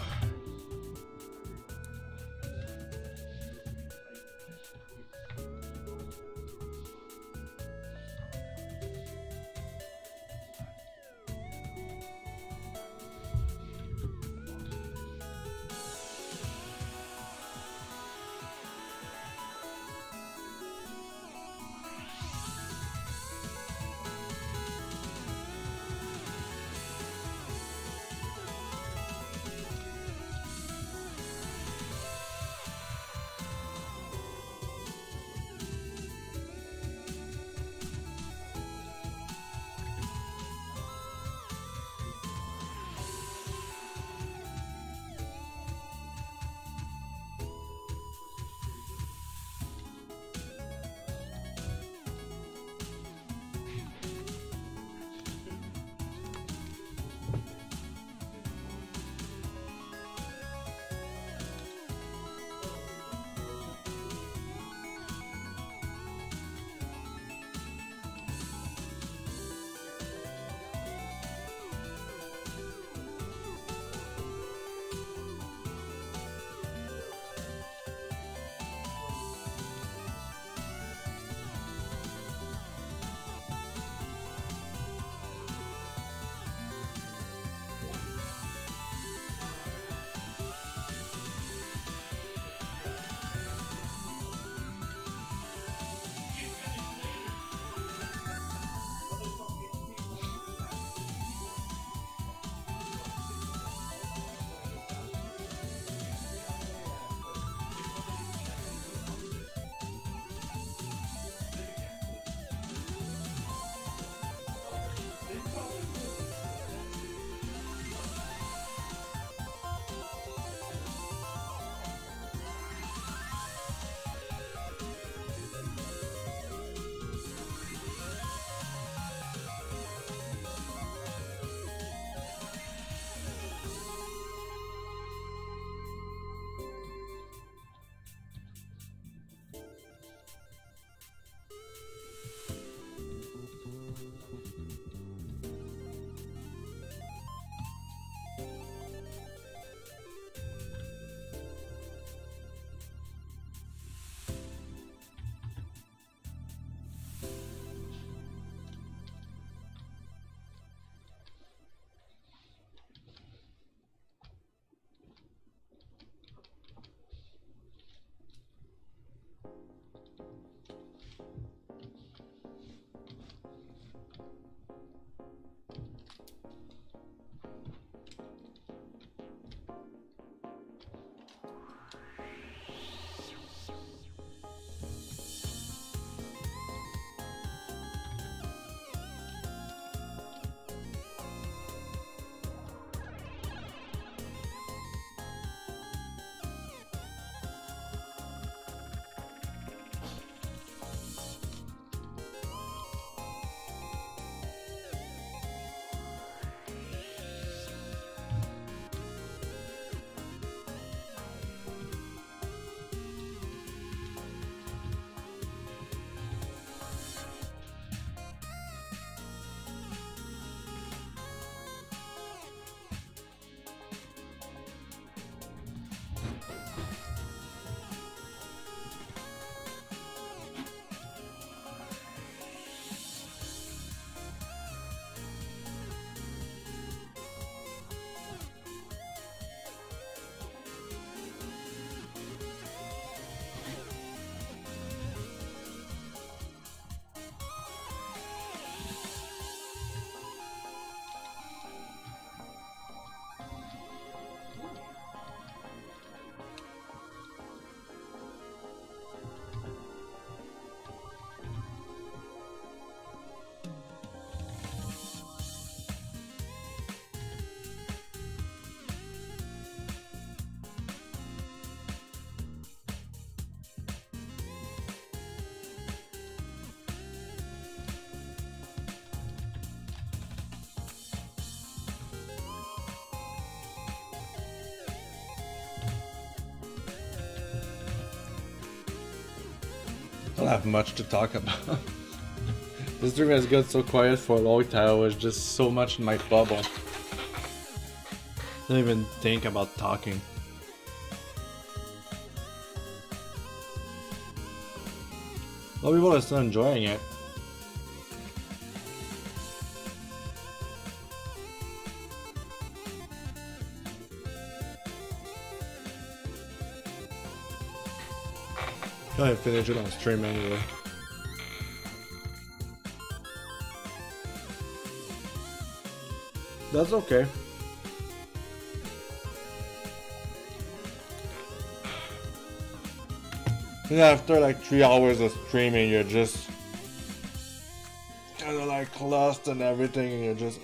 don't have much to talk about. This stream has got so quiet for a long time. I was just so much in my bubble. Don't even think about talking. A lot of people are still enjoying it. I finish it on stream anyway. That's okay. And after like 3 hours of streaming, you're just kind of like lost and everything, and you're just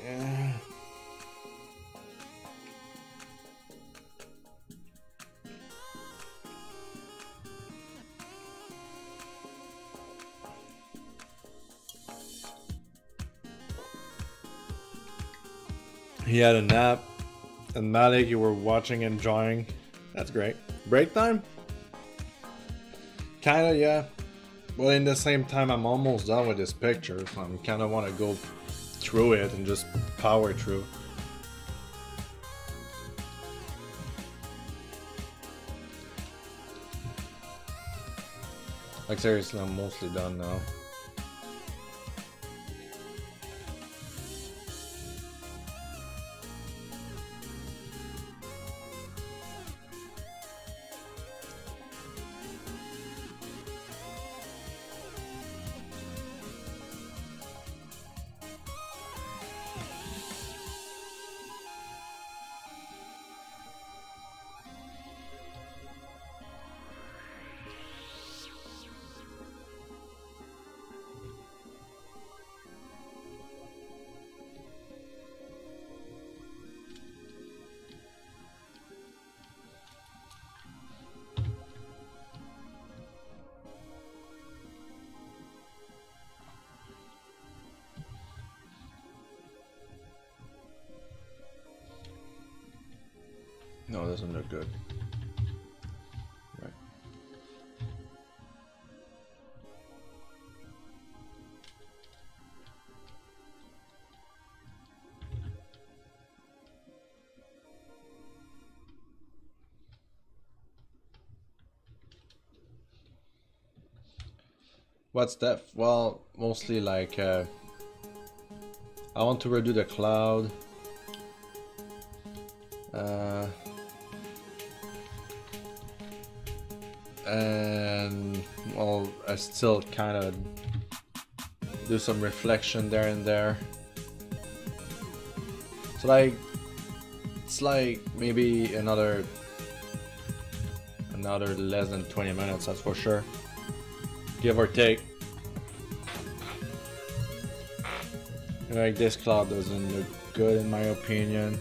He had a nap, and Malik, you were watching and enjoying. That's great. Break time? Kinda, yeah. Well, in the same time, I'm almost done with this picture, so I kinda want to go through it and just power through. Like seriously, I'm mostly done now. No, it doesn't look good. Right. What's that? Well, mostly like I want to redo the cloud. And well, I still kind of do some reflection there and there. So like, it's like maybe another less than 20 minutes, that's for sure, give or take. Like this cloud doesn't look good in my opinion,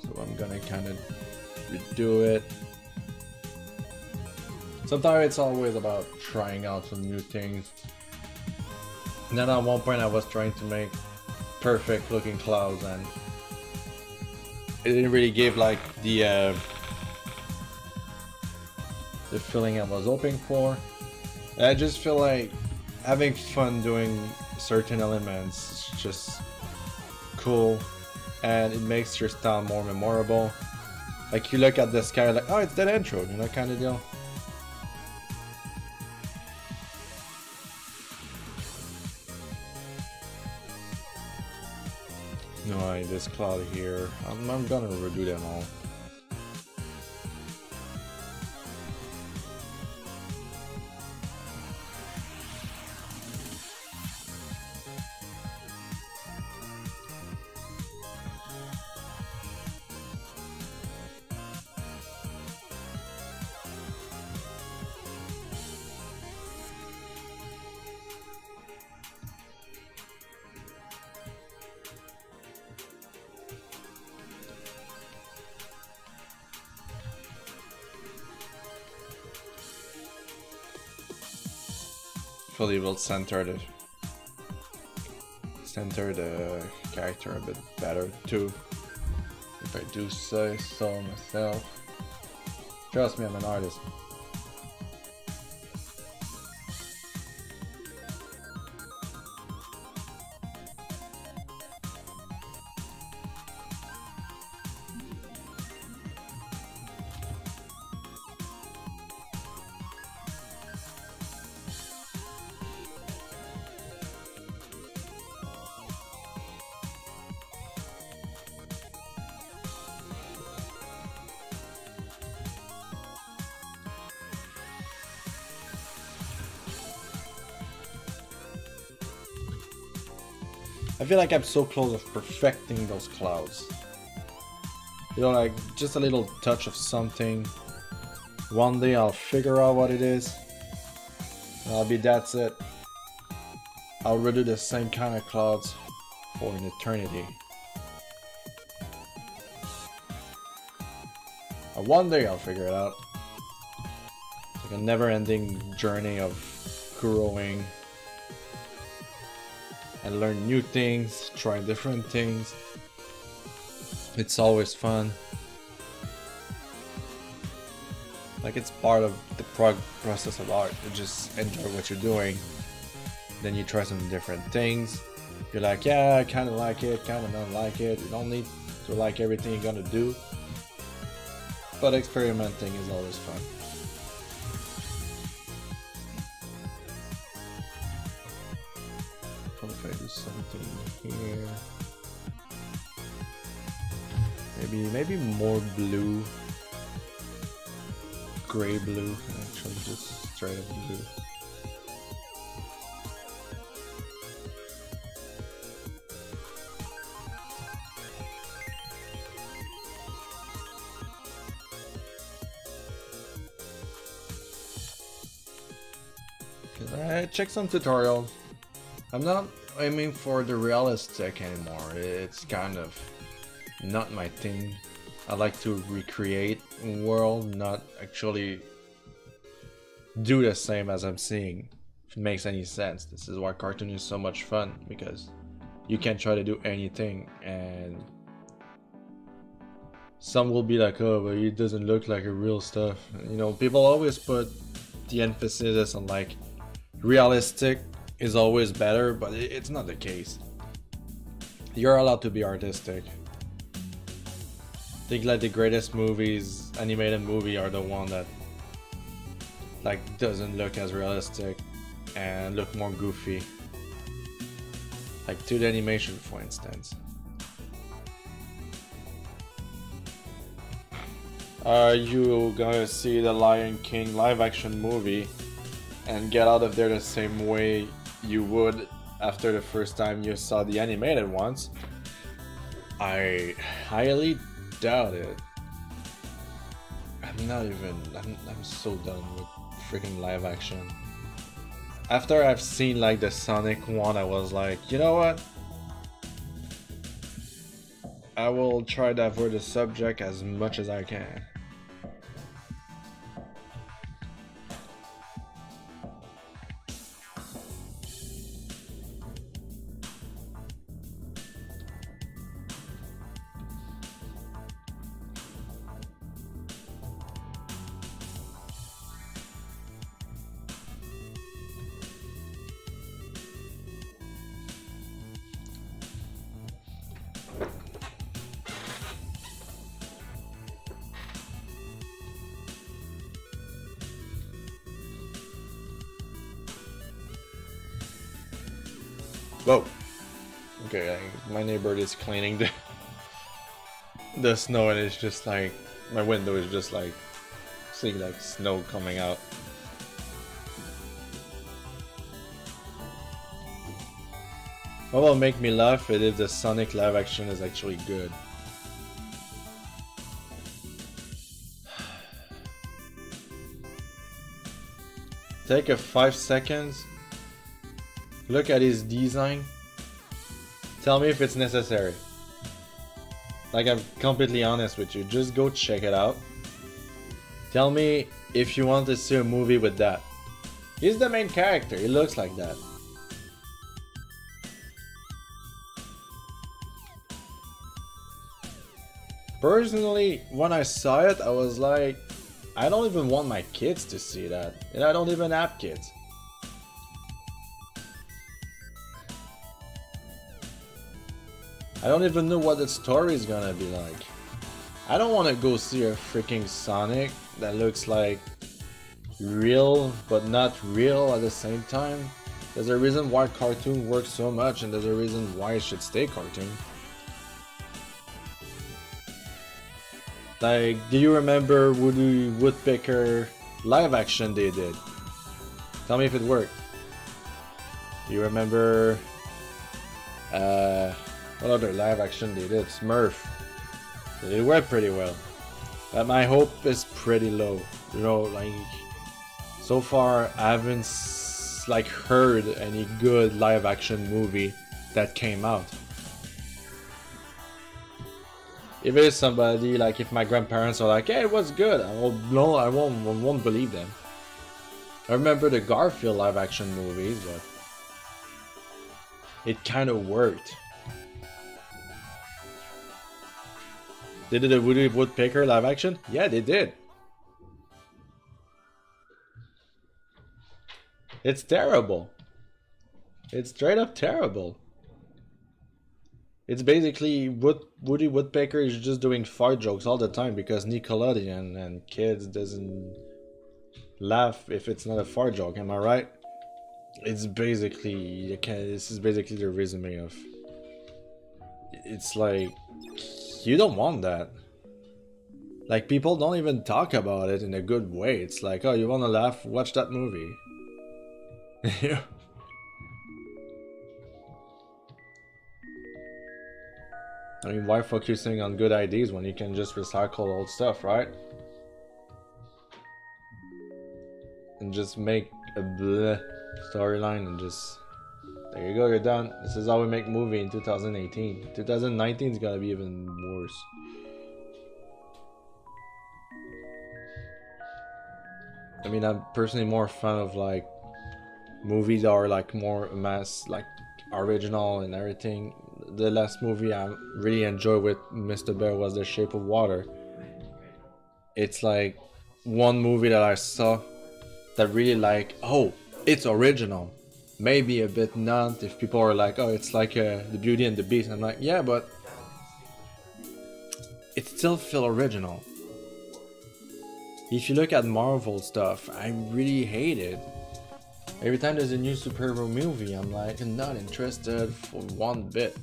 so I'm gonna kind of redo it. Sometimes it's always about trying out some new things. And then at one point I was trying to make perfect looking clouds, and it didn't really give like the feeling I was hoping for. And I just feel like having fun doing certain elements is just cool, and it makes your style more memorable. Like you look at the sky like, oh, it's Deadanthro, you know, kind of deal. No, this cloud here, I'm gonna redo them all. Hopefully will center the character a bit better too, if I do say so myself. Trust me, I'm an artist. I feel like I'm so close of perfecting those clouds. You know, like just a little touch of something. One day I'll figure out what it is. And I'll be, that's it. I'll redo the same kind of clouds for an eternity. And one day I'll figure it out. It's like a never-ending journey of growing and learn new things, try different things. It's always fun. Like it's part of the process of art. You just enjoy what you're doing. Then you try some different things. You're like, yeah, I kind of like it, kind of don't like it. You don't need to like everything you're gonna do. But experimenting is always fun. What if I do something here? Maybe more blue. Gray blue, actually just straight up blue. I checked some tutorials. I'm not aiming for the realistic anymore. It's kind of not my thing. I like to recreate a world, not actually do the same as I'm seeing. If it makes any sense. This is why cartoon is so much fun, because you can try to do anything and some will be like, oh, but it doesn't look like a real stuff. You know, people always put the emphasis on like realistic is always better, but it's not the case. You're allowed to be artistic. I think like the greatest movies, animated movie, are the one that like doesn't look as realistic and look more goofy. Like 2D animation, for instance. Are you gonna see the Lion King live action movie and get out of there the same way you would after the first time you saw the animated ones? I highly doubt it. I'm so done with freaking live action. After I've seen like the Sonic one, I was like, you know what? I will try to avoid the subject as much as I can. Whoa. Okay, my neighbor is cleaning the snow, and it's just like my window is just like seeing like snow coming out. What will make me laugh is if the Sonic live action is actually good. Take a 5 seconds. Look at his design. Tell me if it's necessary. Like, I'm completely honest with you. Just go check it out. Tell me if you want to see a movie with that. He's the main character. He looks like that. Personally, when I saw it, I was like, I don't even want my kids to see that. And I don't even have kids. I don't even know what the story is gonna be like. I don't want to go see a freaking Sonic that looks like real but not real at the same time. There's a reason why cartoon works so much, and there's a reason why it should stay cartoon. Like, do you remember Woody Woodpecker live action they did? Tell me if it worked. Do you remember What other live action they did? Smurf. They did work pretty well. But my hope is pretty low. You know, like so far I haven't like heard any good live action movie that came out. If it is somebody like if my grandparents are like, "Hey, it was good," I won't believe them. I remember the Garfield live action movies, but it kind of worked. They did a Woody Woodpecker live action? Yeah, they did. It's terrible. It's straight up terrible. It's basically Woody Woodpecker is just doing fart jokes all the time because Nickelodeon and kids doesn't laugh if it's not a fart joke. Am I right? It's basically this is basically the resume of. It's like you don't want that. Like people don't even talk about it in a good way. It's like, oh, you want to laugh? Watch that movie. Yeah. I mean, why focusing on good ideas when you can just recycle old stuff, right? And just make a bleh storyline and just... There you go, you're done. This is how we make movie in 2018. 2019 is gonna be even worse. I mean, I'm personally more fan of like... movies that are like more mass, like original and everything. The last movie I really enjoyed with Mr. Bear was The Shape of Water. It's like one movie that I saw that really like, oh, it's original. Maybe a bit not if people are like, oh, it's like The Beauty and the Beast. I'm like, yeah, but it still feels original. If you look at Marvel stuff, I really hate it. Every time there's a new superhero movie, I'm like, not interested for one bit.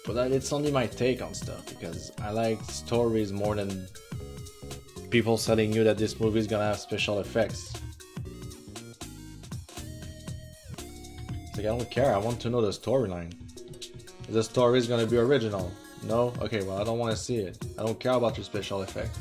But it's only my take on stuff, because I like stories more than people telling you that this movie is gonna have special effects. It's like, I don't care, I want to know the storyline. The story is gonna be original. No? Okay, well, I don't want to see it. I don't care about your special effects.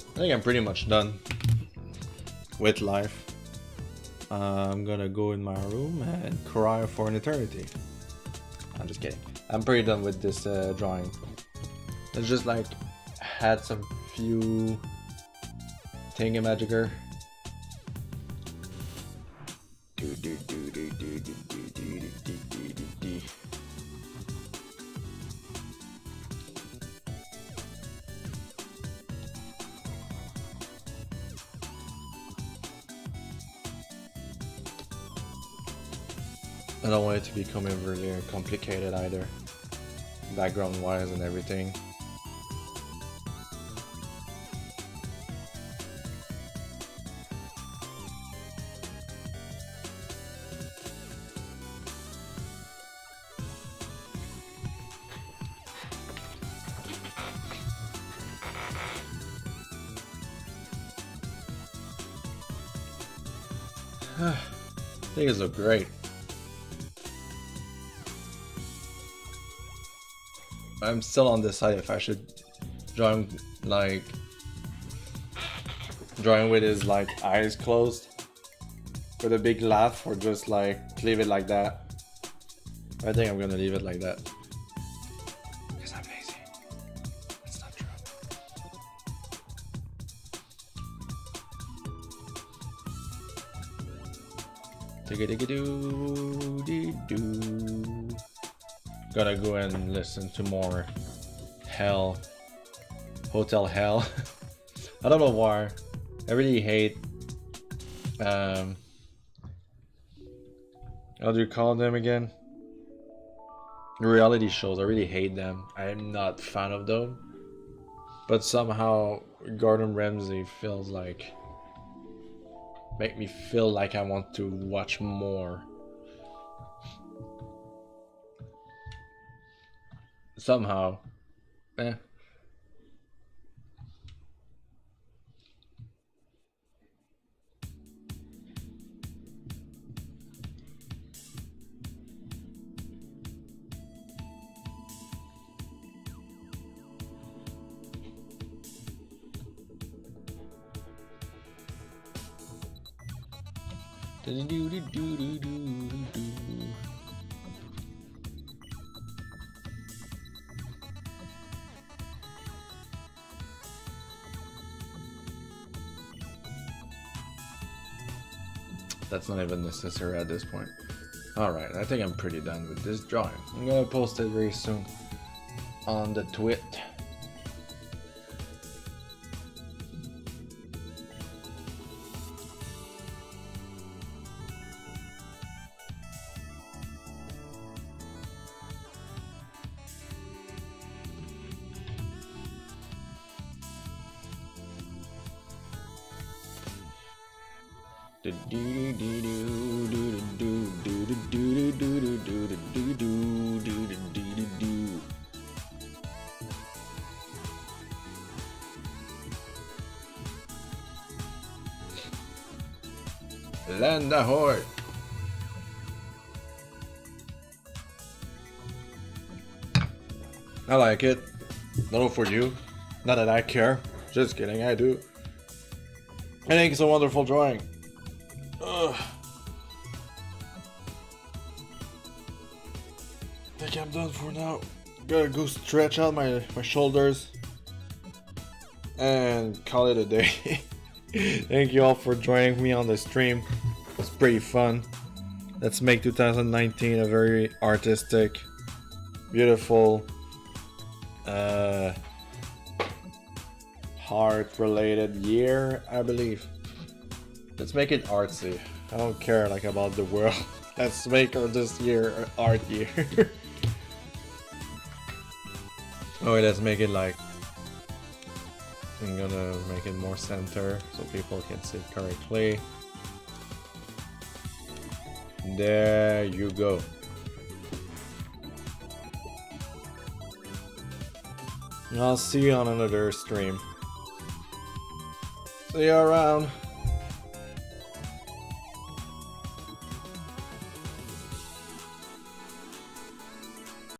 I think I'm pretty much done with life. I'm gonna go in my room and cry for an eternity. I'm just kidding. I'm pretty done with this drawing. Let's just like add some few thingamajigger. I don't want it to become really complicated either, background wise and everything. Things look great. I'm still on this side if I should drawing with his like eyes closed with a big laugh, or just like leave it like that. I think I'm gonna leave it like that because I'm lazy. That's not true. Digga-digga-doo-dee-doo. Gotta go and listen to more Hell. Hotel Hell. I don't know why. I really hate how do you call them again? Reality shows. I really hate them. I am not a fan of them. But somehow Gordon Ramsay feels like make me feel like I want to watch more. Somehow. Eh. That's not even necessary at this point. Alright, I think I'm pretty done with this drawing. I'm gonna post it very soon on the twit. Land ahoy! I like it. No for you. Not that I care. Just kidding, I do. I think it's a wonderful drawing. Ugh. I think I'm done for now. Gotta go stretch out my shoulders and call it a day. Thank you all for joining me on the stream. It was pretty fun. Let's make 2019 a very artistic, beautiful, heart-related year, I believe. Let's make it artsy. I don't care like about the world. Let's make this year an art year. Oh, wait, let's make it like. I'm gonna make it more center so people can see it correctly. There you go. And I'll see you on another stream. See you around.